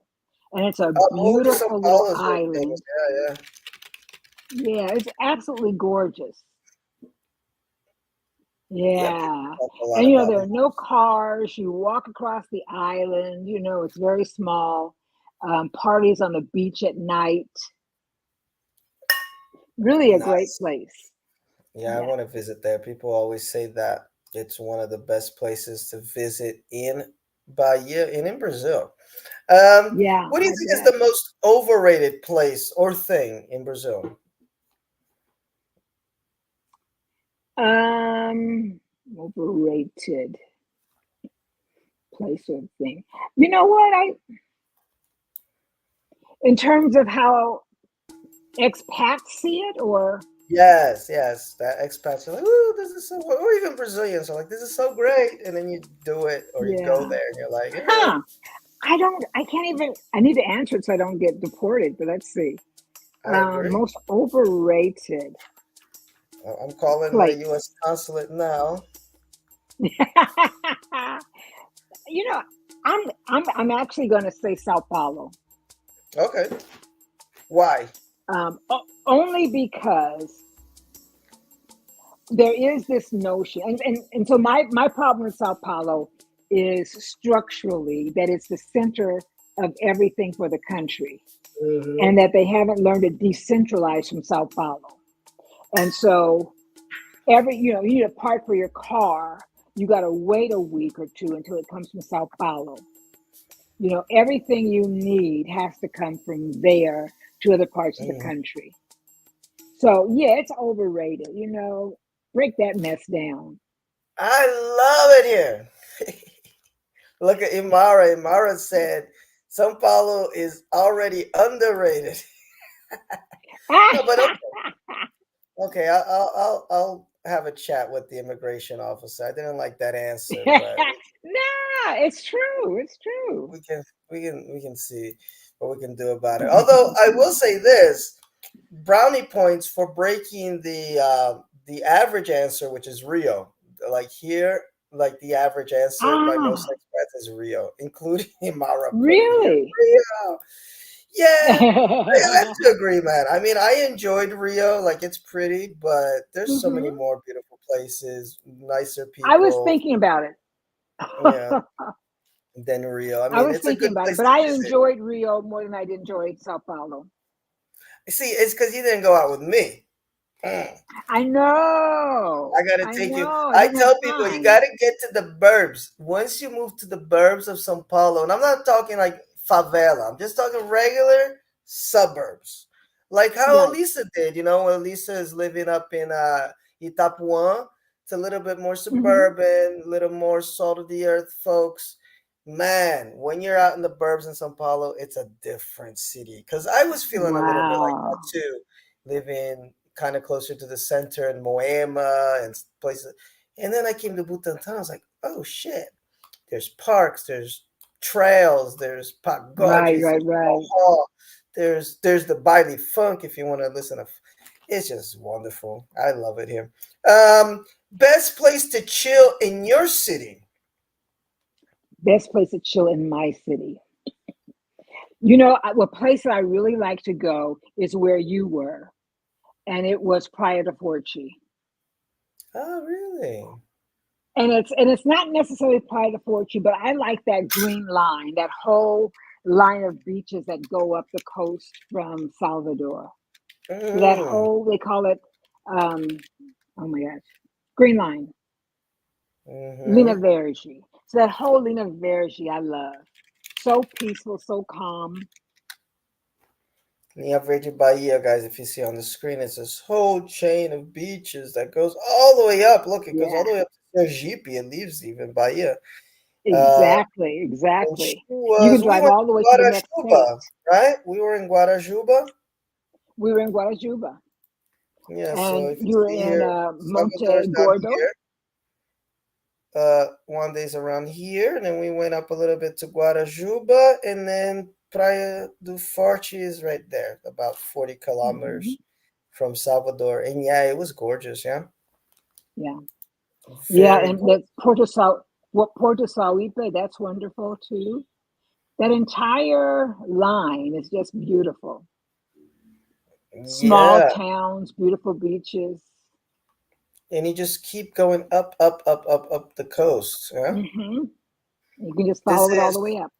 and it's a Oh, the São beautiful little Paulo is very famous. island. Yeah, Yeah, it's absolutely gorgeous. yeah. People Yeah. talk a lot And about there it. are no cars. You walk across the island, it's very small. Parties on the beach at night. Really a great Nice. place. Yeah, I Yeah. want to visit there. People always say that it's one of the best places to visit in Bahia and in Brazil. Yeah, What do you I think is bet. the most overrated place or thing in Brazil? Um, Overrated place or thing. You know what? In terms of how expats see it, or Yes, yes. That expats are like, "Ooh, this is so," or even Brazilians are like, "This is so great," and then you do it or you go yeah. there and you're like, Huh. I can't even, I need to answer it so I don't get deported, but let's see. I agree. Most overrated I'm calling the place. U.S. consulate now. you know, I'm actually going to say Sao Paulo, Okay, why? only because there is this notion, and so my problem with Sao Paulo is structurally that it's the center of everything for the country, Hmm. and that they haven't learned to decentralize from Sao Paulo, and so you need a part for your car. You got to wait a week or two until it comes from Sao Paulo. Everything you need has to come from there to other parts of the Hmm. country. So yeah, it's overrated. Break that mess down. I love it here. Look at Imara. Imara said São Paulo is already underrated. No, but okay. I'll have a chat with the immigration officer. I didn't like that answer, but No, it's true. It's true. we can we can see what we can do about it. Although I will say this, brownie points for breaking the average answer, which is Rio. Like here, like the average answer by most Ah, experts is Rio, including Imara putting here really? Rio. Yeah, I have to agree, man. I mean, I enjoyed Rio. Like it's pretty, but there's so many Hmm. more beautiful places, nicer I was people. thinking about it. Yeah, than Rio. I I mean, was it's a thinking good about it, place but to I visit. enjoyed Rio more than I enjoyed Sao Paulo. See, it's because you didn't go out with me. Mm. I gotta I take you. know. I I didn't have tell people you time. gotta get to the burbs. Once you move to the burbs of São Paulo, and I'm not talking like favela, I'm just talking regular suburbs. Like how Right. Elisa did, when Elisa is living up in Itapuã. It's a little bit more Hmm. suburban, a little more salt of the earth folks. Man, when you're out in the burbs in São Paulo, it's a different city. Because I was feeling a little bit like that Wow. too, living kind of closer to the center in Moema and places. And then I came to Butantan. I was like, oh shit, there's parks, there's trails, there's Right. pagodes, Right. there's Right. forró, there's the baile funk if you want to listen to. It's just wonderful. I love it here. Best place to chill in your city. Best place to chill in my city. A place that I really like to go is where you were, and it was Playa de Forchi. Oh, really? And it's not necessarily Playa de Forchi, but I like that green line, that whole line of beaches that go up the coast from Salvador. So that Mm, whole, they call it, um, oh my gosh, Green Line, Lina mm-hmm. Verge. So that whole Lina Verge, I love. So peaceful, so calm. Linha Verde Bahia, guys, if you see on the screen, it's this whole chain of beaches that goes all the way up. Look, it goes all Yeah, the way up to Sergipe. It leaves even Bahia. Uh, exactly, and she exactly. You can was, we drive went all the way to the to next state. Guarajuba, right? We were in Guarajuba. We were in Guarajuba, Yeah, so and if you you were see in here, Monte Salvador's down Gordo. here. One day's around here, and then we went up a little bit to Guarajuba, and then Praia do Forte is right there, about 40 Hmm. kilometers from Salvador. And yeah, it was gorgeous, yeah. Yeah, yeah, Very and gorgeous. that Porto Sauipe, that's wonderful too. That entire line is just beautiful. Small Yeah. towns, beautiful beaches. And you just keep going up, up, up, up, up the coast. Yeah. Hmm. You can just This follow it all is the way up.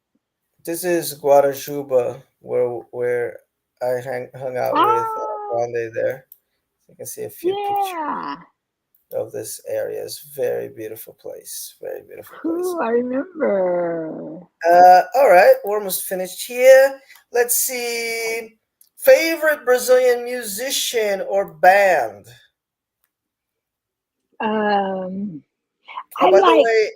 this is Guarajuba, where I hung out with Ah, Wande there. You can see a few pictures yeah. of this area. It's very beautiful place. Very beautiful place. Whew, I remember. All right, we're almost finished here. Let's see. Favorite Brazilian musician or band? Um, Oh, I by the like, way,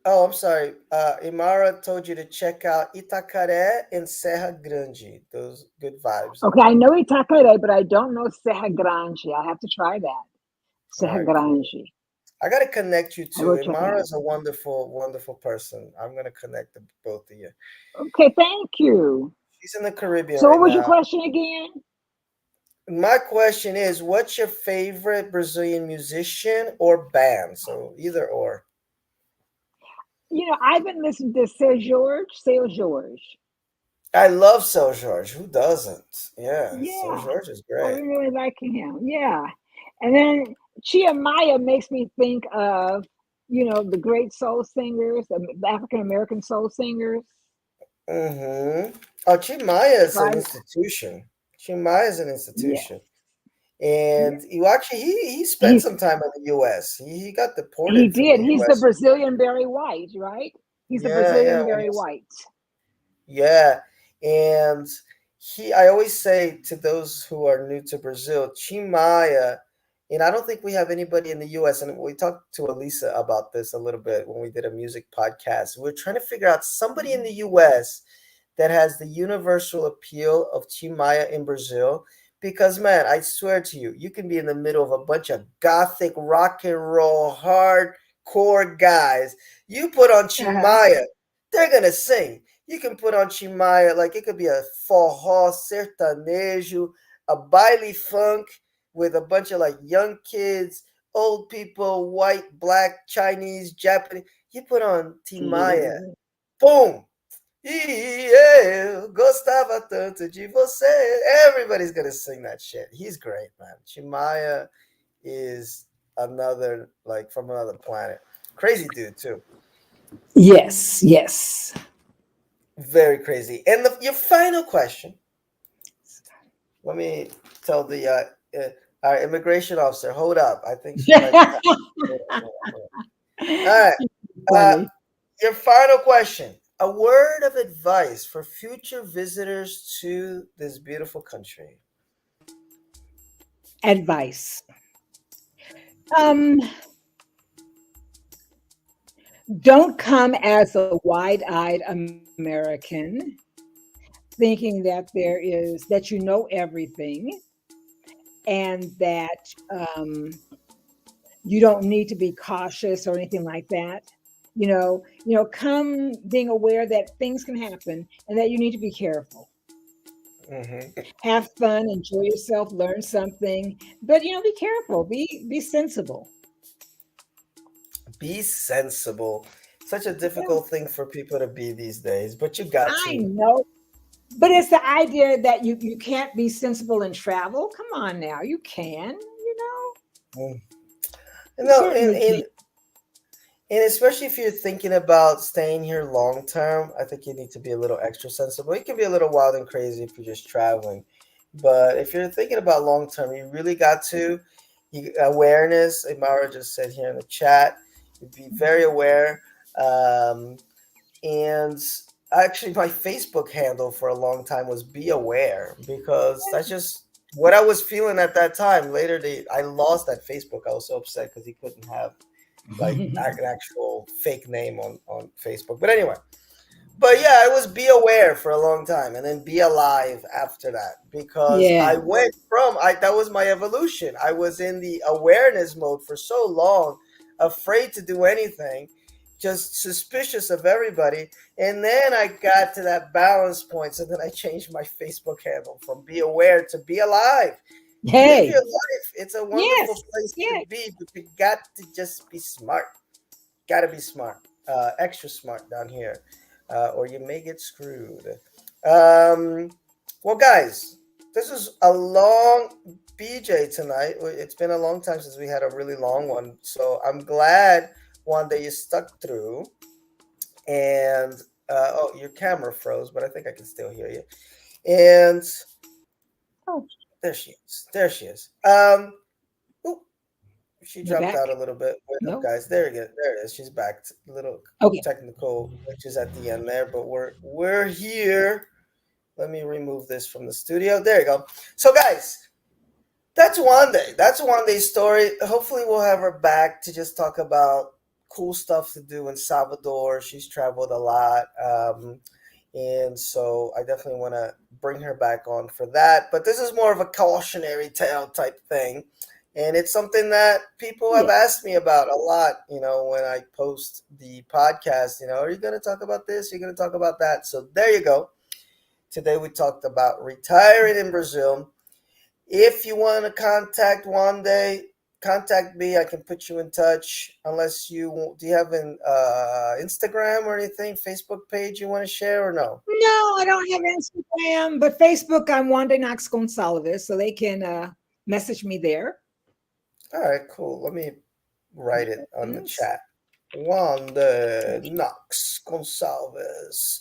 oh, I'm sorry. Imara told you to check out Itacaré and Serra Grande. Those good vibes up okay, I there. know Itaquere, but I don't know Serra Grande. I have to try that. All Serra right, cool. Grande. I gotta connect you I to. will check it Imara out. is a wonderful, wonderful person. I'm gonna connect the both of you. Okay, thank you. She's in the Caribbean So, what right was your now. question again? My question is, what's your favorite Brazilian musician or band? So either or. I've been listening to Seu Jorge. I love Seu Jorge. Who doesn't? Yeah, Seu Yeah, Jorge is I've great. been really liking him. Yeah. And then Chia Maya makes me think of, the great soul singers, the African American soul singers. Mm-hmm. Oh, Chimaya is an Try, institution. Chimaya is an yeah, institution. yeah. And you actually he spent He's some time in the US. He got he deported from the did. He's the US. Brazilian Barry White, right? He's the Yeah, yeah. Brazilian When he Barry was White. Yeah, and I always say to those who are new to Brazil, Chimaya, and I don't think we have anybody in the US, and we talked to Elisa about this a little bit when we did a music podcast. We're trying to figure out somebody in the US that has the universal appeal of Chimaya in Brazil. Because man, I swear to you, you can be in the middle of a bunch of gothic rock and roll, hardcore hardcore guys. You put on Uh-huh. Chimaya, they're gonna sing. You can put on Chimaya, like it could be a forró, sertanejo, a baile funk with a bunch of like young kids, old people, white, black, Chinese, Japanese. You put on Timaya, Yeah. boom. E eu gostava tanto de você. Everybody's gonna sing that shit. He's great, man. Chimaya is another, like, from another planet. Crazy dude too. Yes, yes. Very crazy. And your final question. Let me tell the our immigration officer. Hold up. I think she might. Hold on, hold on, hold on. All right. Uh, Funny. your final question. A word of advice for future visitors to this beautiful country. Advice. Um, don't come as a wide-eyed American thinking that that you know everything and that you don't need to be cautious or anything like that. Come being aware that things can happen and that you need to be careful. Hmm. Have fun, enjoy yourself, learn something, but be careful, be sensible. Be sensible. Such a Yeah, difficult thing for people to be these days, but you got I to. know. But it's the idea that you can't be sensible and travel. Come on now, you can. Mm. You No, certainly can. and especially if you're thinking about staying here long term, I think you need to be a little extra sensible. You can be a little wild and crazy if you're just traveling, but if you're thinking about long term, you really got to. Awareness. Imara just said here in the chat, you be very aware. Um, and actually, my Facebook handle for a long time was "Be Aware" because that's just what I was feeling at that time. Later, I lost that Facebook. I was so upset because he couldn't have like an actual fake name on Facebook. But anyway, but yeah, I was "Be Aware" for a long time, and then "Be Alive" after that because Yeah. I went from I that was my evolution. I was in the awareness mode for so long, afraid to do anything, just suspicious of everybody, and then I got to that balance point. So then I changed my Facebook handle from "Be Aware" to "Be Alive." Live Hey. your life. It's a wonderful Yes. place to Yeah. be, but you got to just be smart. Got to be smart, extra smart down here, or you may get screwed. Um, well, guys, this is a long BJ tonight. It's been a long time since we had a really long one, so I'm glad one day you stuck through. And oh, your camera froze, but I think I can still hear you. And Oh, there she is. There she is. Oop, she you're dropped back. out a little bit. Wait up, No. guys. There you go. There it is. She's back. A little Okay. technical glitches at the end there, but we're here. Let me remove this from the studio. There you go. So, guys, that's one day. That's one day story. Hopefully, we'll have her back to just talk about cool stuff to do in Salvador. She's traveled a lot. And so I definitely want to bring her back on for that. But this is more of a cautionary tale type thing. And it's something that people have Yeah. asked me about a lot, when I post the podcast, are you going to talk about this? You're going to talk about that. So there you go. Today we talked about retiring in Brazil. If you want to contact Wande, contact me. I can put you in touch. Unless do you have an Instagram or anything, Facebook page you want to share or no? No, I don't have Instagram, but Facebook, I'm Wande Knox Goncalves, so they can message me there. All right, cool. Let me write it on the Yes. chat. Wande Knox Goncalves.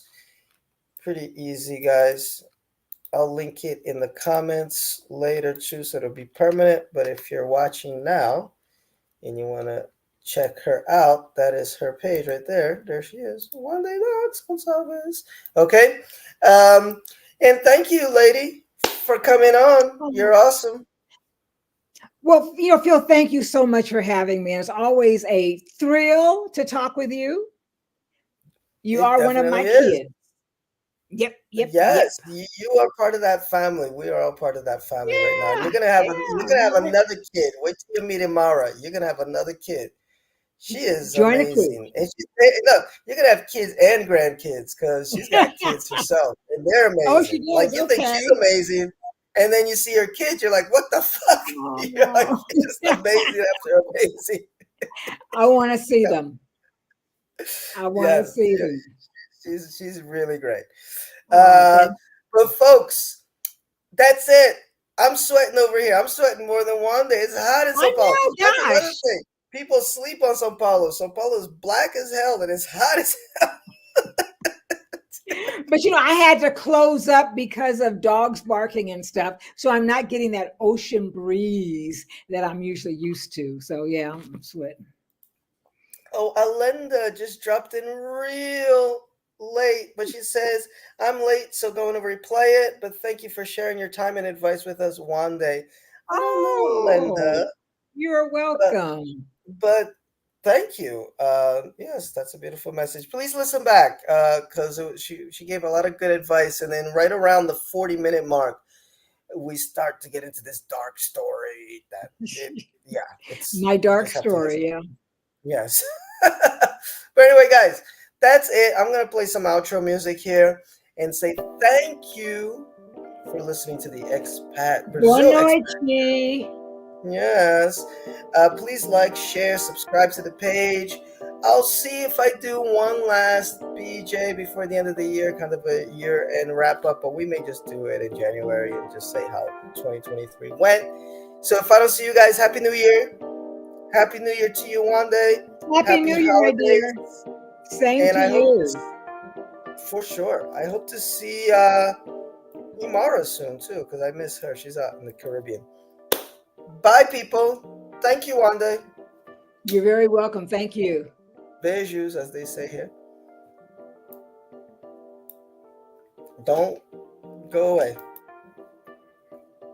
Pretty easy, guys. I'll link it in the comments later too, so it'll be permanent. But if you're watching now and you want to check her out, that is her page right there. There she is. Wande Knox Goncalves. Okay. And thank you, lady, for coming on. Oh, You're awesome. well, Phil, thank you so much for having me. It's always a thrill to talk with you. You It are one of my definitely is. kids. Yep, yep, yep. Yes, you are part of that family. We are all part of that family right now. And Yeah, you're gonna have yeah. another kid. Wait till you meet Imara. You're gonna have another kid. She is Join a crew. amazing, and look, you're gonna have kids and grandkids because she's got kids herself, and they're Oh, she amazing. Like does. you think she's Okay. amazing, and then you see her kids, you're like, what the fuck? Oh You're like, no. just amazing after amazing. I want to see them. I want to Yes, see yeah, them. she's really great. Oh, Uh, thank. but folks, that's it. I'm sweating over here. I'm sweating more than one day. It's hot in I Sao Paulo. know. That's another Gosh. thing. People sleep on Sao Paulo. Sao Paulo is black as hell and it's hot as But I had to close up because of dogs barking and stuff. So I'm not getting that ocean breeze that I'm usually used to. So yeah, I'm sweating. Oh, Alenda just dropped in real late, but she says, I'm late, so going to replay it. But thank you for sharing your time and advice with us one day. I don't know, Oh, Alenda, you're but, welcome. but thank you. Yes, that's a beautiful message. Please listen back because she gave a lot of good advice. And then right around the 40-minute mark, we start to get into this dark story that yeah, it's, My you dark just have to listen. story. Yeah. Yes. But anyway, guys, that's it. I'm going to play some outro music here and say thank you for listening to the Expat Boa Brazil noite. Yes. Please like, share, subscribe to the page. I'll see if I do one last BJ before the end of the year, kind of a year end wrap up, but we may just do it in January and just say how 2023 went. So if I don't see you guys, Happy New Year. Happy New Year to you, Wande. Happy Happy New Year, my dear. holidays. Same And to I hope you. for sure, I hope to see Imara soon too, because I miss her. She's out in the Caribbean. Bye, people. Thank you, Wande. You're very welcome. Thank you. Beijos, as they say here. Don't go away.